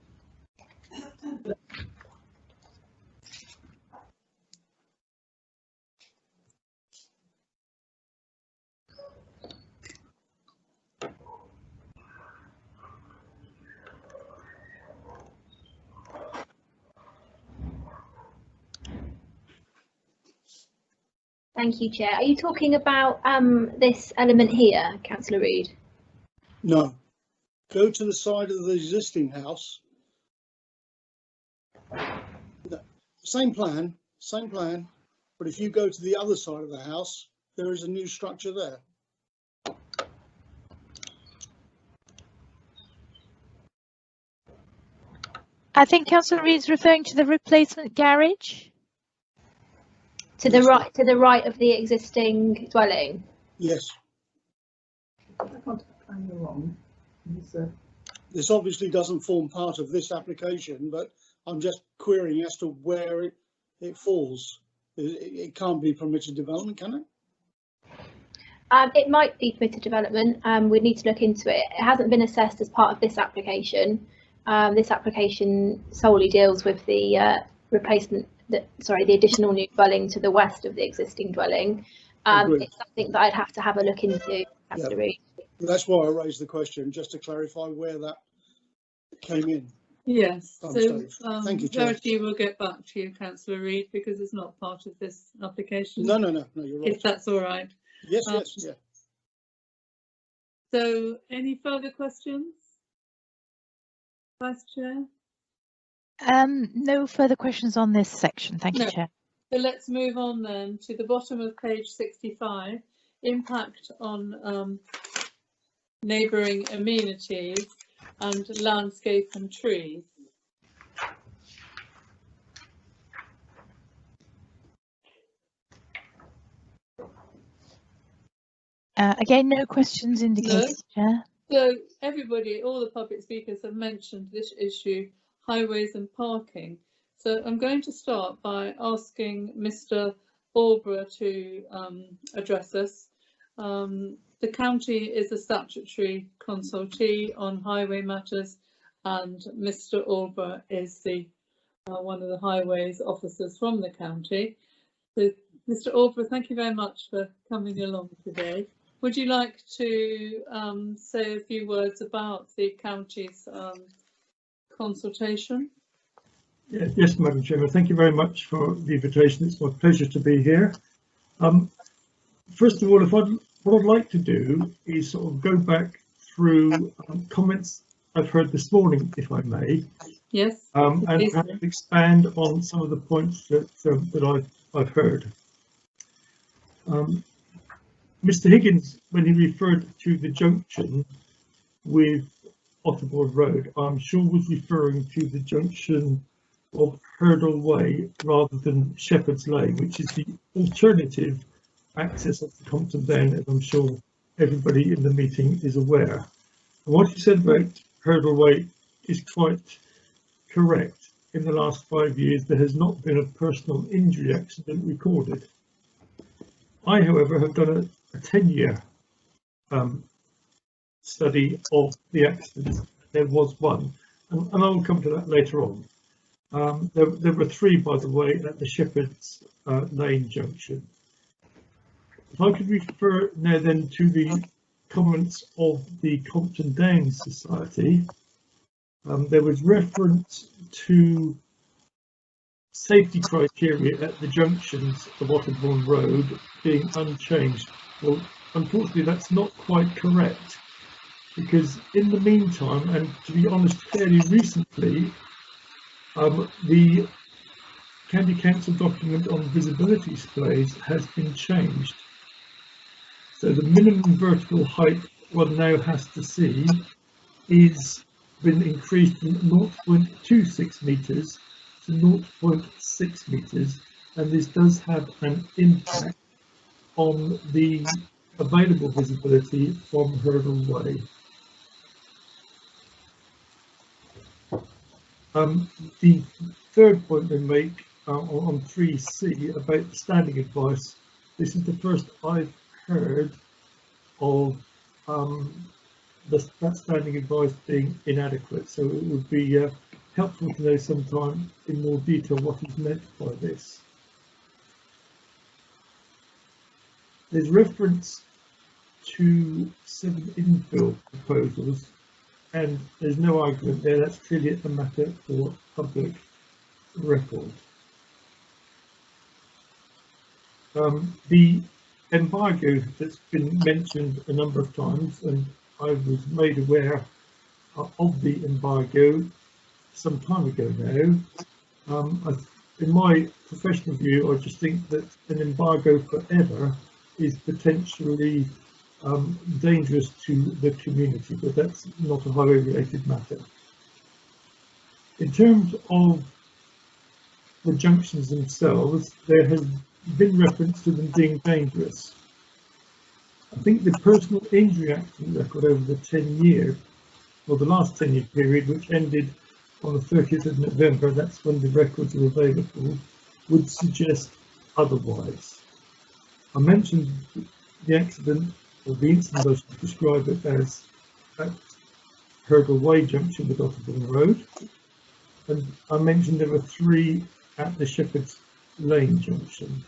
Thank you, Chair. Are you talking about this element here, Councillor Reid? No. Go to the side of the existing house. Same plan, but if you go to the other side of the house, there is a new structure there. I think Councillor Reid's referring to the replacement garage. To the right of the existing dwelling. Yes. Wrong. This obviously doesn't form part of this application, but I'm just querying as to where it falls. It can't be permitted development, can it? It might be permitted development. We'd need to look into it. It hasn't been assessed as part of this application. This application solely deals with the the additional new dwelling to the west of the existing dwelling. It's something that I'd have to have a look into. Yeah. That's why I raised the question, just to clarify where that came in. Yes, so thank you, Chair. Verity will get back to you, Councillor Reid, because it's not part of this application. No, you're right. If that's all right. Yes, yeah. So, any further questions, Vice Chair? No further questions on this section. Thank you, Chair. So let's move on then to the bottom of page 65, impact on neighbouring amenities and landscape and trees. Again, no questions indicated, Chair. So everybody, all the public speakers have mentioned this issue, highways and parking. So I'm going to start by asking Mr. Alborough to address us. The county is a statutory consultee on highway matters, and Mr. Alborough is the one of the highways officers from the county. So, Mr. Alborough, thank you very much for coming along today. Would you like to say a few words about the county's consultation? Yes, Madam Chairman, thank you very much for the invitation. It's my pleasure to be here. First of all, what I'd like to do is sort of go back through comments I've heard this morning, if I may. Yes. And perhaps expand on some of the points that I've heard. Mr. Higgins, when he referred to the junction with Otterbourne Road, I'm sure was referring to the junction of Hurdle Way rather than Shepherd's Lane, which is the alternative access of the Compton Down, as I'm sure everybody in the meeting is aware. And what you said about Hurdle Way is quite correct, in the last 5 years there has not been a personal injury accident recorded. I, however, have done a 10-year study of the accidents. There was one, and I'll come to that later on. There were 3, by the way, at the Shepherd's Lane junction. If I could refer now then to the comments of the Compton Downs Society, there was reference to safety criteria at the junctions of Otterbourne Road being unchanged. Well, unfortunately, that's not quite correct, because in the meantime, and to be honest, fairly recently, the County Council document on visibility displays has been changed. So the minimum vertical height one now has to see is been increased from 0.26 metres to 0.6 metres, and this does have an impact on the available visibility from Hurdle Way. The third point they make on 3C about the standing advice, this is the first I've heard of that standing advice being inadequate, so it would be helpful to know sometime in more detail what is meant by this. There's reference to 7 infill proposals, and there's no argument there. That's clearly a matter for public record. The embargo that's been mentioned a number of times, and I was made aware of the embargo some time ago now. In my professional view, I just think that an embargo forever is potentially dangerous to the community, but that's not a highway related matter. In terms of the junctions themselves, there has been reference to them being dangerous. I think the personal injury accident record over the 10-year, or the last 10-year period, which ended on the 30th of November, that's when the records are available, would suggest otherwise. I mentioned the accident, or the incident I should describe it as, at Hurdle Way junction with Otterbourne Road, and I mentioned there were 3 at the Shepherd's Lane junction.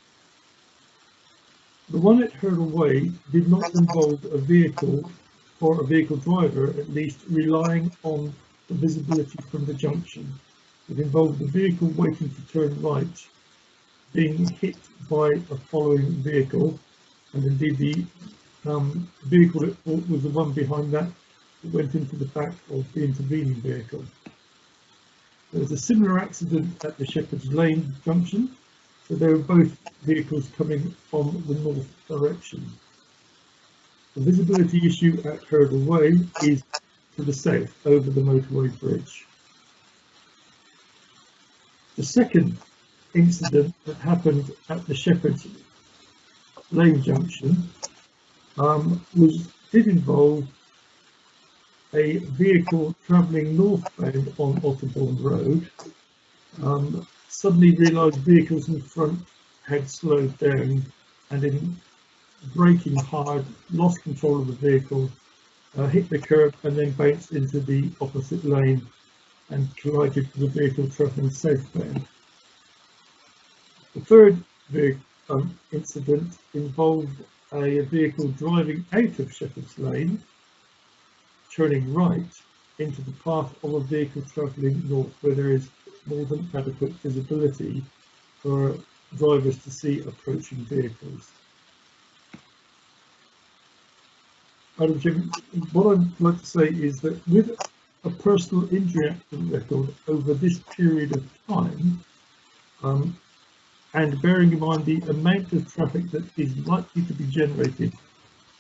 The one at Hurdle Way did not involve a vehicle or a vehicle driver, at least, relying on the visibility from the junction. It involved the vehicle waiting to turn right, being hit by a following vehicle, and indeed the vehicle it was the one behind that went into the back of the intervening vehicle. There was a similar accident at the Shepherd's Lane junction, so they were both vehicles coming from the north direction. The visibility issue at Hurdle Way is to the south, over the motorway bridge. The second incident that happened at the Shepherd's Lane junction did involve a vehicle travelling northbound on Otterbourne Road, suddenly realised vehicles in front had slowed down, and in braking hard, lost control of the vehicle, hit the curb and then bounced into the opposite lane and collided with the vehicle travelling southbound. The third incident involved a vehicle driving out of Shepherd's Lane, turning right into the path of a vehicle travelling north, where there is more than adequate visibility for drivers to see approaching vehicles. Madam Chairman, what I'd like to say is that with a personal injury accident record over this period of time, and bearing in mind the amount of traffic that is likely to be generated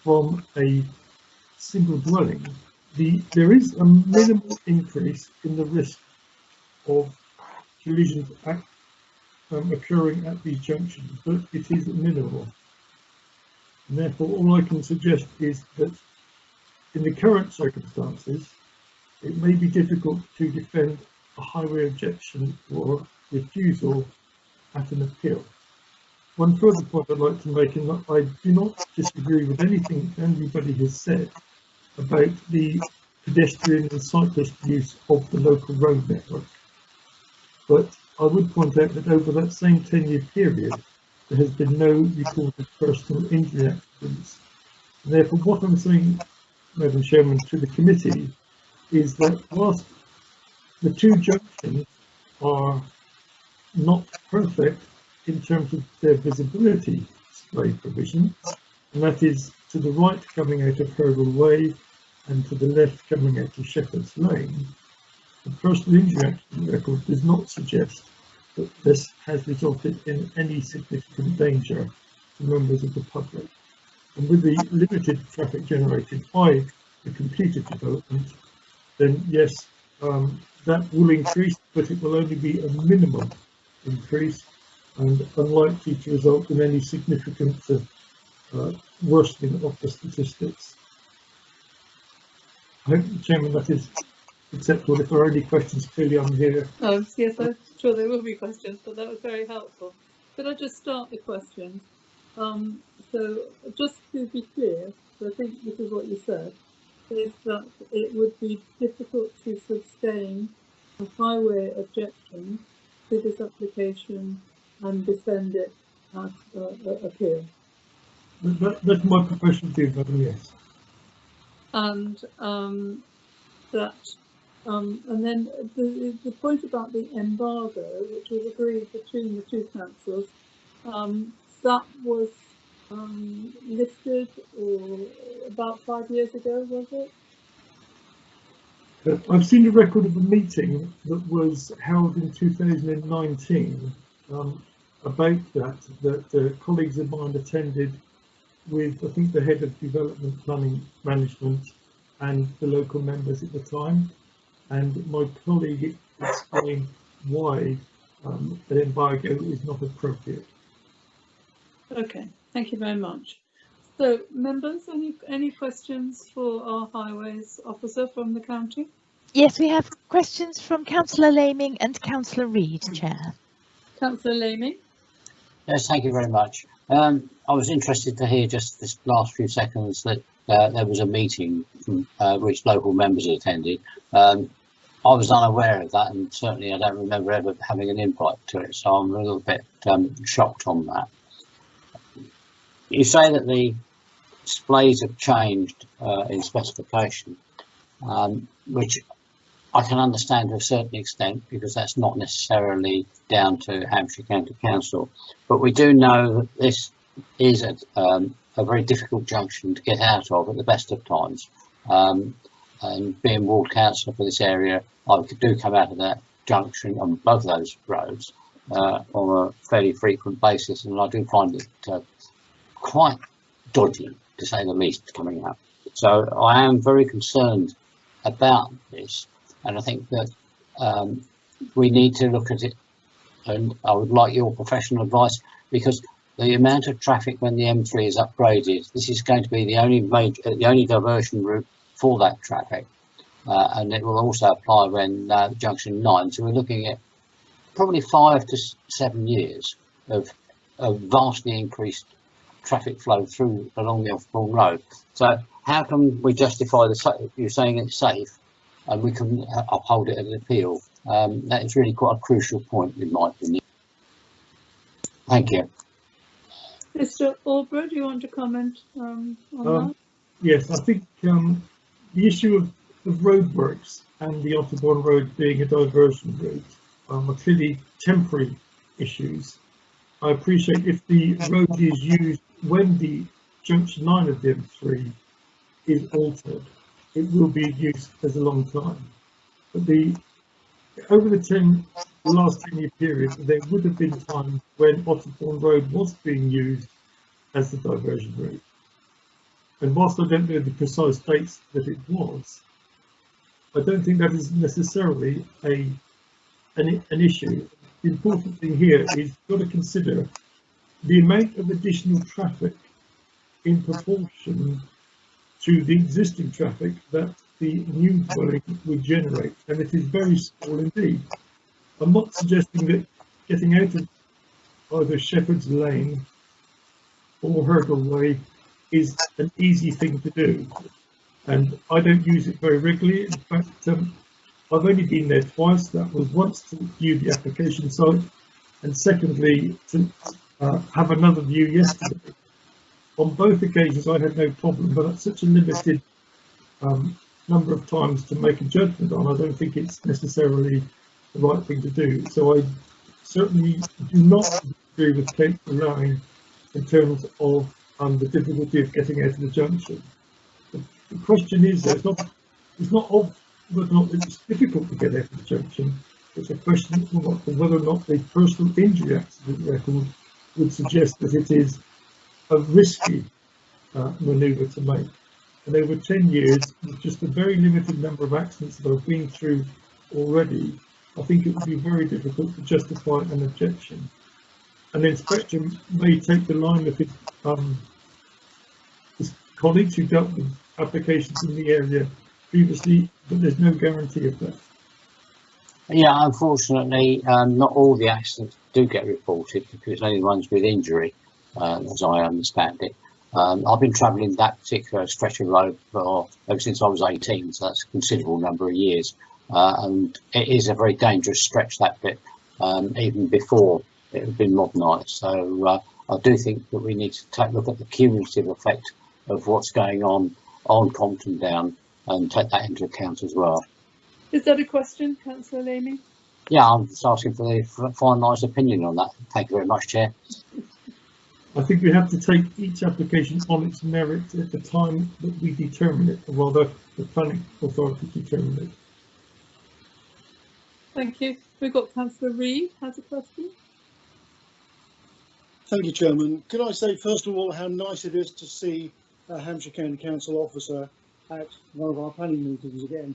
from a single dwelling, there is a minimal increase in the risk of collisions occurring at these junctions, but it is minimal. And therefore, all I can suggest is that in the current circumstances, it may be difficult to defend a highway objection or refusal at an appeal. One further point I'd like to make is that I do not disagree with anything anybody has said about the pedestrian and cyclist use of the local road network. But I would point out that over that same 10-year period, there has been no recorded personal injury accidents. And therefore, what I'm saying, Madam Chairman, to the committee is that whilst the two junctions are not perfect in terms of their visibility display provision, and that is to the right coming out of Hurdle Way and to the left coming out of Shepherd's Lane, the personal injury accident record does not suggest that this has resulted in any significant danger to members of the public. And with the limited traffic generated by the completed development, then yes, that will increase, but it will only be a minimum increase and unlikely to result in any significant worsening of the statistics. I hope, Chairman, that is acceptable. If there are any questions, clearly I'm here. Yes, I'm sure there will be questions, but that was very helpful. Could I just start the questions? So just to be clear, I think this is what you said, is that it would be difficult to sustain a highway objection to this application and defend it at appeal. That's my professional view, Madam, yes. And and then the point about the embargo, which was agreed between the two councils, that was lifted or about 5 years ago, was it? I've seen a record of a meeting that was held in 2019 about that colleagues of mine attended with, I think, the head of development planning management and the local members at the time. And my colleague explained why an embargo is not appropriate. Okay, thank you very much. So, members, any questions for our highways officer from the county? Yes, we have questions from Councillor Laming and Councillor Reid, Chair. Councillor Laming. Yes, thank you very much. I was interested to hear just this last few seconds that there was a meeting from, which local members attended. I was unaware of that, and certainly I don't remember ever having an invite to it, so I'm a little bit shocked on that. You say that the displays have changed in specification, which I can understand to a certain extent, because that's not necessarily down to Hampshire County Council. But we do know that this is a very difficult junction to get out of at the best of times. And being ward councillor for this area, I do come out of that junction on both of those roads on a fairly frequent basis, and I do find it quite dodgy, to say the least, coming up. So I am very concerned about this, and I think that we need to look at it, and I would like your professional advice, because the amount of traffic when the M3 is upgraded, this is going to be the only diversion route for that traffic, and it will also apply when junction 9. So we're looking at probably 5 to 7 years of vastly increased traffic flow through along the Osborne Road. So how can we justify you're saying it's safe, and we can uphold it at an appeal? That is really quite a crucial point in my opinion. Thank you. Mr. Albrough, do you want to comment on that? Yes, I think the issue of roadworks and the Osborne Road being a diversion route are clearly temporary issues. I appreciate if the road is used when the junction 9 of the M3 is altered, it will be used as a long time. But over the last 10-year period, there would have been times when Osborne Road was being used as the diversion route. And whilst I don't know the precise dates that it was, I don't think that is necessarily an issue. The important thing here is you've got to consider the amount of additional traffic in proportion to the existing traffic that the new dwelling would generate, and it is very small indeed. I'm not suggesting that getting out of either Shepherd's Lane or Hurdle Way is an easy thing to do, and I don't use it very regularly. In fact, I've only been there twice. That was once to view the application site, and secondly to have another view yesterday. On both occasions I had no problem, but at such a limited number of times to make a judgment on, I don't think it's necessarily the right thing to do. So I certainly do not agree with Kate's line in terms of the difficulty of getting out of the junction. The question is, though, it's not of whether or not it's difficult to get out of the junction. It's a question of whether or not the personal injury accident record would suggest that it is a risky manoeuvre to make. And over 10 years, with just a very limited number of accidents that I've been through already, I think it would be very difficult to justify an objection. An inspector may take the line of his colleagues who dealt with applications in the area previously, but there's no guarantee of that. Yeah, unfortunately, not all the accidents do get reported because it's only ones with injury, as I understand it. I've been travelling that particular stretch of road ever since I was 18, so that's a considerable number of years. And it is a very dangerous stretch, that bit, even before it had been modernised. So I do think that we need to take a look at the cumulative effect of what's going on Compton Down and take that into account as well. Is that a question, Councillor Lamy? Yeah, I'm just asking for the finalised opinion on that. Thank you very much, Chair. I think we have to take each application on its merit at the time that we determine it, or rather the planning authority determine it. Thank you. We've got Councillor Reese has a question. Thank you, Chairman. Could I say first of all how nice it is to see a Hampshire County Council officer at one of our planning meetings again.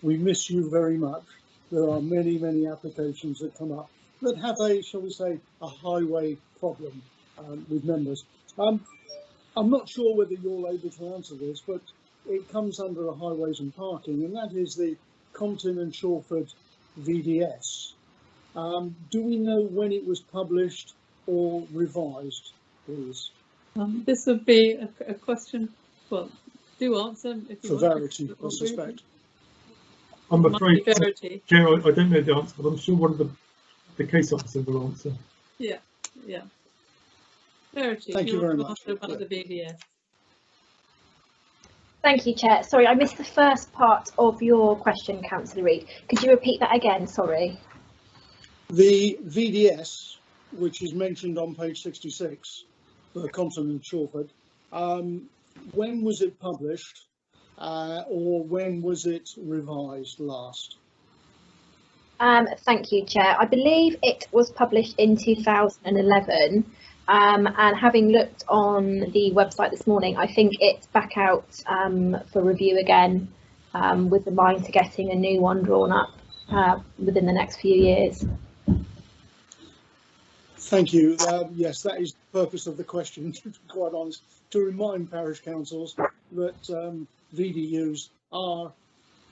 We miss you very much. There are many, many applications that come up that have a, shall we say, a highway problem with members. I'm not sure whether you're able to answer this, but it comes under a highways and parking, and that is the Compton and Shawford VDS. Do we know when it was published or revised, please? This would be a question, well, do answer if you for want. Verity, I suspect. I'm afraid, Chair, I don't know the answer, but I'm sure one of the case officer will answer. Yeah, yeah. Verity, thank you very much. About the VDS. Thank you, Chair. Sorry, I missed the first part of your question, Councillor Reid. Could you repeat that again? Sorry. The VDS, which is mentioned on page 66 for Compton and Shawford, when was it published? Or when was it revised last? Thank you, Chair. I believe it was published in 2011, and having looked on the website this morning, I think it's back out for review again, with the mind to getting a new one drawn up within the next few years. Thank you. Yes, that is the purpose of the question, to be quite honest, to remind parish councils that VDUs are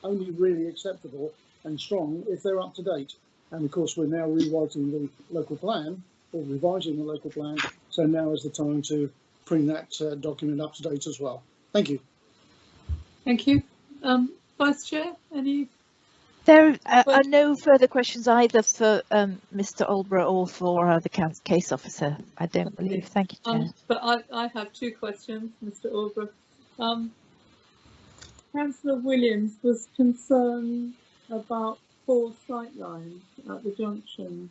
only really acceptable and strong if they're up to date. And of course, we're now rewriting the local plan or revising the local plan. So now is the time to bring that document up to date as well. Thank you. Thank you. Vice Chair, any? There are no further questions either for Mr. Aldborough or for the case officer, I don't believe. Thank you, Chair. But I have two questions, Mr. Aldborough. Councillor Williams was concerned about 4 sight lines at the junction.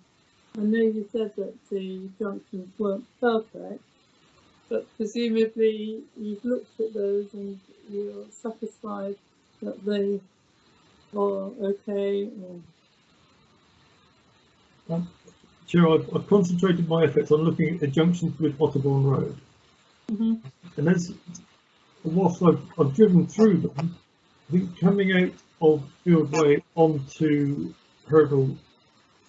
I know you said that the junctions weren't perfect, but presumably you've looked at those and you're satisfied that they are okay. Or... Chair, I've concentrated my efforts on looking at the junctions with Otterbourne Road. And as whilst I've driven through them, I think coming out of Field Way onto Hurdle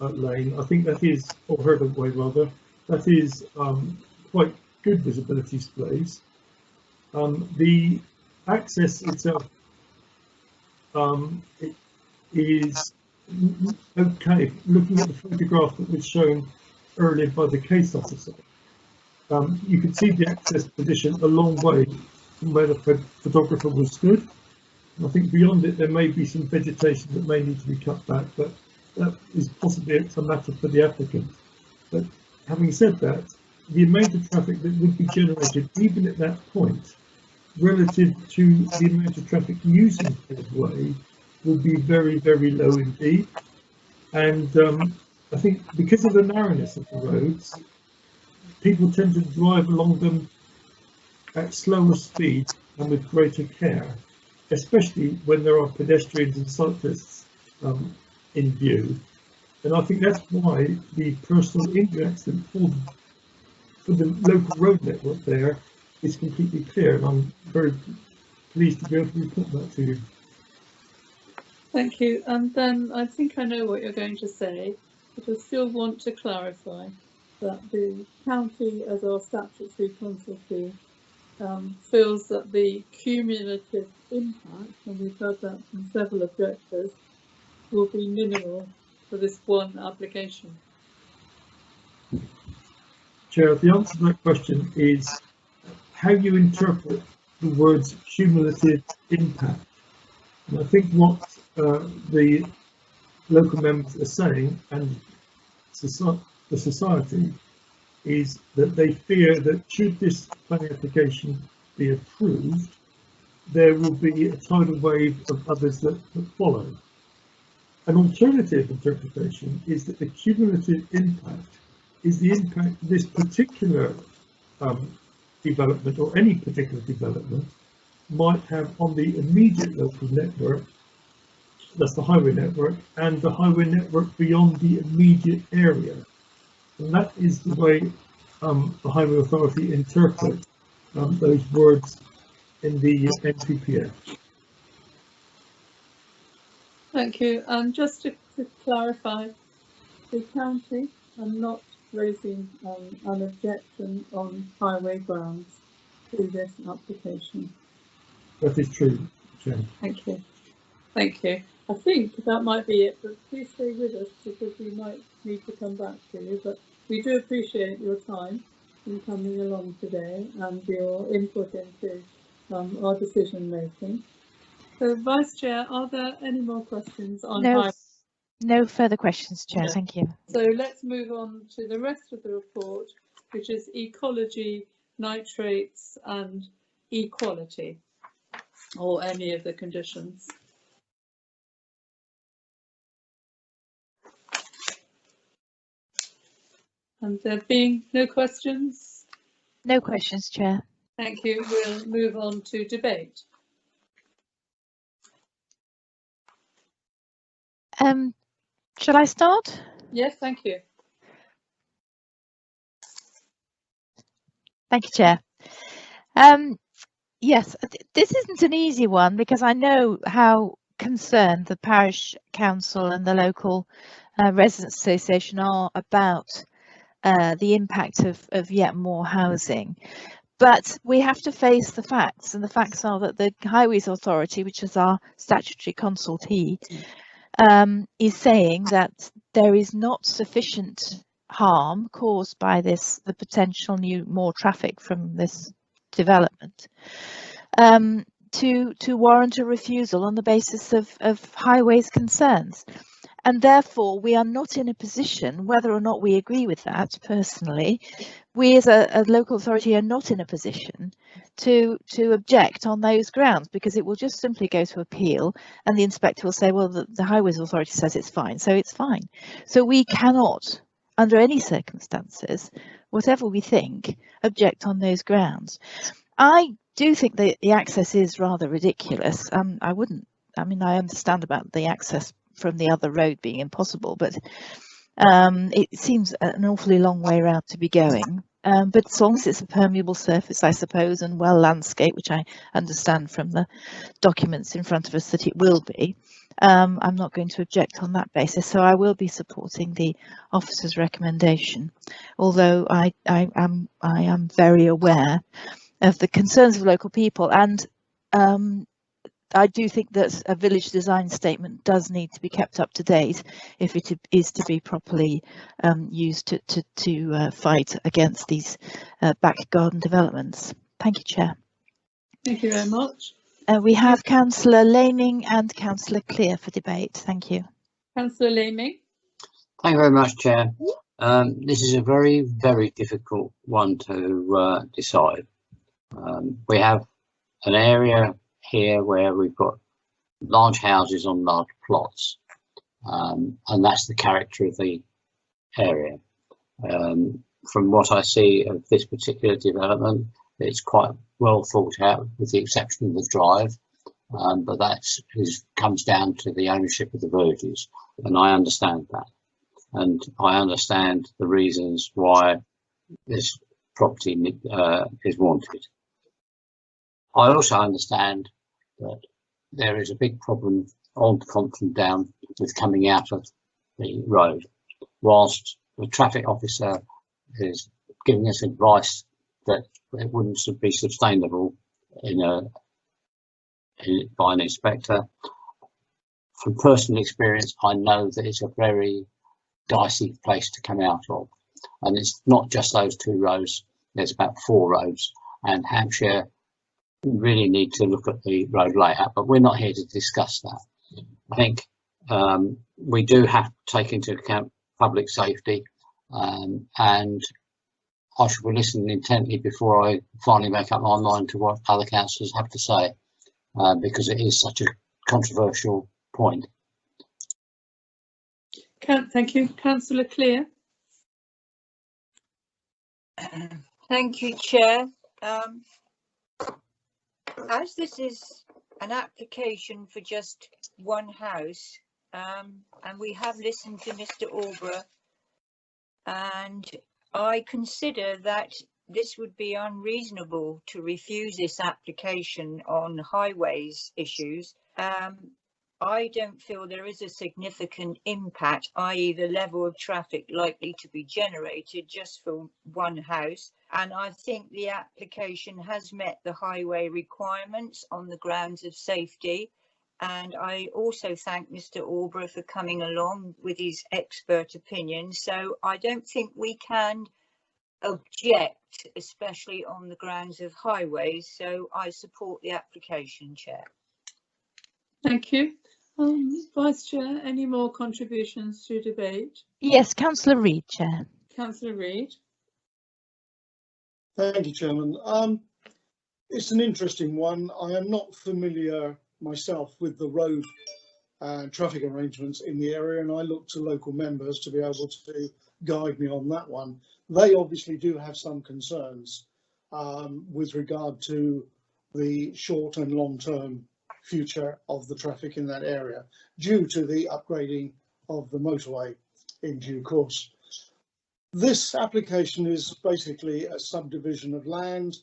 Lane, I think that is, or Hurdle Way rather, that is quite good visibility space. The access itself it is okay. Looking at the photograph that was shown earlier by the case officer, you could see the access position a long way from where the photographer was stood. And I think beyond it, there may be some vegetation that may need to be cut back, but that is possibly a matter for the applicant. But having said that, the amount of traffic that would be generated even at that point relative to the amount of traffic using the way will be very, very low indeed. And I think because of the narrowness of the roads, people tend to drive along them at slower speed and with greater care, especially when there are pedestrians and cyclists in view. And I think that's why the personal injury accident for the local road network there is completely clear, and I'm very pleased to be able to report that to you. Thank you. And then I think I know what you're going to say, but I still want to clarify that the county, as our statutory consultee, feels that the cumulative impact, and we've heard that from several objectors, will be minimal for this one application. Chair, the answer to that question is how you interpret the words cumulative impact. And I think what the local members are saying, and the society, is that they fear that should this planning application be approved, there will be a tidal wave of others that follow. An alternative interpretation is that the cumulative impact is the impact this particular development, or any particular development, might have on the immediate local network, that's the highway network, and the highway network beyond the immediate area. And that is the way the Highway Authority interprets those words in the NPPF. Thank you. And just to clarify, the county are not raising an objection on highway grounds to this application. That is true, Chair. Thank you. Thank you. I think that might be it, but please stay with us because we might need to come back to you. But we do appreciate your time in coming along today and your input into our decision making. So, Vice Chair, are there any more questions on highway? No further questions, Chair. No. Thank you. So let's move on to the rest of the report, which is ecology, nitrates and equality, or any of the conditions. And there being no questions? No questions, Chair. Thank you. We'll move on to debate. Shall I start? Yes, thank you. Thank you, Chair. Yes, this isn't an easy one because I know how concerned the parish council and the local residents association are about the impact of yet more housing. But we have to face the facts, and the facts are that the Highways Authority, which is our statutory consultee, is saying that there is not sufficient harm caused by the potential more traffic from this development to warrant a refusal on the basis of highways concerns. And therefore, we are not in a position, whether or not we agree with that personally, we as a local authority are not in a position to object on those grounds, because it will just simply go to appeal and the inspector will say, well, the Highways Authority says it's fine, so it's fine. So we cannot, under any circumstances, whatever we think, object on those grounds. I do think that the access is rather ridiculous. I understand about the access from the other road being impossible, but it seems an awfully long way around to be going. But as long as it's a permeable surface, I suppose, and well landscaped, which I understand from the documents in front of us that it will be, I'm not going to object on that basis. So I will be supporting the officer's recommendation, although I am very aware of the concerns of local people, and I do think that a village design statement does need to be kept up to date if it is to be properly used to fight against these back garden developments. Thank you, Chair. Thank you very much. We have Councillor Laming and Councillor Clear for debate. Thank you. Councillor Laming. Thank you very much, Chair. This is a very, very difficult one to decide. We have an area here where we've got large houses on large plots, and that's the character of the area. From what I see of this particular development, it's quite well thought out, with the exception of the drive, but that comes down to the ownership of the villages, and I understand that, and I understand the reasons why this property is wanted. I also understand that there is a big problem on Compton Down with coming out of the road, whilst the traffic officer is giving us advice that it wouldn't be sustainable by an inspector. From personal experience, I know that it's a very dicey place to come out of, and it's not just those two roads, there's about 4 roads, and Hampshire really need to look at the road layout, but we're not here to discuss that. I think we do have to take into account public safety, and I shall be listening intently before I finally make up my mind to what other councillors have to say, because it is such a controversial point. Thank you. Councillor Clear. Thank you, Chair. As this is an application for just one house, and we have listened to Mr. Alborough, and I consider that this would be unreasonable to refuse this application on highways issues. I don't feel there is a significant impact, i.e. the level of traffic likely to be generated just for one house. And I think the application has met the highway requirements on the grounds of safety. And I also thank Mr. Alborough for coming along with his expert opinion. So I don't think we can object, especially on the grounds of highways. So I support the application, Chair. Thank you. Vice Chair, any more contributions to debate? Yes, Councillor Reid, Chair. Councillor Reid. Thank you, Chairman. It's an interesting one. I am not familiar myself with the road and traffic arrangements in the area, and I look to local members to be able to guide me on that one. They obviously do have some concerns with regard to the short and long term future of the traffic in that area due to the upgrading of the motorway in due course. This application is basically a subdivision of land.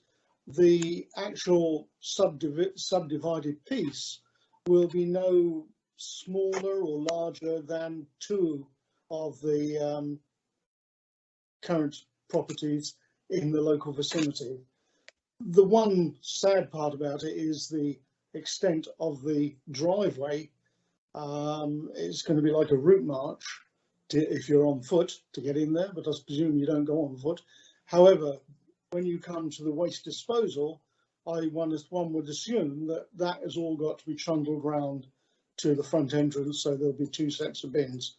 The actual subdivided piece will be no smaller or larger than 2 of the current properties in the local vicinity. The one sad part about it is the extent of the driveway. It's going to be like a route march if you're on foot to get in there, but I presume you don't go on foot. However, when you come to the waste disposal, one would assume that that has all got to be trundled round to the front entrance, so there'll be 2 sets of bins.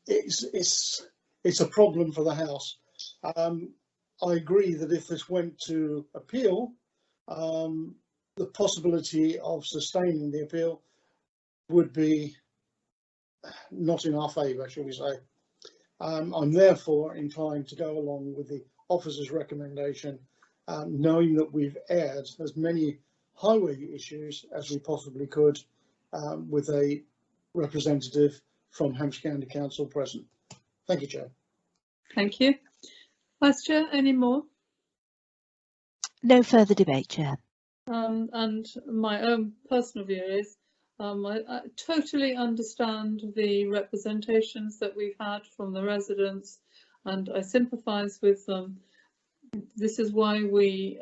It's a problem for the house. I agree that if this went to appeal, the possibility of sustaining the appeal would be not in our favour, shall we say. I'm therefore inclined to go along with the officer's recommendation, knowing that we've aired as many highway issues as we possibly could with a representative from Hampshire County Council present. Thank you, Chair. Thank you. Vice Chair, any more? No further debate, Chair. And my own personal view is I totally understand the representations that we've had from the residents, and I sympathise with them. This is why we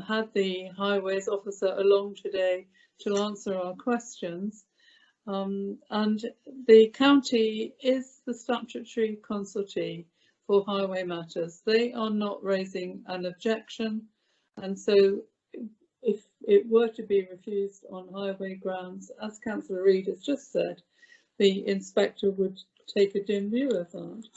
had the highways officer along today to answer our questions. And the county is the statutory consultee for highway matters. They are not raising an objection, and so if it were to be refused on highway grounds, as Councillor Reid has just said, the inspector would take a dim view of that.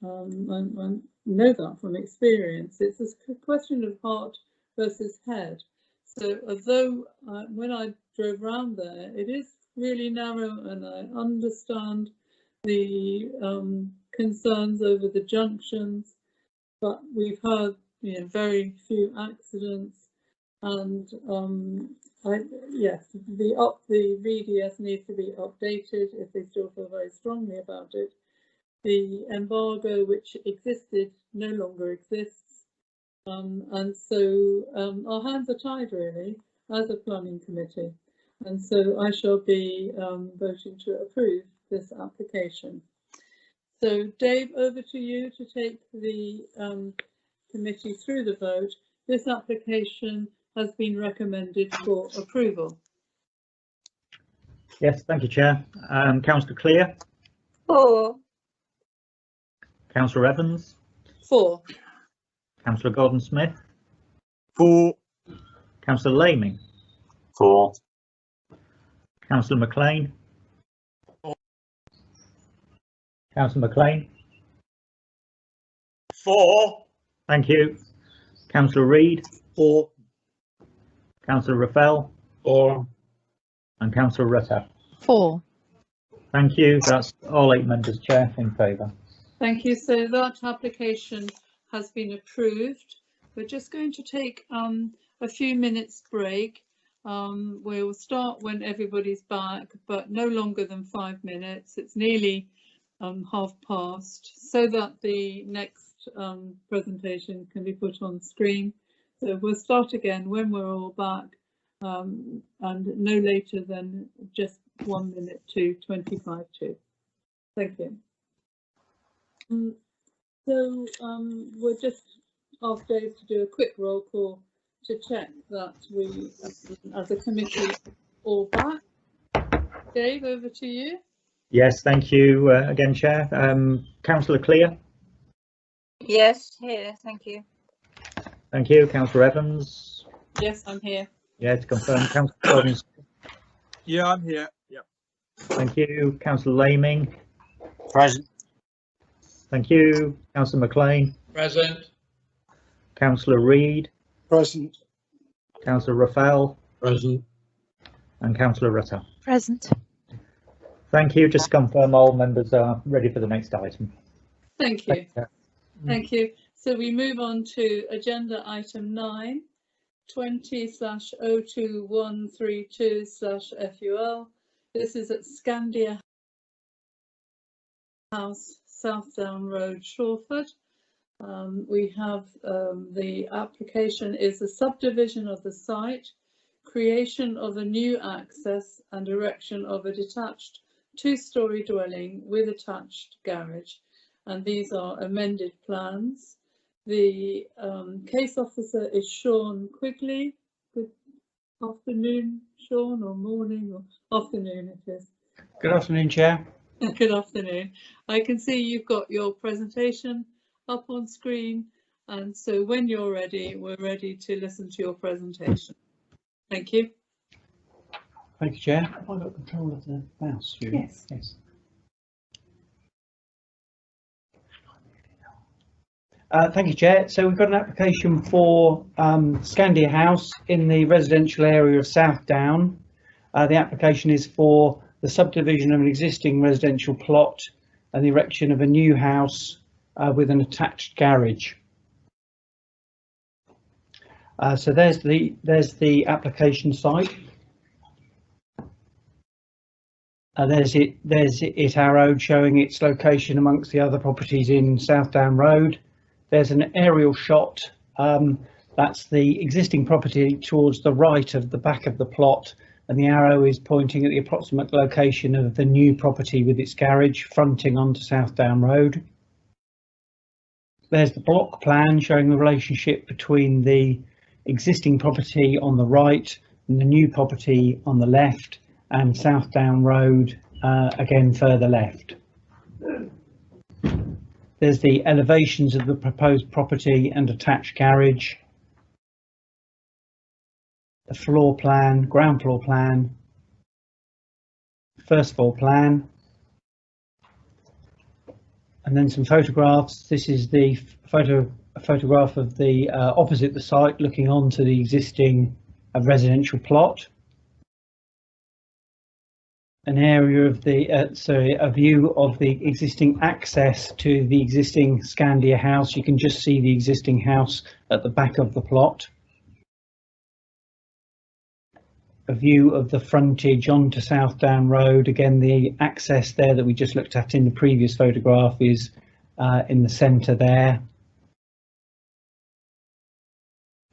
And know that from experience. It's a question of heart versus head. So although when I drove around there, it is really narrow, and I understand the concerns over the junctions, but we've heard, you know, very few accidents, and yes, the VDS needs to be updated if they still feel very strongly about it. The embargo which existed no longer exists, and so our hands are tied really as a planning committee, and so I shall be voting to approve this application. So Dave, over to you to take the committee through the vote. This application has been recommended for approval. Yes, thank you, Chair. Councillor Clear. 4. Councillor Evans. 4. Councillor Gordon-Smith. 4. Councillor Laming. 4. Councillor McLean. 4. Councillor McLean. 4. Thank you. Councillor Reid. 4. Councillor Raphael. 4. And Councillor Rutter. 4. Thank you. That's all 8 members, Chair, in favour. Thank you. So that application has been approved. We're just going to take a few minutes break. We'll start when everybody's back, but no longer than 5 minutes. It's nearly past, so that the next presentation can be put on screen. So we'll start again when we're all back, and no later than just 1 minute to 25 to. Thank you. So we'll just ask Dave to do a quick roll call to check that we, as a committee, all back. Dave, over to you. Yes, thank you again, Chair. Councillor Clear. Yes, here, thank you. Thank you. Councillor Evans. Yes, I'm here. Yeah, to confirm. Councillor Gordon. Yeah, I'm here. Yeah. Thank you. Councillor Laming. Present. Thank you. Councillor McLean. Present. Councillor Reid. Present. Councillor Raphael. Present. And Councillor Rutter. Present. Thank you. Just confirm all members are ready for the next item. Thank you. Thank you. So we move on to agenda item 9, 20/02132/FUL. This is at Scandia House, Southdown Road, Shawford. We have the application is a subdivision of the site, creation of a new access and erection of a detached 2-storey dwelling with attached garage, and these are amended plans. The case officer is Sean Quigley. Good afternoon, Sean, or morning, or afternoon it is. Good afternoon, Chair. Good afternoon. I can see you've got your presentation up on screen, and so when you're ready, we're ready to listen to your presentation. Thank you. Thank you, Chair. Have I got control of the mouse? Yes. Yes. Thank you, Chair. So we've got an application for Scandia House in the residential area of Southdown. The application is for the subdivision of an existing residential plot and the erection of a new house with an attached garage. So there's the application site. There's it arrowed showing its location amongst the other properties in Southdown Road. There's an aerial shot. That's the existing property towards the right of the back of the plot, and the arrow is pointing at the approximate location of the new property with its garage fronting onto Southdown Road. There's the block plan showing the relationship between the existing property on the right and the new property on the left, and Southdown Road again further left. There's the elevations of the proposed property and attached garage, the floor plan, ground floor plan, first floor plan, and then some photographs. This is the photograph of the opposite the site, looking onto the existing residential plot. An area of the a view of the existing access to the existing Scandia house. You can just see the existing house at the back of the plot. A view of the frontage onto Southdown Road. Again, the access there that we just looked at in the previous photograph is in the centre there.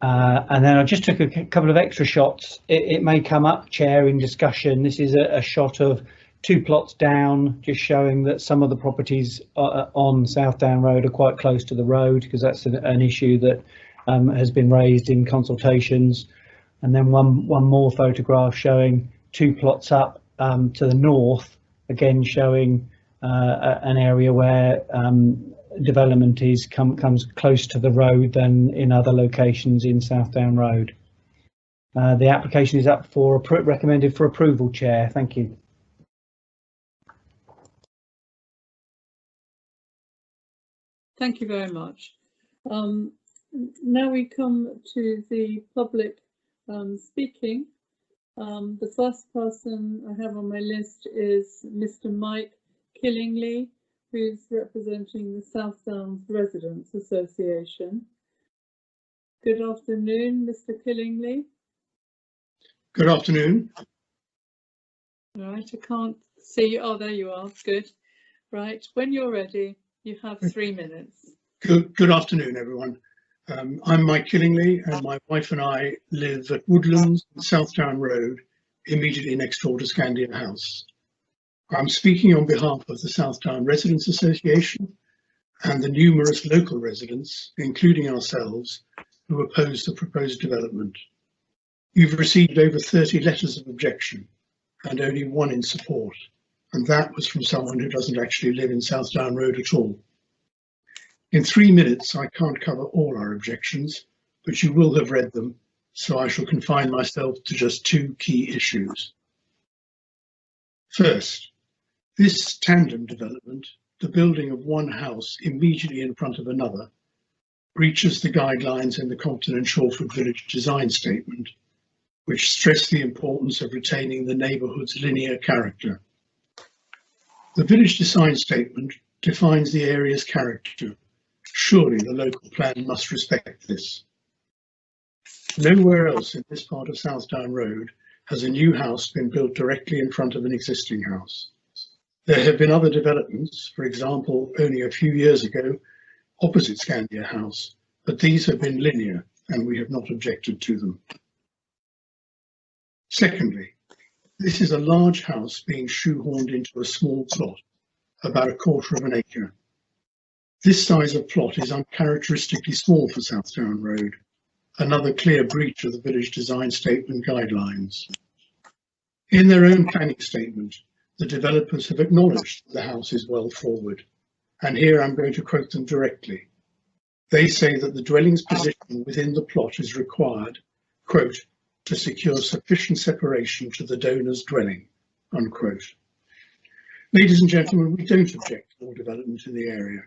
And then I just took a couple of extra shots. It may come up, Chair, in discussion. This is a shot of 2 plots down, just showing that some of the properties on Southdown Road are quite close to the road, because that's an issue that has been raised in consultations. And then one more photograph showing 2 plots up to the north, again showing an area where development comes close to the road than in other locations in Southdown Road. The application is up for recommended for approval, Chair. Thank you. Thank you very much. Now we come to the public speaking. The first person I have on my list is Mr. Mike Killingley, who's representing the South Downs Residents Association. Good afternoon, Mr. Killingley. Good afternoon. Right, I can't see you. Oh, there you are. Good. Right, when you're ready, you have 3 minutes. Good afternoon, everyone. I'm Mike Killingley, and my wife and I live at Woodlands, Southdown Road, immediately next door to Scandia House. I'm speaking on behalf of the Southdown Residents Association and the numerous local residents, including ourselves, who oppose the proposed development. You've received over 30 letters of objection and only 1 in support, and that was from someone who doesn't actually live in Southdown Road at all. In 3 minutes, I can't cover all our objections, but you will have read them, so I shall confine myself to just 2 key issues. First, this tandem development, the building of one house immediately in front of another, breaches the guidelines in the Compton and Shawford Village Design Statement, which stress the importance of retaining the neighbourhood's linear character. The Village Design Statement defines the area's character. Surely the local plan must respect this. Nowhere else in this part of Southdown Road has a new house been built directly in front of an existing house. There have been other developments, for example, only a few years ago, opposite Scandia House, but these have been linear and we have not objected to them. Secondly, this is a large house being shoehorned into a small plot, about 1/4 of an acre. This size of plot is uncharacteristically small for Southdown Road, another clear breach of the Village Design Statement guidelines. In their own planning statement, the developers have acknowledged that the house is well forward, and here I'm going to quote them directly. They say that the dwelling's position within the plot is required, quote, to secure sufficient separation to the donor's dwelling, unquote. Ladies and gentlemen, we don't object to all development in the area.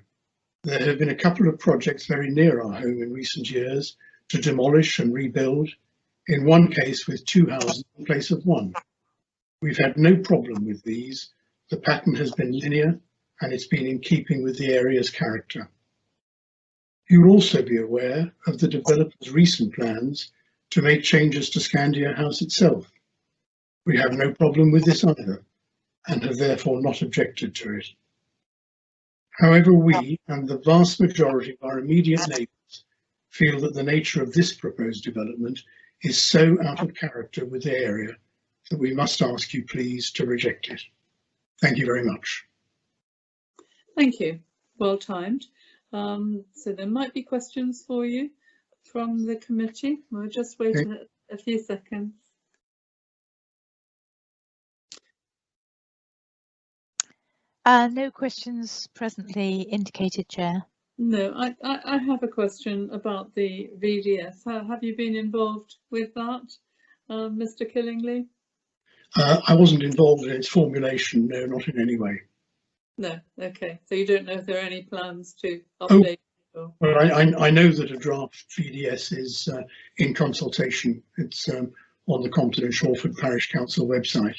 There have been a couple of projects very near our home in recent years to demolish and rebuild, in one case with 2 houses in place of 1. We've had no problem with these. The pattern has been linear and it's been in keeping with the area's character. You will also be aware of the developer's recent plans to make changes to Scandia House itself. We have no problem with this either and have therefore not objected to it. However, we and the vast majority of our immediate neighbours feel that the nature of this proposed development is so out of character with the area that we must ask you please to reject it. Thank you very much. Thank you. Well timed. So there might be questions for you from the committee. We'll just wait a few seconds. No questions presently indicated, Chair. No, I have a question about the VDS. Have you been involved with that, Mr. Killingley? I wasn't involved in its formulation, no, not in any way. No, okay. So you don't know if there are any plans to Oh, update it? Or... well, I know that a draft VDS is in consultation. It's on the Compton and Shawford Parish Council website.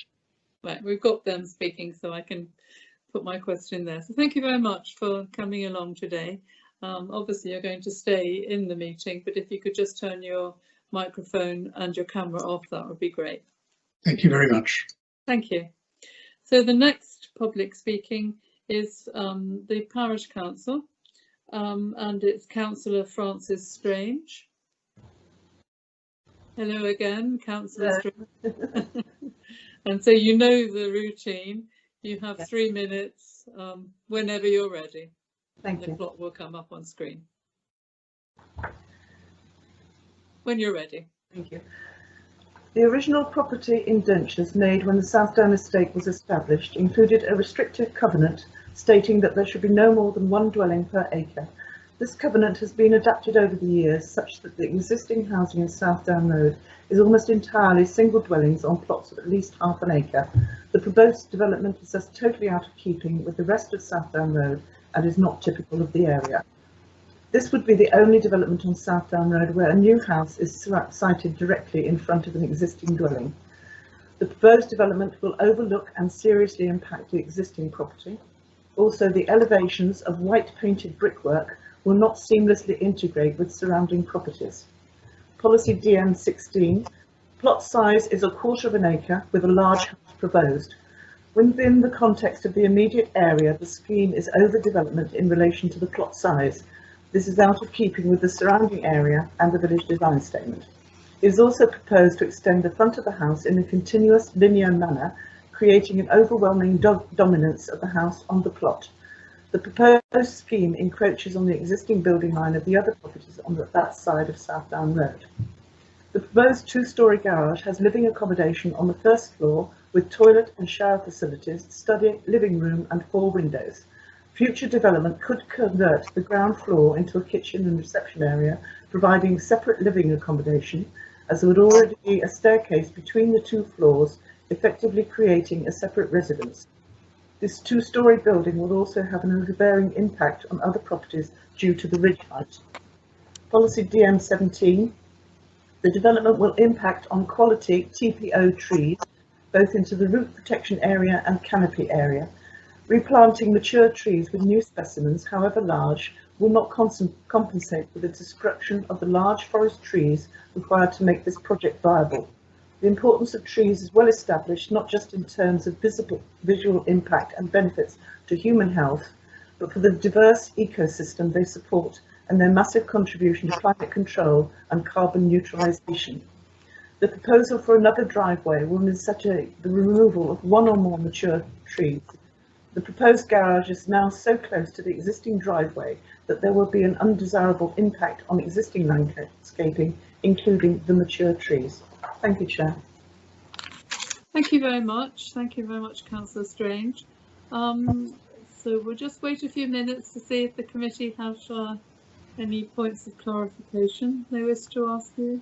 Right, we've got them speaking, so I can put my question there. So thank you very much for coming along today. Obviously you're going to stay in the meeting, but if you could just turn your microphone and your camera off, that would be great. Thank you very much. Thank you. So the next public speaking is the Parish Council, and it's Councillor Francis Strange. Hello again, Councillor Strange. And so you know the routine. You have 3 minutes whenever you're ready. Thank you. The clock will come up on screen. When you're ready. Thank you. The original property indentures made when the Southdown estate was established included a restrictive covenant stating that there should be no more than 1 dwelling per acre. This covenant has been adapted over the years such that the existing housing in Southdown Road is almost entirely single dwellings on plots of at least half an acre. The proposed development is thus totally out of keeping with the rest of Southdown Road and is not typical of the area. This would be the only development on Southdown Road where a new house is sited directly in front of an existing dwelling. The proposed development will overlook and seriously impact the existing property. Also, the elevations of white painted brickwork will not seamlessly integrate with surrounding properties. Policy DM16, plot size is 1/4 of an acre with a large house proposed. Within the context of the immediate area, the scheme is overdevelopment in relation to the plot size. This is out of keeping with the surrounding area and the village design statement. It is also proposed to extend the front of the house in a continuous linear manner, creating an overwhelming dominance of the house on the plot. The proposed scheme encroaches on the existing building line of the other properties on that side of Southdown Road. The proposed 2-storey garage has living accommodation on the first floor with toilet and shower facilities, study, living room and 4 windows. Future development could convert the ground floor into a kitchen and reception area, providing separate living accommodation, as there would already be a staircase between the 2 floors, effectively creating a separate residence. This 2-storey building will also have an overbearing impact on other properties due to the ridge height. Policy DM17, the development will impact on quality TPO trees, both into the root protection area and canopy area. Replanting mature trees with new specimens, however large, will not compensate for the destruction of the large forest trees required to make this project viable. The importance of trees is well established, not just in terms of visual impact and benefits to human health, but for the diverse ecosystem they support and their massive contribution to climate control and carbon neutralisation. The proposal for another driveway will necessitate the removal of 1 or more mature trees. The proposed garage is now so close to the existing driveway that there will be an undesirable impact on existing landscaping, including the mature trees. Thank you, Chair. Thank you very much. Thank you very much, Councillor Strange. So we'll just wait a few minutes to see if the committee have any points of clarification they wish to ask you.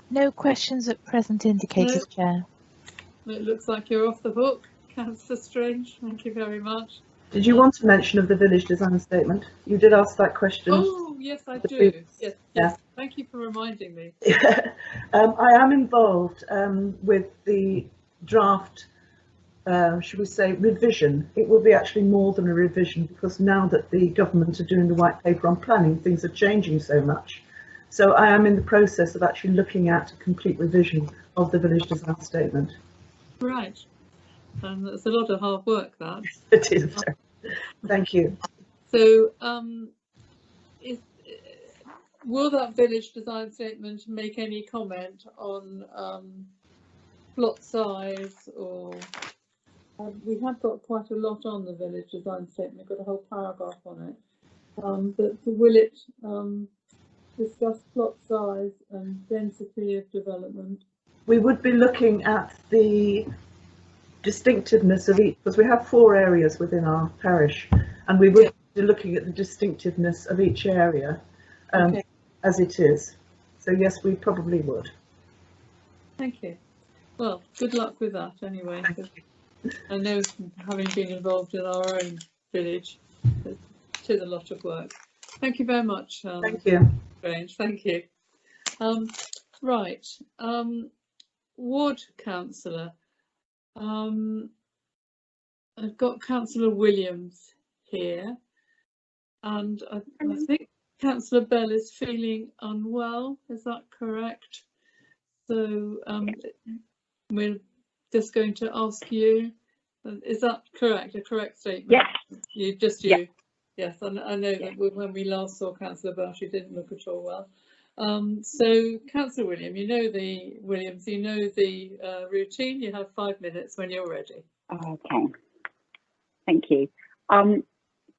No questions at present indicated, No. Chair. It looks like you're off the hook, Councillor Strange. Thank you very much. Did you want a mention of the village design statement? You did ask that question. Oh, yes, I do. Yes. Thank you for reminding me. I am involved with the draft, should we say, revision. It will be actually more than a revision because now that the government are doing the white paper on planning, things are changing so much. So I am in the process of actually looking at a complete revision of the village design statement. Right. That's a lot of hard work, that. It is. Thank you. So will that village design statement make any comment on plot size, or we have got quite a lot on the village design statement. We've got a whole paragraph on it. But will it discuss plot size and density of development? we would be looking at the distinctiveness of each, because we have 4 areas within our parish, and we would be looking at the distinctiveness of each area as it is. So yes, we probably would. Thank you. Well, good luck with that anyway. I know, having been involved in our own village, it is a lot of work. Thank you very much. Thank you. Grange. Thank you. Right. Ward councillor. I've got Councillor Williams here, and I think Councillor Bell is feeling unwell. Is that correct? So we're just going to ask you. Is that correct? A correct statement? Yes. You. Yes. Yes, I know that when we last saw Councillor Bell, she didn't look at all well. So Councillor Williams, you know the routine. You have 5 minutes when you're ready. Okay. Thank you.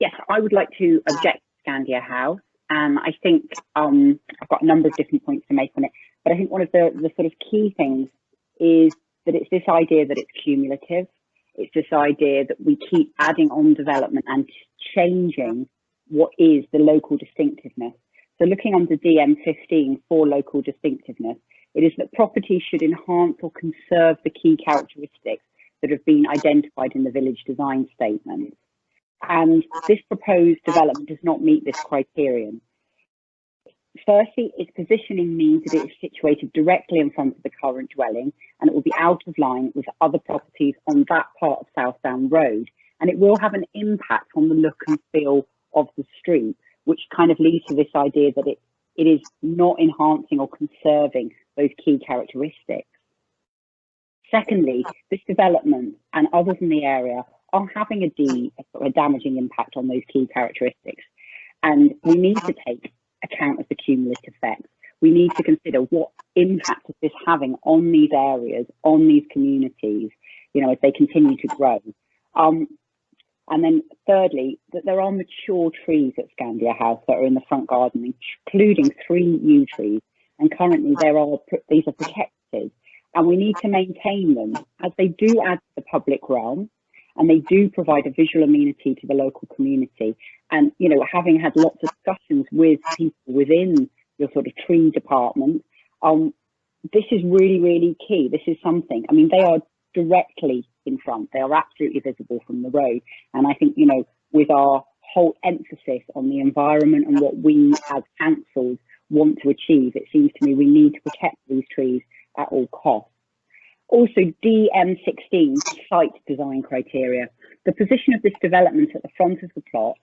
Yes, I would like to object to Scandia House, and I think I've got a number of different points to make on it. But I think one of the sort of key things is that it's this idea that it's cumulative. It's this idea that we keep adding on development and changing what is the local distinctiveness. So looking under DM15 for local distinctiveness, it is that properties should enhance or conserve the key characteristics that have been identified in the village design statement. And this proposed development does not meet this criterion. Firstly, its positioning means that it is situated directly in front of the current dwelling, and it will be out of line with other properties on that part of Southdown Road, and it will have an impact on the look and feel of the street, which kind of leads to this idea that it is not enhancing or conserving those key characteristics. Secondly, this development and others in the area are having a damaging impact on those key characteristics, and we need to take account of the cumulative effects. We need to consider what impact is this having on these areas, on these communities, you know, as they continue to grow. And then thirdly, that there are mature trees at Scandia House that are in the front garden, including 3 yew trees, and currently these are protected, and we need to maintain them as they do add to the public realm, and they do provide a visual amenity to the local community. And, you know, having had lots of discussions with people within your sort of tree department, this is really, really key. This is something, I mean, they are directly in front. They are absolutely visible from the road. And I think, you know, with our whole emphasis on the environment and what we as councils want to achieve, it seems to me we need to protect these trees at all costs. Also, DM16 site design criteria. The position of this development at the front of the plot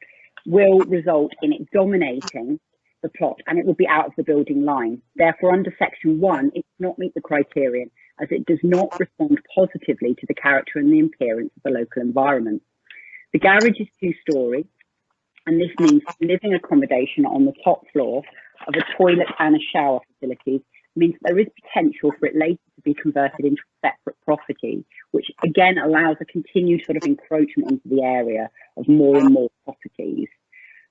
will result in it dominating the plot, and it will be out of the building line. Therefore, under section 1, it does not meet the criterion, as it does not respond positively to the character and the appearance of the local environment. The garage is 2-storey, and this means living accommodation on the top floor of a toilet and a shower facilities means there is potential for it later to be converted into a separate property, which again allows a continued sort of encroachment into the area of more and more properties.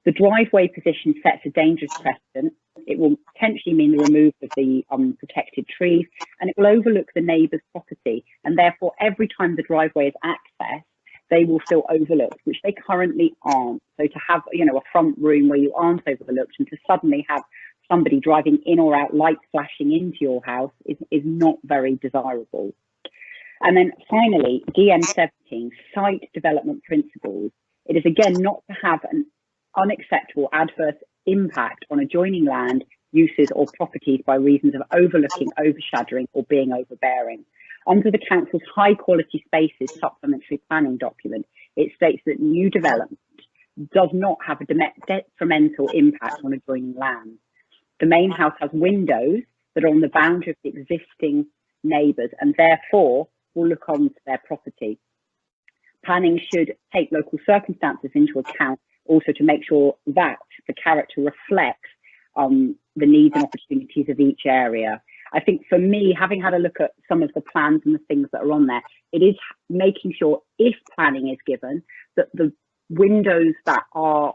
The driveway position sets a dangerous precedent. It will potentially mean the removal of the protected trees, and it will overlook the neighbour's property, and therefore every time the driveway is accessed, they will feel overlooked, which they currently aren't. So to have, you know, a front room where you aren't overlooked, and to suddenly have somebody driving in or out, lights flashing into your house, is not very desirable. And then finally, DM17, site development principles. It is again not to have an unacceptable adverse impact on adjoining land, uses or properties by reasons of overlooking, overshadowing or being overbearing. Under the council's high quality spaces supplementary planning document, it states that new development does not have a detrimental impact on adjoining land. The main house has windows that are on the boundary of the existing neighbours and therefore will look onto their property. Planning should take local circumstances into account, also to make sure that the character reflects the needs and opportunities of each area. I think for me, having had a look at some of the plans and the things that are on there, it is making sure if planning is given, that the windows that are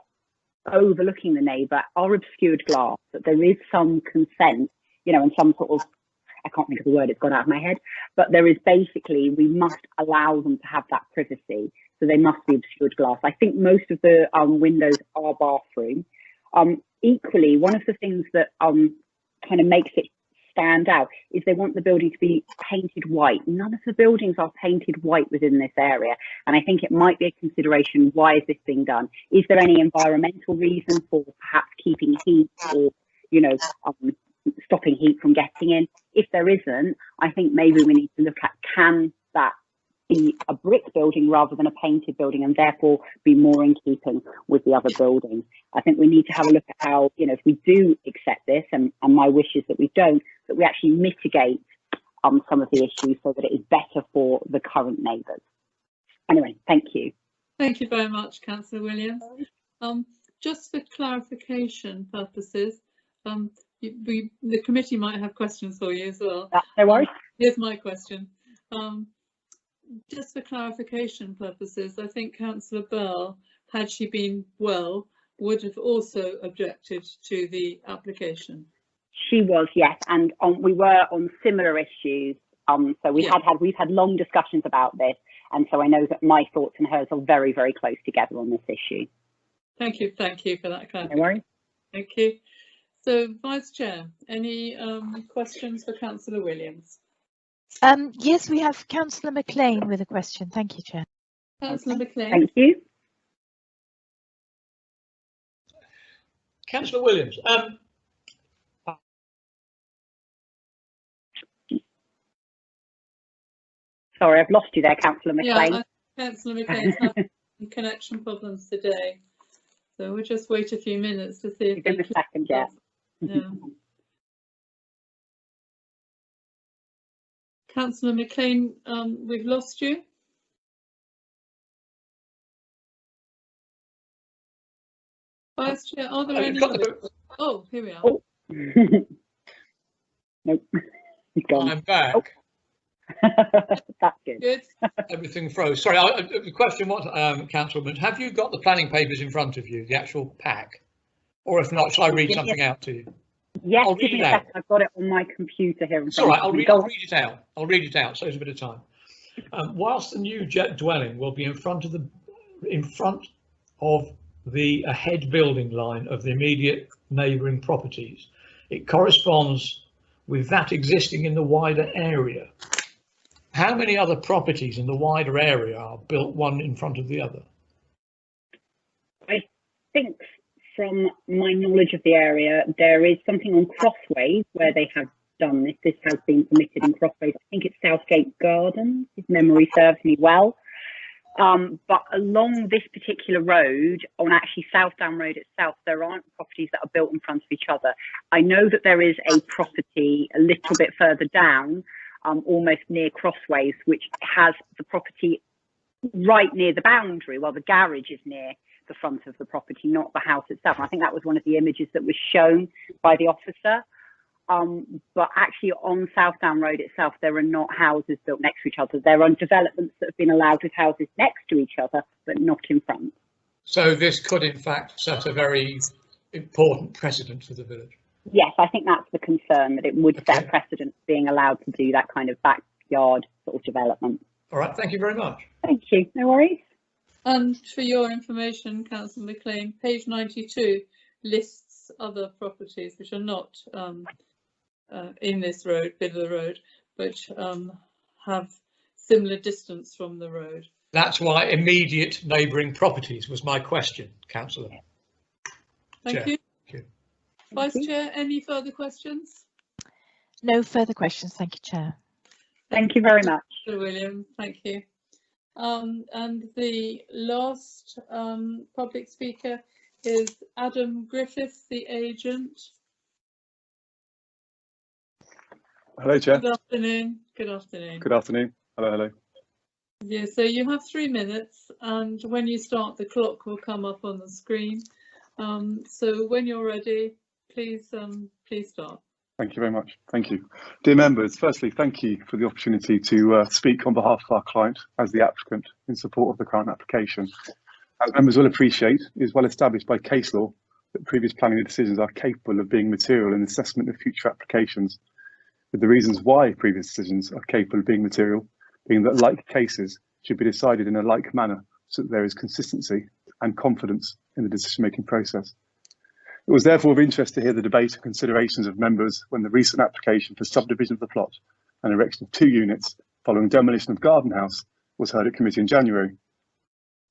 overlooking the neighbour are obscured glass, that there is some consent, you know, and some sort of I can't think of the word, it's gone out of my head, but there is basically, we must allow them to have that privacy. So they must be obscured glass. I think most of the windows are bathroom. Equally, one of the things that kind of makes it stand out is they want the building to be painted white. None of the buildings are painted white within this area, and I think it might be a consideration. Why is this being done? Is there any environmental reason for perhaps keeping heat or, you know, stopping heat from getting in? If there isn't, I think maybe we need to look at, can that be a brick building rather than a painted building, and therefore be more in keeping with the other buildings? I think we need to have a look at how, you know, if we do accept this, and my wish is that we don't, that we actually mitigate some of the issues so that it is better for the current neighbours. Anyway, thank you. Thank you very much, Councillor Williams. Just for clarification purposes, the committee might have questions for you as well. No worries. Here's my question. Just for clarification purposes, I think Councillor Bell, had she been well, would have also objected to the application. She was, yes, and we were on similar issues. So we've had long discussions about this, and so I know that my thoughts and hers are very, very close together on this issue. Thank you for that clarification. No worries. Thank you. So, Vice Chair, any questions for Councillor Williams? Yes, we have Councillor McLean with a question. Thank you, Chair. Councillor McLean. Thank you. Councillor Williams. Sorry, I've lost you there, Councillor McLean. Yeah, Councillor McLean's having connection problems today, so we'll just wait a few minutes to see if give a second, yeah. Yeah. Councillor McLean, we've lost you. Vice Chair, are there any other? Oh, here we are. Oh. Nope. I'm back. Oh. That's good. Good. Everything froze. Sorry, the question was, Councilman, have you got the planning papers in front of you, the actual pack? Or if not, shall I read something out to you? Yes, I'll give read me it a out. second. I've got it on my computer here. It's all right, I'll read it out. I'll read it out, saves a bit of time. Whilst the new jet dwelling will be in front of the ahead building line of the immediate neighbouring properties, it corresponds with that existing in the wider area. How many other properties in the wider area are built one in front of the other? I think from my knowledge of the area, there is something on Crossways where they have done this. This has been permitted in Crossways. I think it's Southgate Gardens, if memory serves me well. But along this particular road, on actually Southdown Road itself, there aren't properties that are built in front of each other. I know that there is a property a little bit further down, almost near Crossways, which has the property right near the boundary, while the garage is near the front of the property, not the house itself. And I think that was one of the images that was shown by the officer. But actually on Southdown Road itself, there are not houses built next to each other. There are developments that have been allowed with houses next to each other, but not in front. So this could in fact set a very important precedent for the village. Yes, I think that's the concern, that it would set precedent being allowed to do that kind of backyard sort of development. All right, thank you very much. Thank you, no worries. And for your information, Councillor McLean, page 92 lists other properties which are not in this road, bit of the road, which have similar distance from the road. That's why immediate neighbouring properties was my question, Councillor. Thank you. Vice Chair, any further questions? No further questions, thank you, Chair. Thank you very much. Mr. Williams, thank you. And the last public speaker is Adam Griffiths, the agent. Hello, Chair. Good afternoon. Good afternoon. Good afternoon. Hello, hello. Yeah, so you have 3 minutes, and when you start, the clock will come up on the screen. So when you're ready, please start. Thank you very much. Thank you. Dear members, firstly, thank you for the opportunity to speak on behalf of our client as the applicant in support of the current application. As members will appreciate, it is well established by case law that previous planning decisions are capable of being material in the assessment of future applications. with the reasons why previous decisions are capable of being material, being that like cases should be decided in a like manner so that there is consistency and confidence in the decision-making process. It was therefore of interest to hear the debate and considerations of members when the recent application for subdivision of the plot and erection of 2 units following demolition of Garden House was heard at committee in January.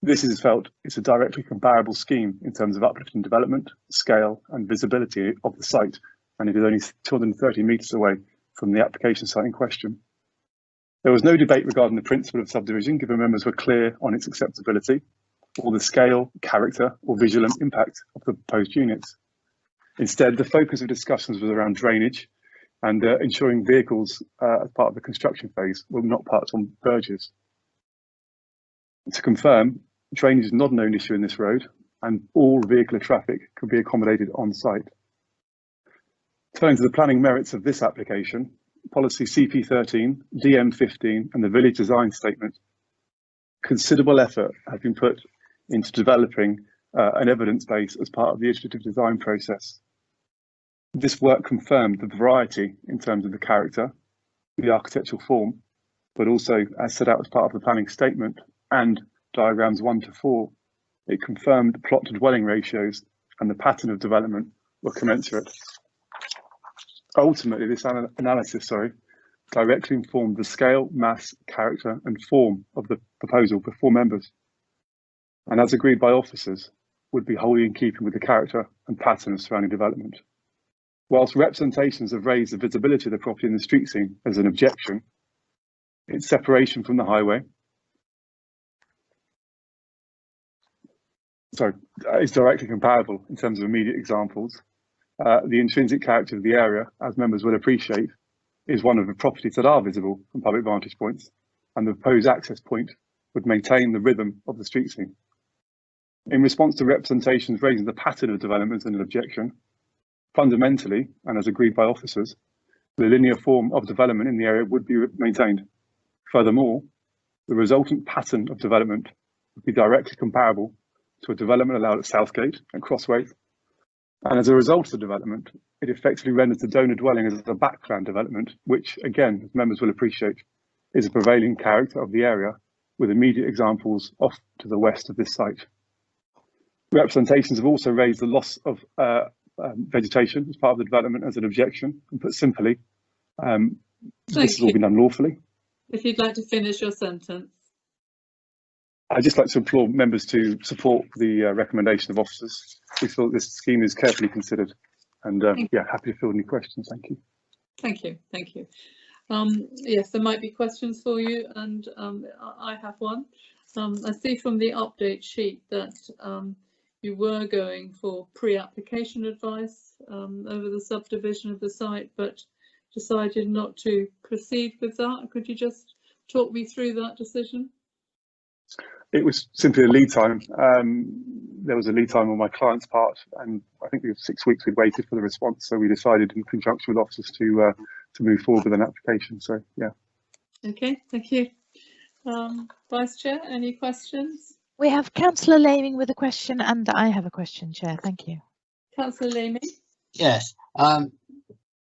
This is felt it's a directly comparable scheme in terms of uplift and development, scale and visibility of the site, and it is only 230 metres away from the application site in question. There was no debate regarding the principle of subdivision, given members were clear on its acceptability, or the scale, character or visual impact of the proposed units. Instead, the focus of discussions was around drainage and ensuring vehicles as part of the construction phase were not parked on verges. To confirm, drainage is not a known issue in this road and all vehicular traffic could be accommodated on site. Turning to the planning merits of this application, policy CP13, DM15 and the village design statement, considerable effort has been put into developing an evidence base as part of the iterative design process. This work confirmed the variety in terms of the character, the architectural form, but also as set out as part of the planning statement and diagrams 1 to 4, it confirmed plot to dwelling ratios and the pattern of development were commensurate. Ultimately, this analysis directly informed the scale, mass, character and form of the proposal before members, and as agreed by officers, would be wholly in keeping with the character and pattern of surrounding development. Whilst representations have raised the visibility of the property in the street scene as an objection, its separation from the highway is directly comparable in terms of immediate examples. The intrinsic character of the area, as members will appreciate, is one of the properties that are visible from public vantage points, and the proposed access point would maintain the rhythm of the street scene. In response to representations raising the pattern of development and an objection, fundamentally, and as agreed by officers, the linear form of development in the area would be maintained. Furthermore, the resultant pattern of development would be directly comparable to a development allowed at Southgate and Crossways, and as a result of the development, it effectively renders the donor dwelling as a backland development, which, again, as members will appreciate, is a prevailing character of the area, with immediate examples off to the west of this site. Representations have also raised the loss of vegetation as part of the development as an objection, and put simply, this has all been done lawfully. If you'd like to finish your sentence. I'd just like to implore members to support the recommendation of officers. We thought this scheme is carefully considered, and yeah, happy to field any questions. Thank you. Thank you. Thank you. Yes, there might be questions for you, and I have one. I see from the update sheet that you were going for pre-application advice over the subdivision of the site, but decided not to proceed with that. Could you just talk me through that decision? It was simply a lead time. There was a lead time on my client's part, and I think we have 6 weeks we'd waited for the response, so we decided in conjunction with officers to move forward with an application. So yeah. Okay, thank you. Vice Chair, any questions? We have Councillor Laming with a question, and I have a question, Chair. Thank you. Councillor Laming. Yes.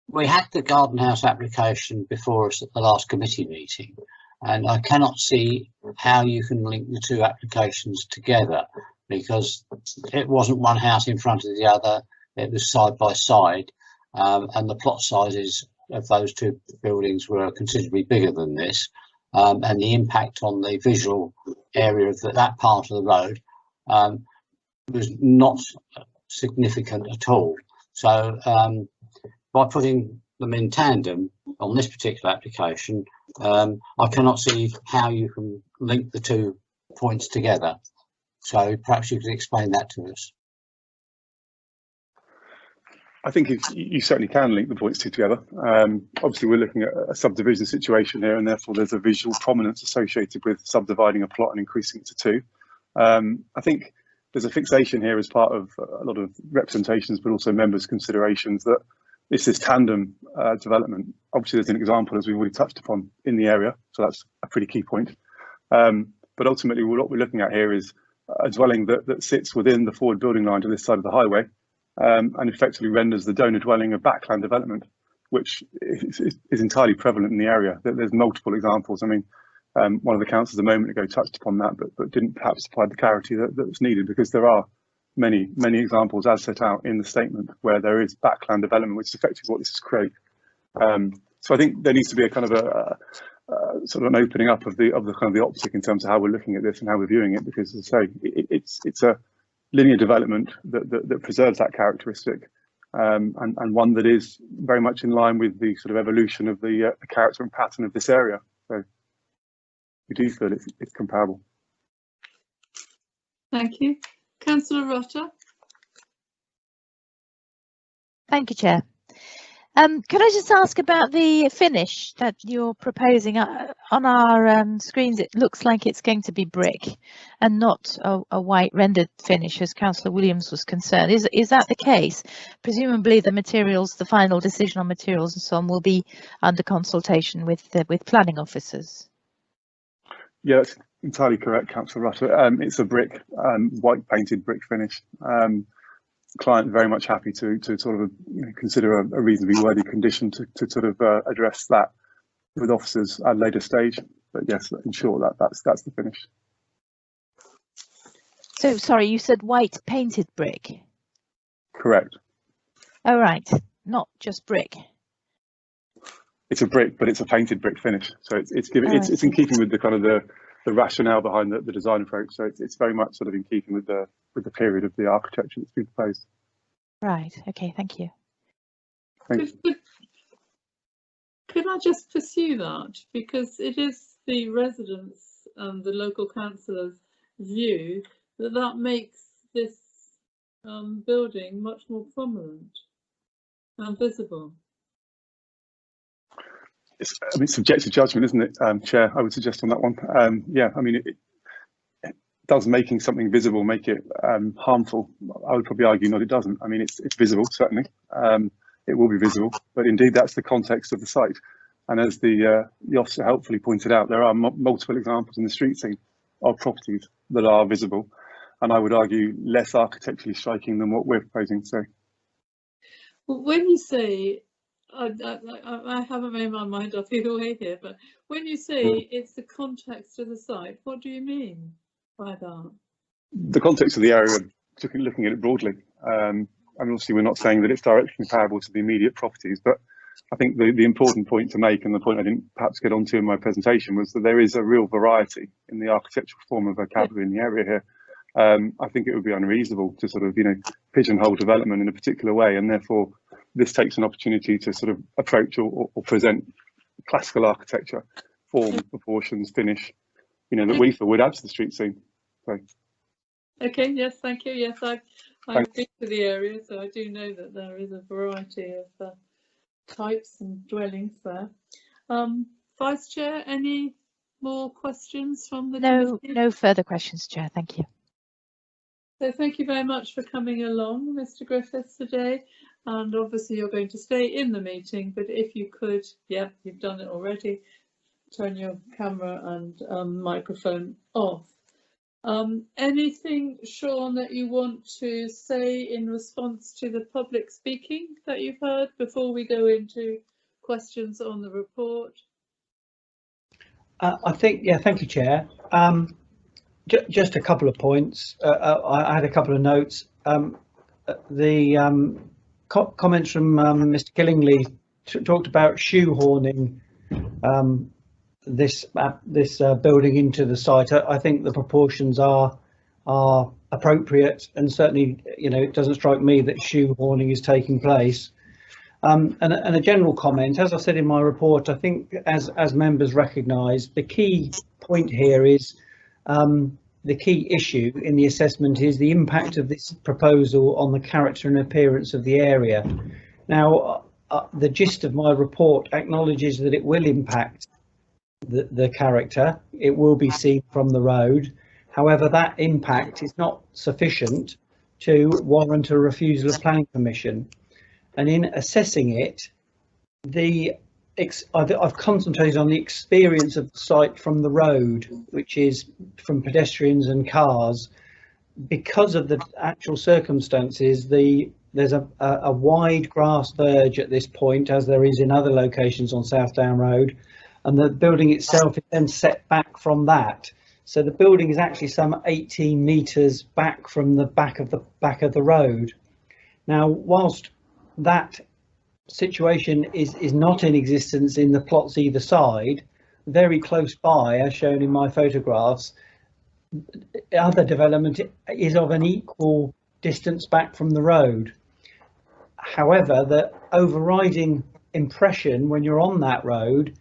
We had the Garden House application before us at the last committee meeting, and I cannot see how you can link the two applications together, because it wasn't one house in front of the other, it was side by side, and the plot sizes of those two buildings were considerably bigger than this, and the impact on the visual area of that part of the road was not significant at all. So by putting them in tandem on this particular application, I cannot see how you can link the 2 points together. So perhaps you could explain that to us. I think you certainly can link the points together. Obviously, we're looking at a subdivision situation here, and therefore there's a visual prominence associated with subdividing a plot and increasing it to 2. I think there's a fixation here as part of a lot of representations, but also members' considerations that it's this tandem development. Obviously, there's an example, as we've already touched upon, in the area, so that's a pretty key point. But ultimately, what we're looking at here is a dwelling that sits within the forward building line to this side of the highway, and effectively renders the donor dwelling a backland development. which is entirely prevalent in the area. There's multiple examples. I mean, one of the councillors a moment ago touched upon that, but didn't perhaps provide the clarity that was needed, because there are many examples as set out in the statement where there is backland development, which is effectively what this is create. So I think there needs to be a kind of a sort of an opening up of the kind of the optic in terms of how we're looking at this and how we're viewing it, because as I say, it's a linear development that preserves that characteristic, and one that is very much in line with the sort of evolution of the character and pattern of this area. So we do feel it's comparable. Thank you. Councillor Rutter. Thank you, Chair. Could I just ask about the finish that you're proposing? On our screens, it looks like it's going to be brick and not a white rendered finish, as Councillor Williams was concerned. Is that the case? Presumably the materials, the final decision on materials and so on will be under consultation with planning officers. Yeah, that's entirely correct, Councillor Rutter. It's a brick, white painted brick finish. Client very much happy to sort of consider a reasonably worthy condition to sort of address that with officers at a later stage. But yes, in short, that's the finish. So sorry, you said white painted brick. Correct. Oh right, not just brick. It's a brick, but it's a painted brick finish. So it's in keeping with the kind of the rationale behind the design approach. So it's very much sort of in keeping with the period of the architecture that's been proposed. Right. Okay. Thank you. Could I just pursue that, because it is the residents and the local councillors' view that makes this building much more prominent and visible. I mean, subjective judgment, isn't it, Chair? I would suggest on that one. Yeah, I mean, it does making something visible make it harmful? I would probably argue not, it doesn't. I mean, it's visible, certainly. It will be visible, but indeed that's the context of the site. And as the officer helpfully pointed out, there are multiple examples in the street scene of properties that are visible, and I would argue less architecturally striking than what we're proposing. So, well, when you say, I haven't made my mind up either way here, but when you say it's the context of the site, what do you mean by that? The context of the area, looking at it broadly. And obviously we're not saying that it's directly comparable to the immediate properties, but I think the important point to make, and the point I didn't perhaps get onto in my presentation, was that there is a real variety in the architectural form of vocabulary in the area here. I think it would be unreasonable to sort of, pigeonhole development in a particular way, and therefore this takes an opportunity to sort of approach or present classical architecture, form, proportions, finish, that we feel would add to the street scene. So. Okay, yes, thank you. Yes, I've been to the area, so I do know that there is a variety of types and dwellings there. Vice Chair, any more questions from the committee? No further questions, Chair. Thank you. So thank you very much for coming along, Mr. Griffiths, today. And obviously you're going to stay in the meeting, but if you could, yeah, you've done it already, turn your camera and microphone off. Anything, Sean, that you want to say in response to the public speaking that you've heard before we go into questions on the report? I think, yeah, thank you, Chair. Just a couple of points. I had a couple of notes. The comments from Mr. Killingly talked about shoehorning this building into the site. I think the proportions are appropriate, and certainly, it doesn't strike me that shoehorning is taking place. And a general comment, as I said in my report, I think as members recognise, the key point here is the key issue in the assessment is the impact of this proposal on the character and appearance of the area. Now, the gist of my report acknowledges that it will impact the character. It will be seen from the road. However, that impact is not sufficient to warrant a refusal of planning permission. And in assessing it, I've concentrated on the experience of the site from the road, which is from pedestrians and cars. Because of the actual circumstances, the there's a wide grass verge at this point, as there is in other locations on South Down Road, and the building itself is then set back from that. So the building is actually some 18 metres back from the back of the road. Now, whilst that situation is not in existence in the plots either side, very close by, as shown in my photographs, other development is of an equal distance back from the road. However, the overriding impression when you're on that road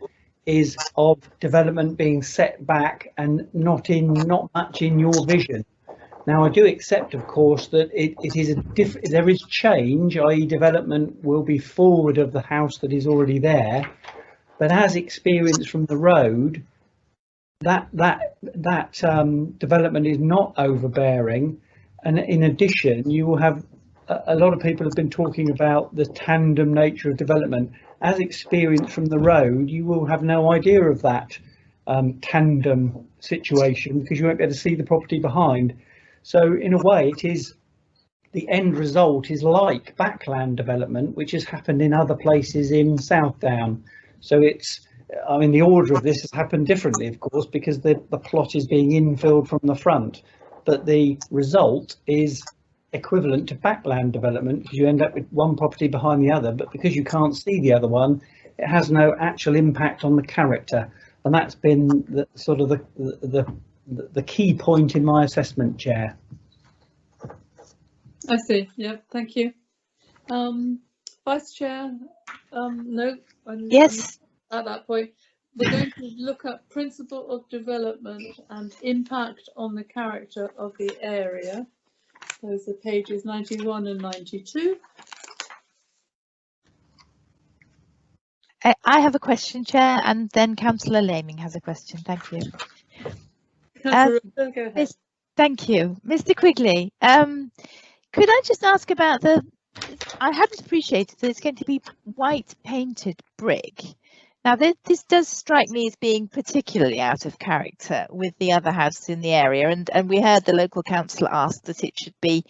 is of development being set back and not much in your vision. Now, I do accept, of course, that it is there is change, i.e. development will be forward of the house that is already there, but as experienced from the road, that development is not overbearing. And in addition, you will have a lot of people have been talking about the tandem nature of development. As experienced from the road, you will have no idea of that tandem situation because you won't be able to see the property behind. So in a way, it is the end result is like backland development, which has happened in other places in South Down. So it's, I mean, the order of this has happened differently, of course, because the plot is being infilled from the front, but the result is equivalent to backland development because you end up with one property behind the other, but because you can't see the other one, it has no actual impact on the character. And that's been the sort of the key point in my assessment, Chair. I see. Yeah, thank you. Vice Chair, no. Yes. At that point, we're going to look at principle of development and impact on the character of the area. Those are pages 91 and 92. I have a question, Chair, and then Councillor Laming has a question. Thank you. Councillor, go ahead. Thank you. Mr. Quigley, could I just ask about I hadn't appreciated that it's going to be white painted brick. Now, this does strike me as being particularly out of character with the other houses in the area, and we heard the local council ask that it should be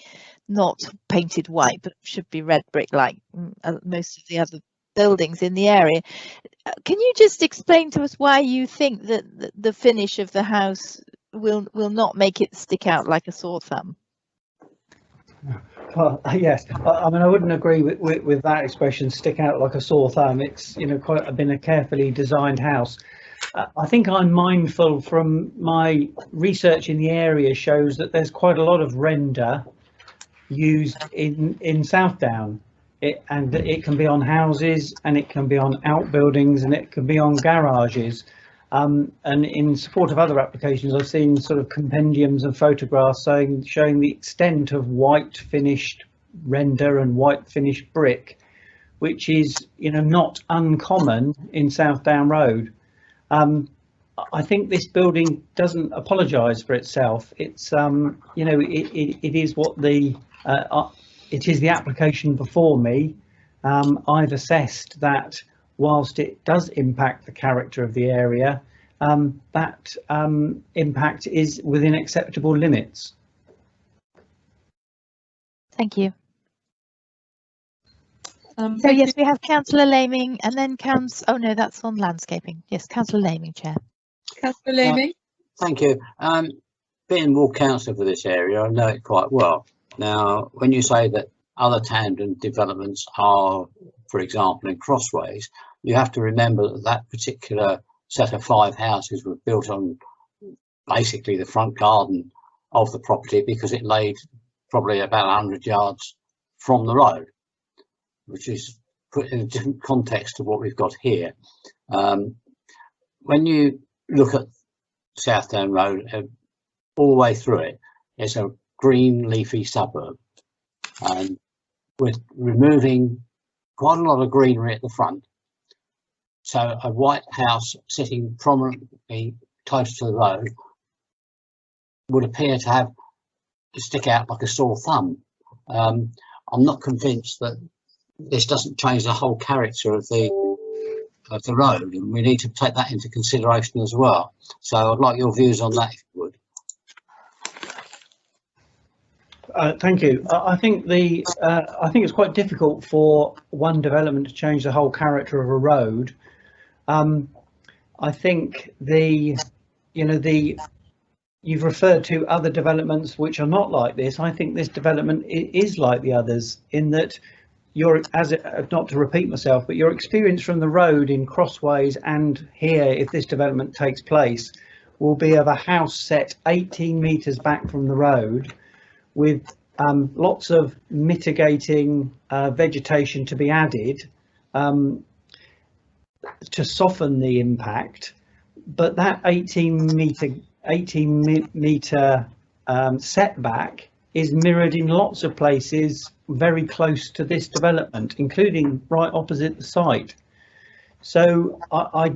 not painted white, but should be red brick like most of the other buildings in the area. Can you just explain to us why you think that the finish of the house will not make it stick out like a sore thumb? Well, yes, I mean, I wouldn't agree with that expression, stick out like a sore thumb. It's, you know, been a carefully designed house. I think I'm mindful from my research in the area shows that there's quite a lot of render used in South Down. And it can be on houses, and it can be on outbuildings, and it can be on garages. And in support of other applications, I've seen sort of compendiums and photographs showing the extent of white finished render and white finished brick, which is, you know, not uncommon in South Down Road. I think this building doesn't apologise for itself. It's you know, it is what it is the application before me. I've assessed that whilst it does impact the character of the area, that impact is within acceptable limits. Thank you. So yes, we have Councillor Laming and then oh no, that's on landscaping. Yes, Councillor Laming, Chair. Councillor Laming. Thank you. Being ward councillor for this area, I know it quite well. Now, when you say that other tandem developments are, for example, in Crossways, you have to remember that that particular set of 5 houses were built on basically the front garden of the property because it laid probably about 100 yards from the road, which is put in a different context to what we've got here. When you look at South Down Road, all the way through it, it's a green leafy suburb, and we're removing quite a lot of greenery at the front. So a white house sitting prominently close to the road would appear to stick out like a sore thumb. I'm not convinced that this doesn't change the whole character of the road, and we need to take that into consideration as well. So I'd like your views on that, if you would. Thank you. I think it's quite difficult for one development to change the whole character of a road. I think you've referred to other developments which are not like this. I think this development is like the others in that not to repeat myself, but your experience from the road in Crossways and here, if this development takes place, will be of a house set 18 metres back from the road with lots of mitigating vegetation to be added to soften the impact. But that 18 metre setback is mirrored in lots of places very close to this development, including right opposite the site. So I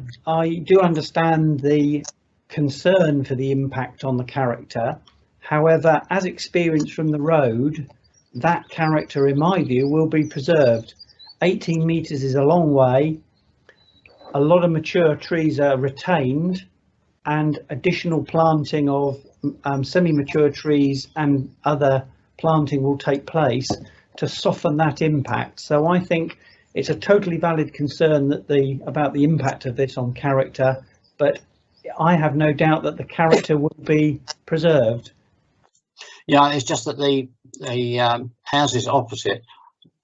do understand the concern for the impact on the character. However, as experienced from the road, that character, in my view, will be preserved. 18 metres is a long way. A lot of mature trees are retained, and additional planting of semi-mature trees and other planting will take place to soften that impact. So I think it's a totally valid concern about the impact of this on character, but I have no doubt that the character will be preserved. Yeah, it's just that the houses opposite,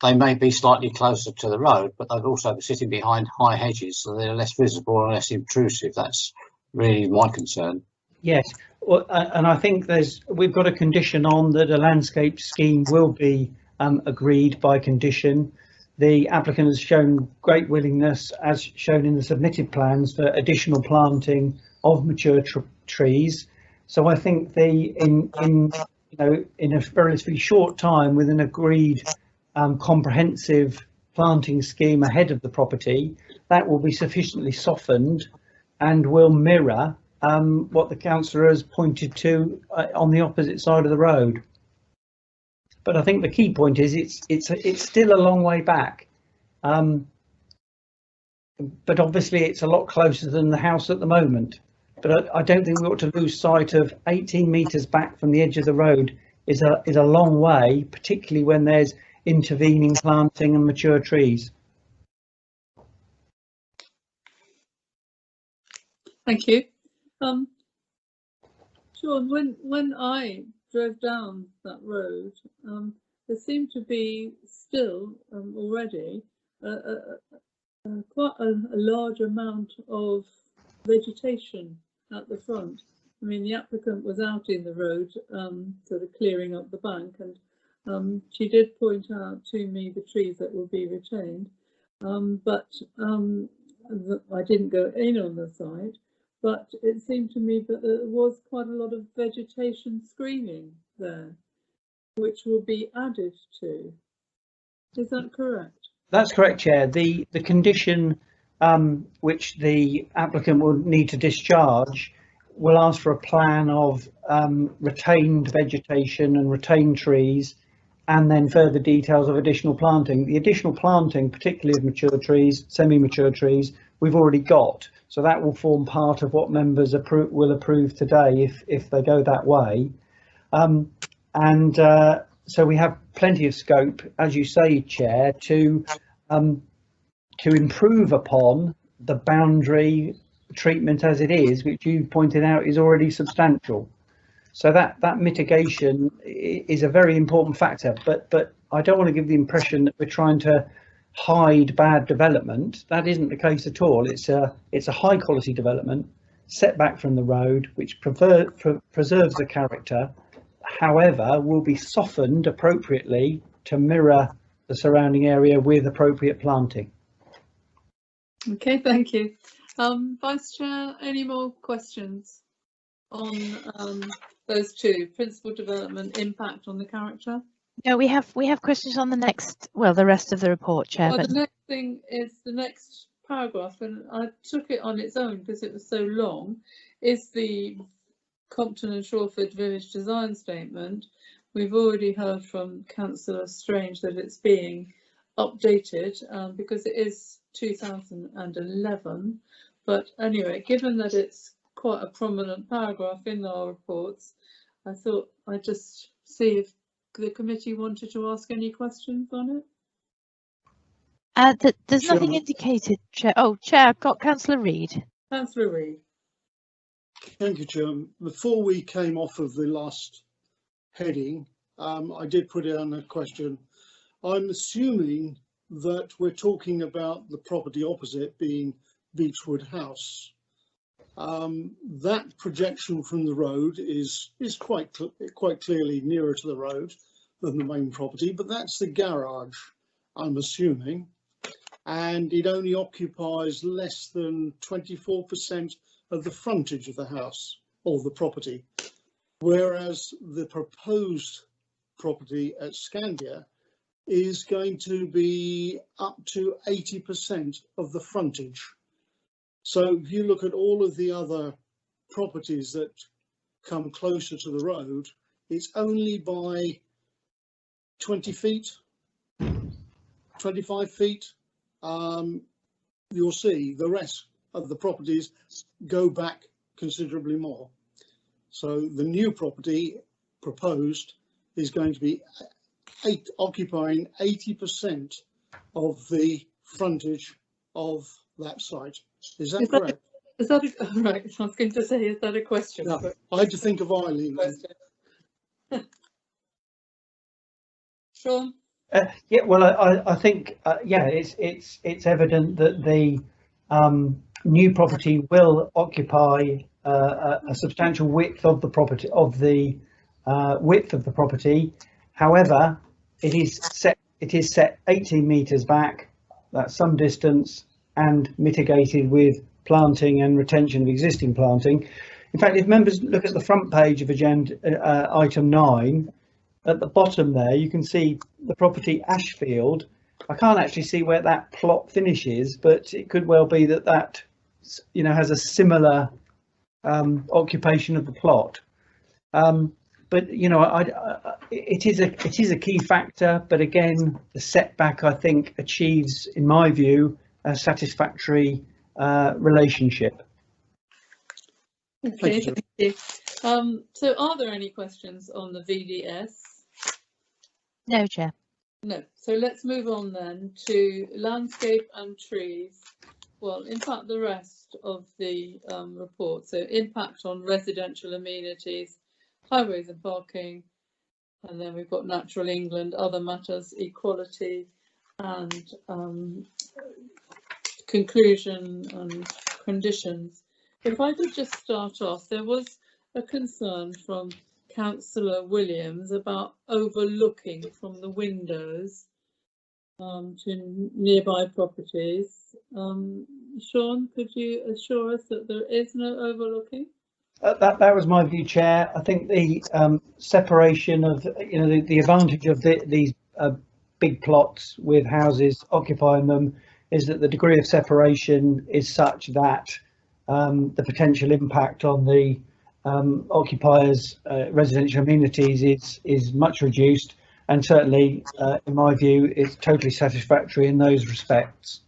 they may be slightly closer to the road, but they'll also be sitting behind high hedges, so they're less visible and less intrusive. That's really my concern. Yes, well, and I think we've got a condition on that a landscape scheme will be agreed by condition. The applicant has shown great willingness, as shown in the submitted plans, for additional planting of mature trees. So I think in a relatively short time, with an agreed comprehensive planting scheme ahead of the property, that will be sufficiently softened and will mirror what the councillor has pointed to on the opposite side of the road. But I think the key point is it's still a long way back, but obviously it's a lot closer than the house at the moment. But I don't think we ought to lose sight of 18 metres back from the edge of the road is a long way, particularly when there's intervening planting and mature trees. Thank you. Sean, when I drove down that road, there seemed to be still already quite a large amount of vegetation at the front. I mean, the applicant was out in the road, sort of clearing up the bank, and she did point out to me the trees that will be retained, but I didn't go in on the site. But it seemed to me that there was quite a lot of vegetation screening there, which will be added to. Is that correct? That's correct, Chair. The condition which the applicant will need to discharge will ask for a plan of retained vegetation and retained trees, and then further details of additional planting. The additional planting, particularly of mature trees, semi-mature trees, we've already got. So that will form part of what members will approve today if they go that way. So we have plenty of scope, as you say, Chair, to improve upon the boundary treatment as it is, which you pointed out is already substantial. So that mitigation is a very important factor, but I don't want to give the impression that we're trying to hide bad development. That isn't the case at all. It's a high quality development set back from the road, which preserves the character, however will be softened appropriately to mirror the surrounding area with appropriate planting. Okay, thank you. Vice Chair, any more questions on those two, principal development, impact on the character? No, we have questions on the rest of the report, Chair. Well, but the next thing is the next paragraph, and I took it on its own because it was so long, is the Compton and Shawford Village Design Statement. We've already heard from Councillor Strange that it's being updated because it is 2011. But anyway, given that it's quite a prominent paragraph in our reports, I thought I'd just see if the committee wanted to ask any questions on it? There's nothing Chairman. indicated, Chair. Oh, Chair, I've got Councillor Reid. Councillor Reece. Thank you, Chairman. Before we came off of the last heading, I did put in a question. I'm assuming that we're talking about the property opposite being Beechwood House. That projection from the road is quite clearly nearer to the road than the main property, but that's the garage, I'm assuming, and it only occupies less than 24% of the frontage of the house or the property, whereas the proposed property at Scandia is going to be up to 80% of the frontage. So if you look at all of the other properties that come closer to the road, it's only by 20 feet, 25 feet. You'll see the rest of the properties go back considerably more. So the new property proposed is going to be occupying 80% of the frontage of that site. Is that correct? Is that a, right? I was going to say, is that a question? No, But I had to think of Eileen. Sean? Yeah, well, I think yeah, it's evident that the new property will occupy a substantial width of the property However, it is set 18 metres back. That's some distance, and mitigated with planting and retention of existing planting. In fact, if members look at the front page of agenda item 9, at the bottom there you can see the property Ashfield. I can't actually see where that plot finishes, but it could well be that that has a similar occupation of the plot. But it is a key factor. But again, the setback, I think, achieves, in my view, a satisfactory relationship. Okay, thank you. So are there any questions on the VDS? No, Chair. No. So let's move on then to landscape and trees. Well, in fact, the rest of the report. So impact on residential amenities, highways and parking, and then we've got Natural England, other matters, equality, and conclusion and conditions. If I could just start off, there was a concern from Councillor Williams about overlooking from the windows to nearby properties. Sean, could you assure us that there is no overlooking? That was my view, Chair. I think the separation of, the advantage of these big plots with houses occupying them is that the degree of separation is such that the potential impact on the occupiers' residential amenities is much reduced, and certainly, in my view, it's totally satisfactory in those respects.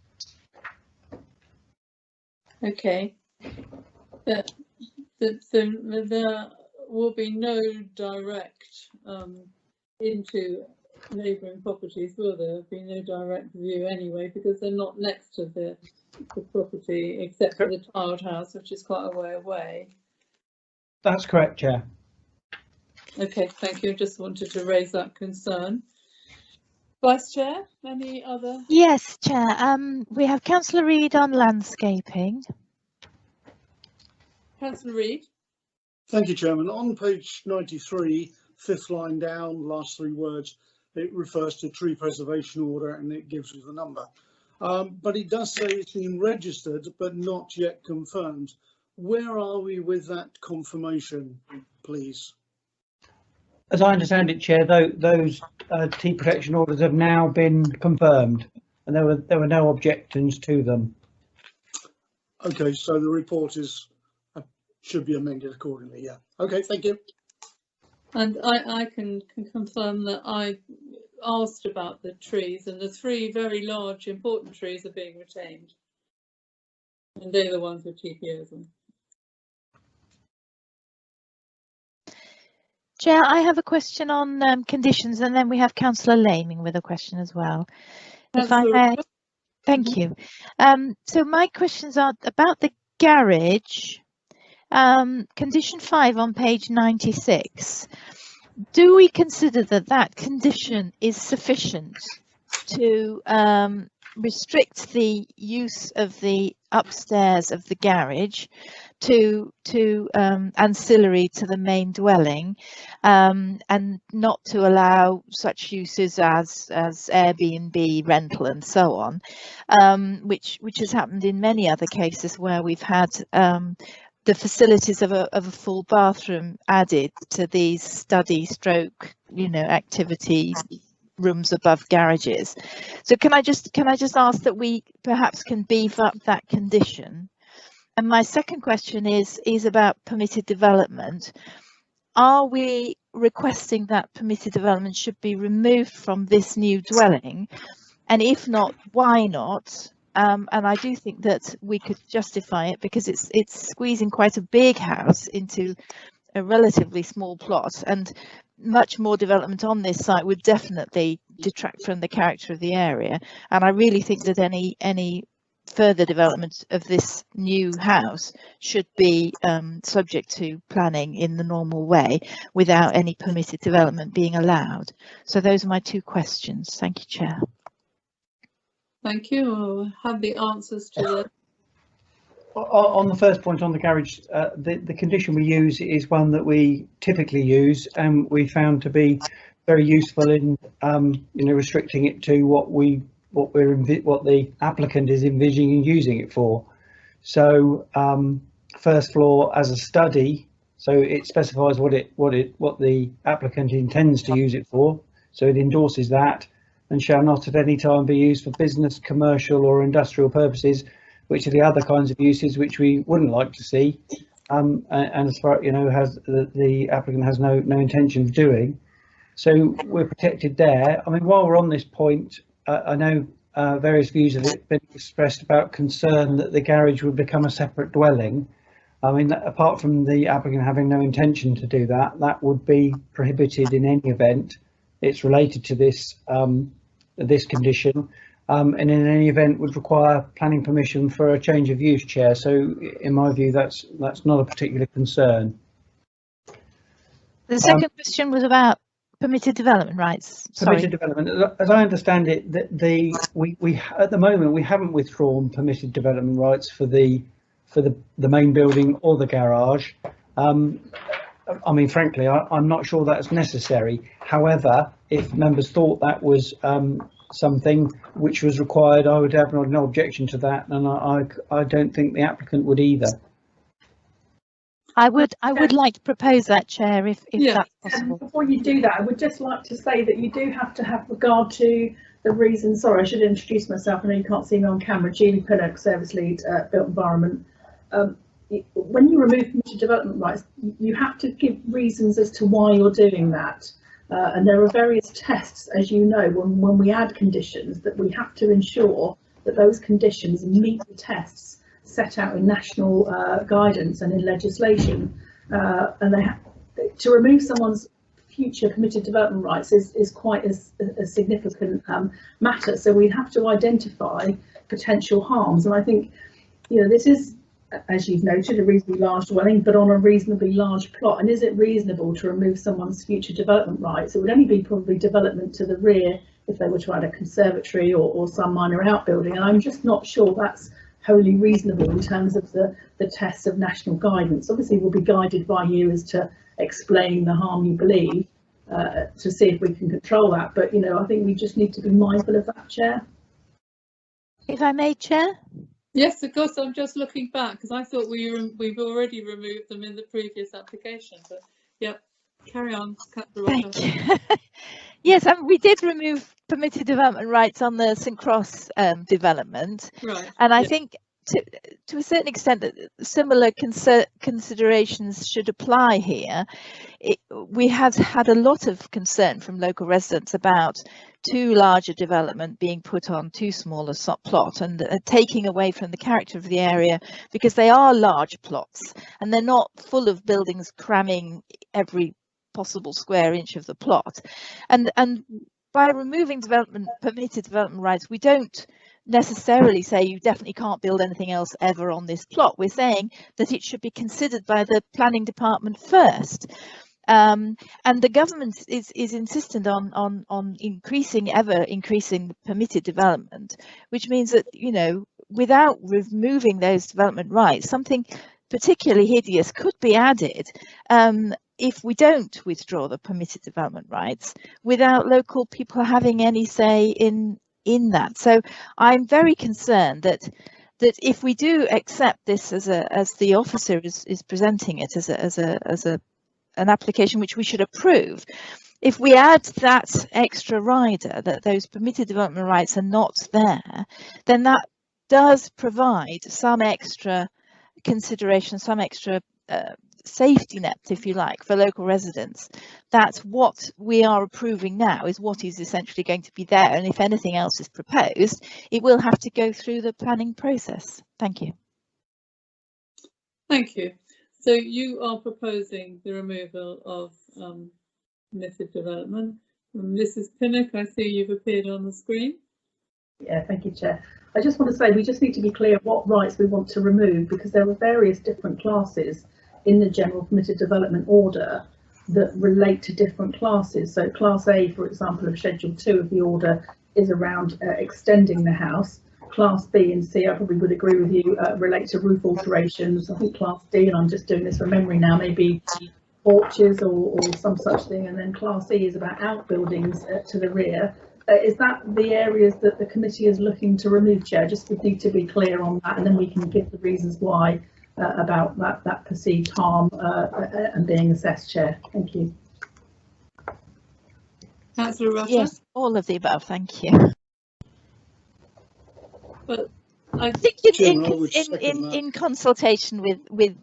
Okay. So there will be no direct into neighbouring properties, will there? There'll be no direct view anyway, because they're not next to the property, except for the tiled house, which is quite a way away. That's correct, Chair. Okay, thank you. Just wanted to raise that concern. Vice Chair, any other? Yes, Chair. We have Councillor Reid on landscaping. Councillor Reid. Thank you, Chairman. On page 93, 5th line down, last 3 words, it refers to tree preservation order and it gives you the number. But it does say it's been registered but not yet confirmed. Where are we with that confirmation, please? As I understand it, Chair, those tree protection orders have now been confirmed, and there were no objections to them. Okay, so the report should be amended accordingly. Yeah. Okay, thank you. And I can confirm that I asked about the trees, and the 3 very large important trees are being retained, and they're the ones with TPOs on. Chair, I have a question on conditions, and then we have Councillor Laming with a question as well. If I may. Thank you. So my questions are about the garage. Condition 5 on page 96. Do we consider that that condition is sufficient to restrict the use of the upstairs of the garage to ancillary to the main dwelling, and not to allow such uses as Airbnb, rental and so on, which has happened in many other cases where we've had the facilities of a full bathroom added to these study stroke, activity rooms above garages. So can I just ask that we perhaps can beef up that condition? And my second question is about permitted development. Are we requesting that permitted development should be removed from this new dwelling? And if not, why not? And I do think that we could justify it because it's squeezing quite a big house into a relatively small plot, and much more development on this site would definitely detract from the character of the area. And I really think that any further development of this new house should be subject to planning in the normal way without any permitted development being allowed. So those are my two questions. Thank you, Chair. Thank you. I'll have the answers to the... On the first point on the garage, the condition we use is one that we typically use, and we found to be very useful in restricting it to what the applicant is envisioning using it for. So first floor as a study, so it specifies what the applicant intends to use it for. So it endorses that, and shall not at any time be used for business, commercial or industrial purposes, which are the other kinds of uses which we wouldn't like to see, and as far has the applicant has no intention of doing. So we're protected there. I mean, while we're on this point, I know various views have been expressed about concern that the garage would become a separate dwelling. I mean, apart from the applicant having no intention to do that, that would be prohibited in any event. It's related to this this condition, and in any event would require planning permission for a change of use, Chair. So in my view, that's not a particular concern. The second question was about permitted development rights. Permitted development, as I understand it, we at the moment we haven't withdrawn permitted development rights for the main building or the garage. I mean, frankly, I'm not sure that's necessary. However, if members thought that was something which was required, I would have no objection to that, and I don't think the applicant would either. I would like to propose that, Chair, if that's possible. Before you do that, I would just like to say that you do have to have regard to the reason. Sorry, I should introduce myself. I know you can't see me on camera. Julie Pinnock, Service Lead, Built Environment. When you remove permitted development rights, you have to give reasons as to why you're doing that. And there are various tests, as you know, when we add conditions, that we have to ensure that those conditions meet the tests set out in national guidance and in legislation. And to remove someone's future permitted development rights is quite a significant matter. So we have to identify potential harms. And I think, this is, as you've noted, a reasonably large dwelling, but on a reasonably large plot. And is it reasonable to remove someone's future development rights? It would only be probably development to the rear if they were to add a conservatory or some minor outbuilding. And I'm just not sure that's wholly reasonable in terms of the tests of national guidance. Obviously, we'll be guided by you as to explain the harm you believe to see if we can control that. But, I think we just need to be mindful of that, Chair. If I may, Chair? Yes, of course. I'm just looking back because I thought we've already removed them in the previous application. But yeah, carry on. Thank you. Yes, we did remove permitted development rights on the St Cross development, right? And I think to a certain extent that similar considerations should apply here. We have had a lot of concern from local residents about too large a development being put on too small a plot and taking away from the character of the area, because they are large plots and they're not full of buildings cramming every possible square inch of the plot. And by removing permitted development rights, we don't necessarily say you definitely can't build anything else ever on this plot. We're saying that it should be considered by the planning department first. And the government is insistent on ever increasing the permitted development, which means that, you know, without removing those development rights, something particularly hideous could be added if we don't withdraw the permitted development rights without local people having any say in that. So I'm very concerned that if we do accept this as the officer is presenting it as an application which we should approve, if we add that extra rider, that those permitted development rights are not there, then that does provide some extra consideration, some extra safety net, if you like, for local residents. That's what we are approving now, is what is essentially going to be there, and if anything else is proposed, it will have to go through the planning process. Thank you. Thank you. So you are proposing the removal of permitted development. Mrs. Pinnock, I see you've appeared on the screen. Yeah, thank you, Chair. I just want to say we just need to be clear what rights we want to remove, because there are various different classes in the general permitted development order that relate to different classes. So Class A, for example, of Schedule 2 of the order is around extending the house. Class B and C, I probably would agree with you, relate to roof alterations. I think Class D, and I'm just doing this from memory now, maybe porches or some such thing. And then Class E is about outbuildings to the rear. Is that the areas that the committee is looking to remove, Chair? Just would need to be clear on that, and then we can give the reasons why about that perceived harm and being assessed, Chair. Thank you. Councillor Rutter? Yes, all of the above, thank you. But I think in consultation with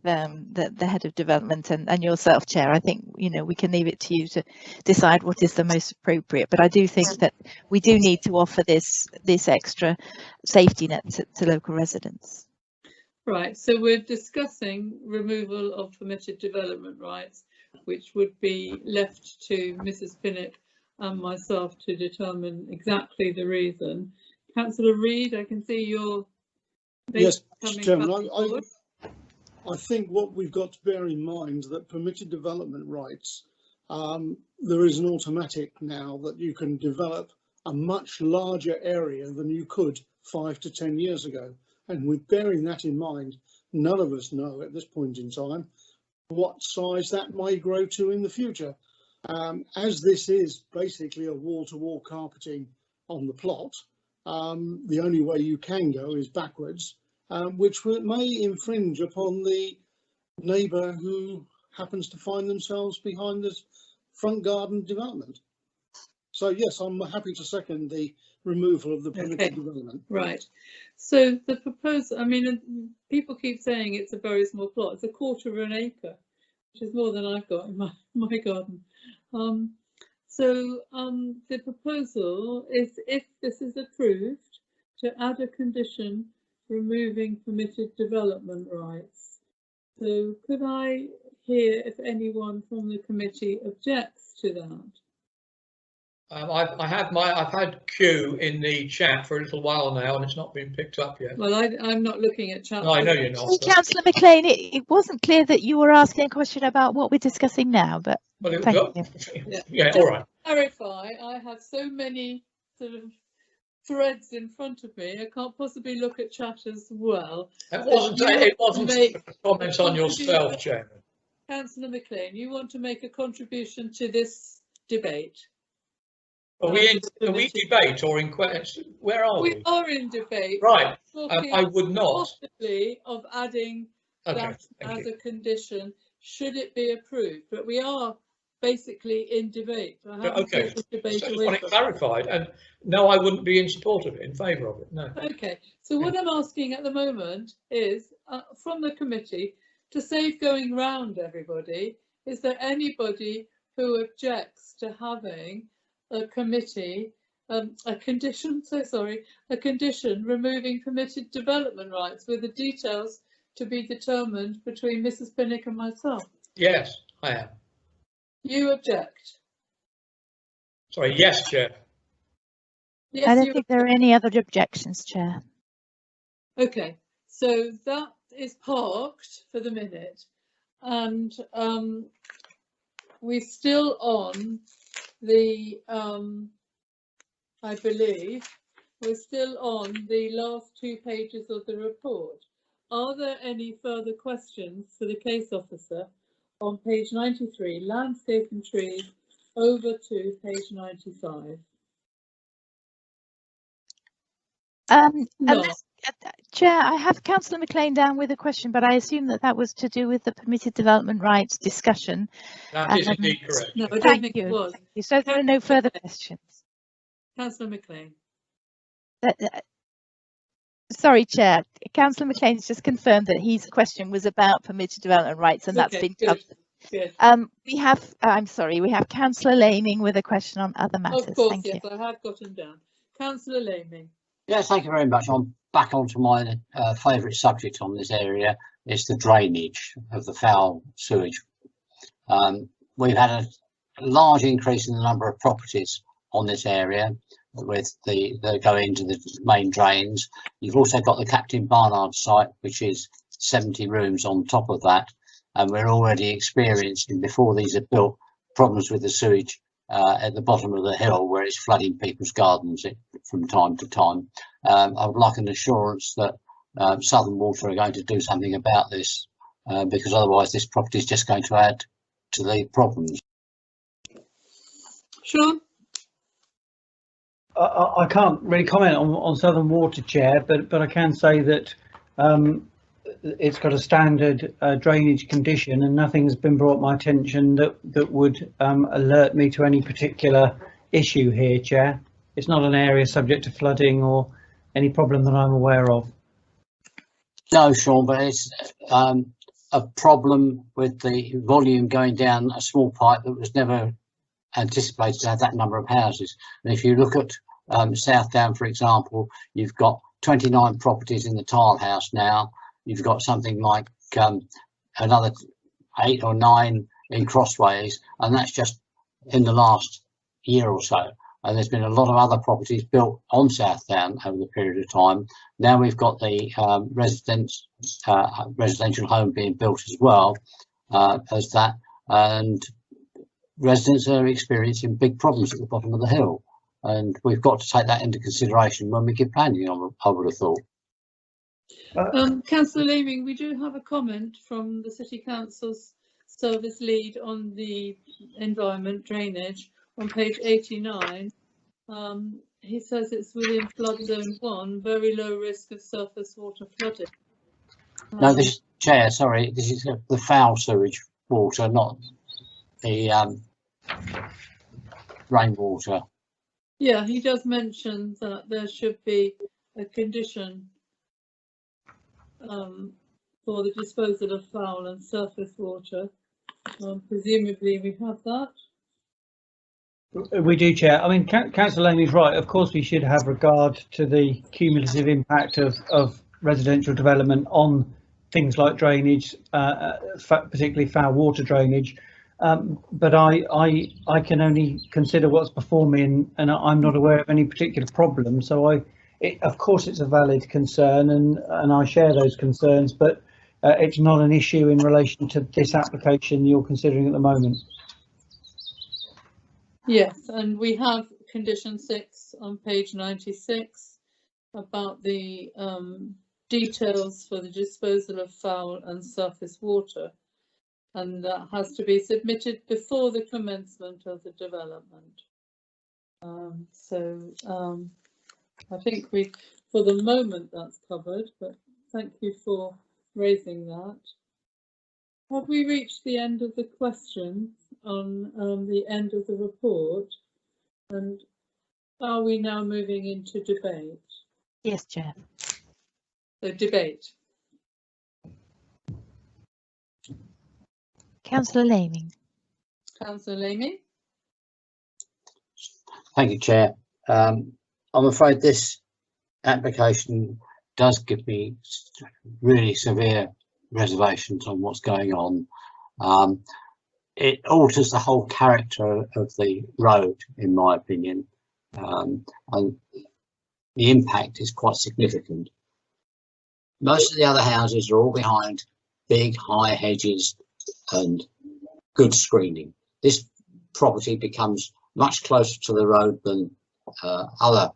the head of development and yourself, Chair, I think, you know, we can leave it to you to decide what is the most appropriate. But I do think that we do need to offer this extra safety net to local residents. Right, so we're discussing removal of permitted development rights, which would be left to Mrs. Pinnock and myself to determine exactly the reason. Councillor Reid, I can see your yes, Chairman. I think what we've got to bear in mind that permitted development rights, there is an automatic now that you can develop a much larger area than you could 5 to 10 years ago. And with bearing that in mind, none of us know at this point in time what size that may grow to in the future. As this is basically a wall-to-wall carpeting on the plot, the only way you can go is backwards, which may infringe upon the neighbour who happens to find themselves behind this front garden development. So yes, I'm happy to second the removal of the permitted development. Right. So the proposal, I mean, people keep saying it's a very small plot. It's 1/4 of an acre, which is more than I've got in my garden. The proposal is, if this is approved, to add a condition removing permitted development rights. So could I hear if anyone from the committee objects to that? I've had Q in the chat for a little while now, and it's not been picked up yet. Well, I'm not looking at chat. No, I know you're not. Hey, Councillor McLean, it wasn't clear that you were asking a question about what we're discussing now, but well, thank you. Yeah, all right. To clarify, I have so many sort of threads in front of me. I can't possibly look at chat as well. It wasn't a comment on yourself, Chairman. Councillor McLean, you want to make a contribution to this debate? Are we in debate or in question? Where are we? We are in debate. Right. I would not. Possibly of adding that as a condition, should it be approved. But we are basically in debate. Okay. Just want it clarified. And no, I wouldn't be in support of it, in favour of it. No. Okay. So what I'm asking at the moment is, from the committee, to save going round everybody, is there anybody who objects to having a committee, a condition removing permitted development rights with the details to be determined between Mrs. Pinnock and myself? Yes, I am. You object? Sorry, yes, Chair. Yes, I don't you think there are any other objections, Chair. Okay, so that is parked for the minute, and we're still on the, I believe, we're still on the last 2 pages of the report. Are there any further questions for the case officer on page 93, landscape and trees, over to page 95? Unless, Chair, I have Councillor McLean down with a question, but I assume that that was to do with the permitted development rights discussion. That is indeed correct. No, I don't Thank think you. it was. Thank you. So there are no further questions. Councillor McLean. Sorry, Chair. Councillor McLean's just confirmed that his question was about permitted development rights, and that's been covered. Good. We have, I'm sorry, we have Councillor Laming with a question on other matters. Of course, Thank yes, you. I have got him down. Councillor Laming. Yes, thank you very much. I'm back onto my favourite subject on this area. It's the drainage of the foul sewage. We've had a large increase in the number of properties on this area with the go into the main drains. You've also got the Captain Barnard site, which is 70 rooms on top of that, and we're already experiencing, before these are built, problems with the sewage at the bottom of the hill where it's flooding people's gardens from time to time. I would like an assurance that Southern Water are going to do something about this, because otherwise this property is just going to add to the problems. Sean? I can't really comment on Southern Water, Chair, but I can say that it's got a standard drainage condition, and nothing has been brought my attention that would alert me to any particular issue here, Chair. It's not an area subject to flooding or any problem that I'm aware of. No, Sean, but it's a problem with the volume going down a small pipe that was never anticipated to have that number of houses. And if you look at Southdown, for example, you've got 29 properties in the tile house now. You've got something like another 8 or 9 in Crossways, and that's just in the last year or so. And there's been a lot of other properties built on Southdown over the period of time. Now we've got the residential home being built as well as that, and residents are experiencing big problems at the bottom of the hill, and we've got to take that into consideration when we give planning on, I would have thought. Councillor Laming, we do have a comment from the City Council's service lead on the environment drainage on page 89. He says it's within flood zone 1, very low risk of surface water flooding. No, this Chair, sorry, this is the foul sewage water, not the rainwater. Yeah, he does mention that there should be a condition for the disposal of foul and surface water. Presumably we have that. We do, Chair. I mean, Councillor Laming is right. Of course, we should have regard to the cumulative impact of residential development on things like drainage, particularly foul water drainage. But I can only consider what's before me, and I'm not aware of any particular problem. So of course, it's a valid concern, and I share those concerns. But it's not an issue in relation to this application you're considering at the moment. Yes, and we have condition 6 on page 96 about the details for the disposal of foul and surface water, and that has to be submitted before the commencement of the development. I think for the moment that's covered, but thank you for raising that. Have we reached the end of the questions on the end of the report, and are we now moving into debate? Yes, Chair. So debate. Councillor Laming. Councillor Laming. Thank you, Chair. I'm afraid this application does give me really severe reservations on what's going on. it alters the whole character of the road, in my opinion, and the impact is quite significant. Most of the other houses are all behind big high hedges and good screening. This property becomes much closer to the road than other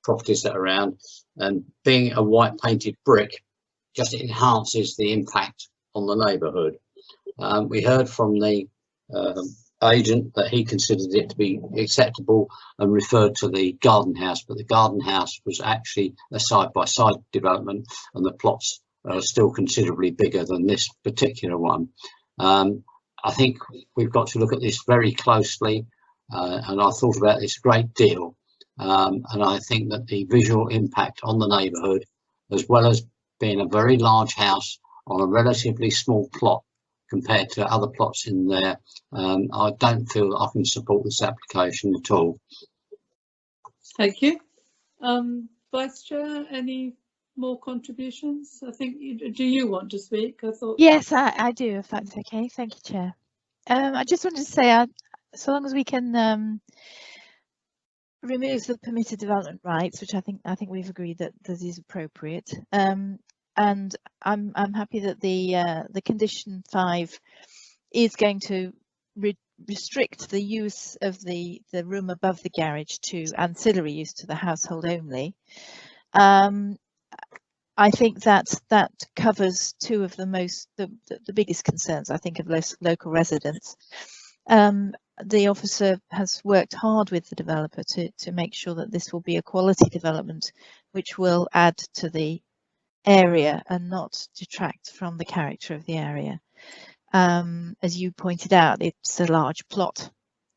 properties that are around, and being a white painted brick just enhances the impact on the neighbourhood. We heard from the agent that he considered it to be acceptable and referred to the garden house, but the garden house was actually a side-by-side development, and the plots are still considerably bigger than this particular one. I think we've got to look at this very closely, and I thought about this a great deal, and I think that the visual impact on the neighbourhood, as well as being a very large house on a relatively small plot compared to other plots in there, I don't feel that I can support this application at all. Thank you. Vice Chair, any more contributions? I think, do you want to speak? I thought. Yes, I do, if that's okay. Thank you, Chair. I just wanted to say, so long as we can remove the permitted development rights, which I think we've agreed that is appropriate, and I'm happy that the condition 5 is going to restrict the use of the room above the garage to ancillary use to the household only. I think that covers two of the biggest concerns, I think, of local residents. The officer has worked hard with the developer to make sure that this will be a quality development which will add to the area and not detract from the character of the area. As you pointed out, it's a large plot,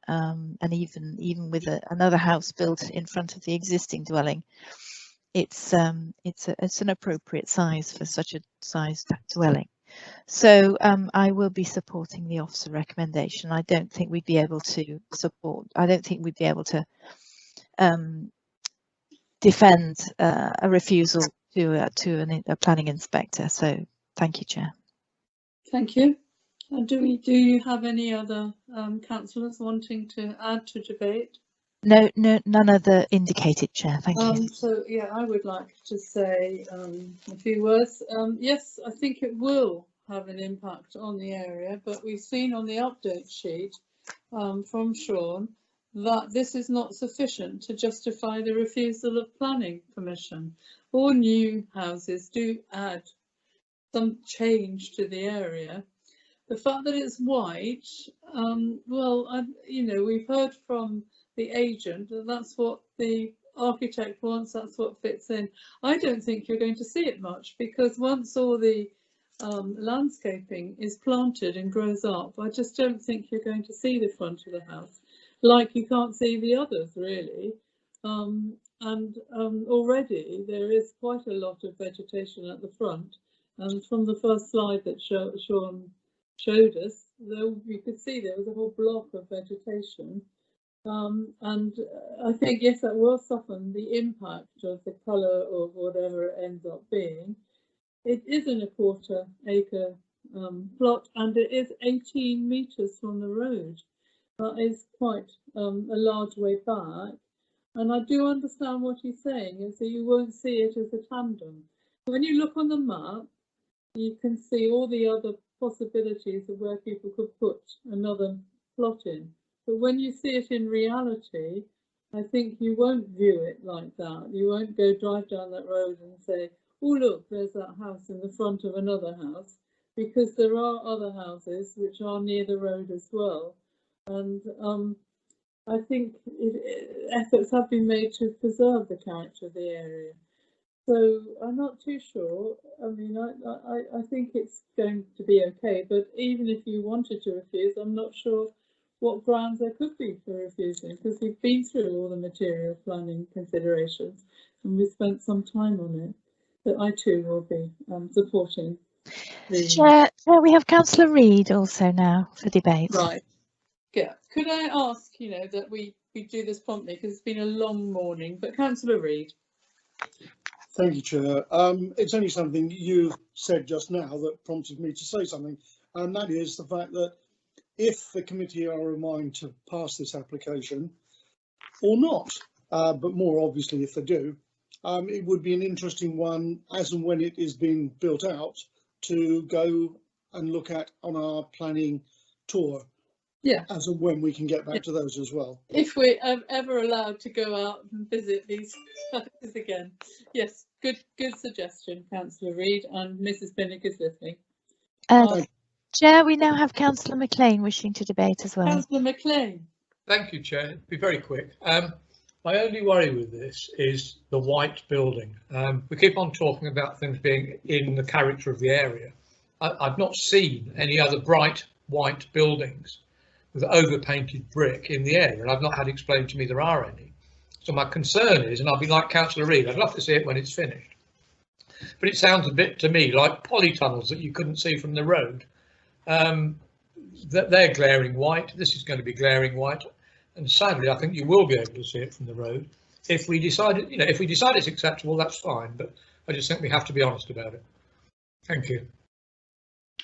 and even with another house built in front of the existing dwelling, it's an appropriate size for such a sized dwelling. So I will be supporting the officer recommendation. I don't think we'd be able to defend a refusal to a planning inspector. So thank you, Chair. Thank you. Do you have any other councillors wanting to add to debate? No, none other indicated, Chair. Thank you. So yeah, I would like to say a few words. Yes, I think it will have an impact on the area, but we've seen on the update sheet from Sean that this is not sufficient to justify the refusal of planning permission. All new houses do add some change to the area. The fact that it's white, well, we've heard from the agent that that's what the architect wants, that's what fits in. I don't think you're going to see it much, because once all the landscaping is planted and grows up, I just don't think you're going to see the front of the house, like you can't see the others really. Already there is quite a lot of vegetation at the front, and from the first slide that Sean showed us, you could see there was a whole block of vegetation. And I think, yes, that will soften the impact of the colour of whatever it ends up being. It is an 1/4 acre plot, and it is 18 metres from the road. That is quite a large way back. And I do understand what he's saying, is that you won't see it as a tandem. When you look on the map, you can see all the other possibilities of where people could put another plot in. But when you see it in reality, I think you won't view it like that. You won't go drive down that road and say, oh look, there's that house in the front of another house, because there are other houses which are near the road as well. And I think efforts have been made to preserve the character of the area. So I'm not too sure. I mean, I think it's going to be okay, but even if you wanted to refuse, I'm not sure what grounds there could be for refusing, because we've been through all the material planning considerations and we spent some time on it. But I too will be supporting the... Chair, we have Councillor Reid also now for debate. Right. Yeah. Could I ask, that we do this promptly, because it's been a long morning, but Councillor Reid. Thank you, Chair. It's only something you said just now that prompted me to say something, and that is the fact that if the committee are of mind to pass this application or not. But more obviously, if they do, it would be an interesting one as and when it is being built out to go and look at on our planning tour. Yeah. As and when we can get back to those as well. If we're ever allowed to go out and visit these houses again. Yes, good suggestion, Councillor Reid, and Mrs. Pinnock is listening. Chair, we now have Councillor McLean wishing to debate as well. Councillor McLean. Thank you, Chair. Be very quick. My only worry with this is the white building. We keep on talking about things being in the character of the area. I've not seen any other bright white buildings with overpainted brick in the area, and I've not had explained to me there are any. So my concern is, and I'll be like Councillor Reid, I'd love to see it when it's finished. But it sounds a bit to me like polytunnels that you couldn't see from the road. That they're glaring white. This is going to be glaring white, and sadly, I think you will be able to see it from the road. If we decide, if we decide it's acceptable, that's fine. But I just think we have to be honest about it. Thank you.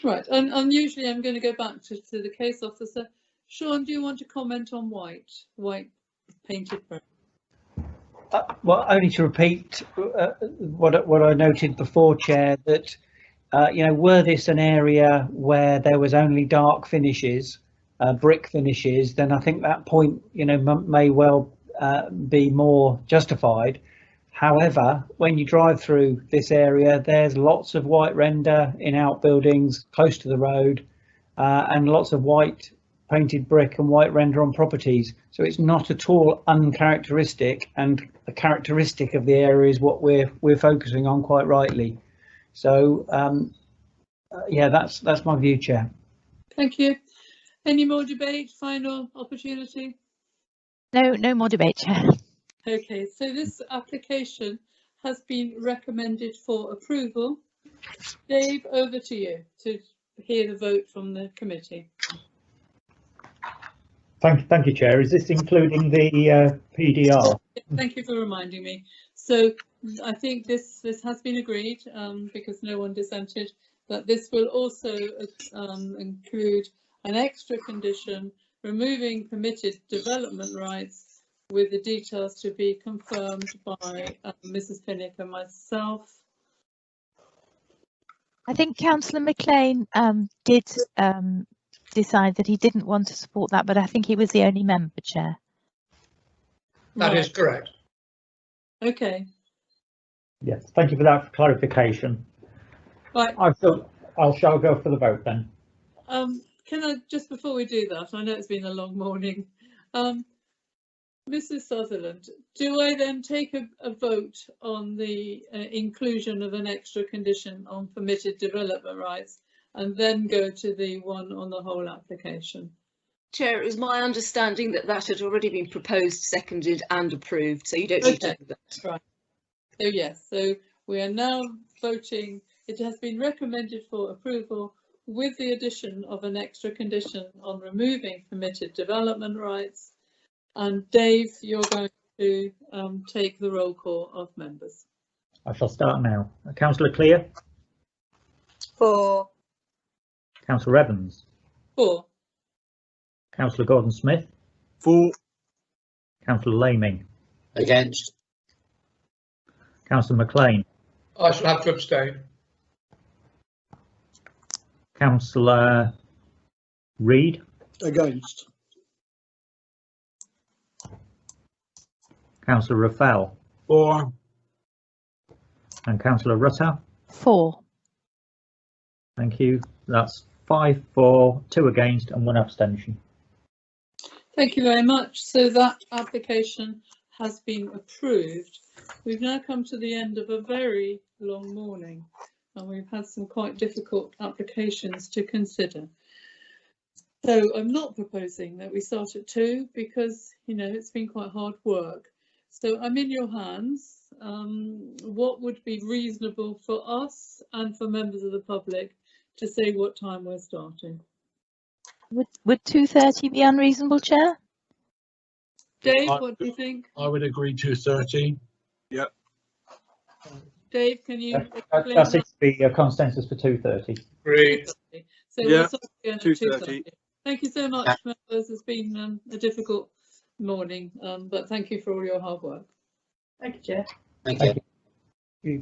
Right, and usually I'm going to go back to the case officer. Sean, do you want to comment on white painted brick? Well, only to repeat what I noted before, Chair, that were this an area where there was only dark finishes, brick finishes, then I think that point may well be more justified. However, when you drive through this area, there's lots of white render in outbuildings close to the road, and lots of white painted brick and white render on properties. So it's not at all uncharacteristic, and a characteristic of the area is what we're focusing on, quite rightly. So yeah, that's my view, Chair. Thank you. Any more debate? Final opportunity? No more debate, Chair. Okay, so this application has been recommended for approval. Dave, over to you to hear the vote from the committee. Thank you, Chair. Is this including the PDR? Thank you for reminding me. So I think this has been agreed, because no one dissented, that this will also include an extra condition removing permitted development rights, with the details to be confirmed by Mrs. Pinnock and myself. I think Councillor McLean did decide that he didn't want to support that, but I think he was the only member, Chair. That is correct. Okay. Yes, thank you for that clarification. Right. I shall go for the vote then. Can I, just before we do that, I know it's been a long morning. Mrs. Sutherland, do I then take a vote on the inclusion of an extra condition on permitted development rights, and then go to the one on the whole application? Chair, it was my understanding that that had already been proposed, seconded and approved, so you don't need to do that. Right. So yes, so we are now voting. It has been recommended for approval with the addition of an extra condition on removing permitted development rights. And Dave, you're going to take the roll call of members. I shall start now. Councillor Clear? 4. Councillor Evans? 4. Councillor Gordon-Smith? 4. Councillor Laming? Against. Councillor McLean? I shall have to abstain. Councillor Reid? Against. Councillor Raffel? 4. And Councillor Rutter? 4. Thank you. That's 5 for, 2 against and 1 abstention. Thank you very much. So that application has been approved. We've now come to the end of a very long morning, and we've had some quite difficult applications to consider. So I'm not proposing that we start at 2, because it's been quite hard work. So I'm in your hands. What would be reasonable for us and for members of the public to say what time we're starting? Would 2:30 be unreasonable, Chair? Dave, what do you think? I would agree 2:30. Yep. Dave, can you explain That seems to be a consensus for 2:30. Great. So yeah, we're 2:30. Thank you so much, members. It's been a difficult morning, but thank you for all your hard work. Thank you, Chair. Thank you. You.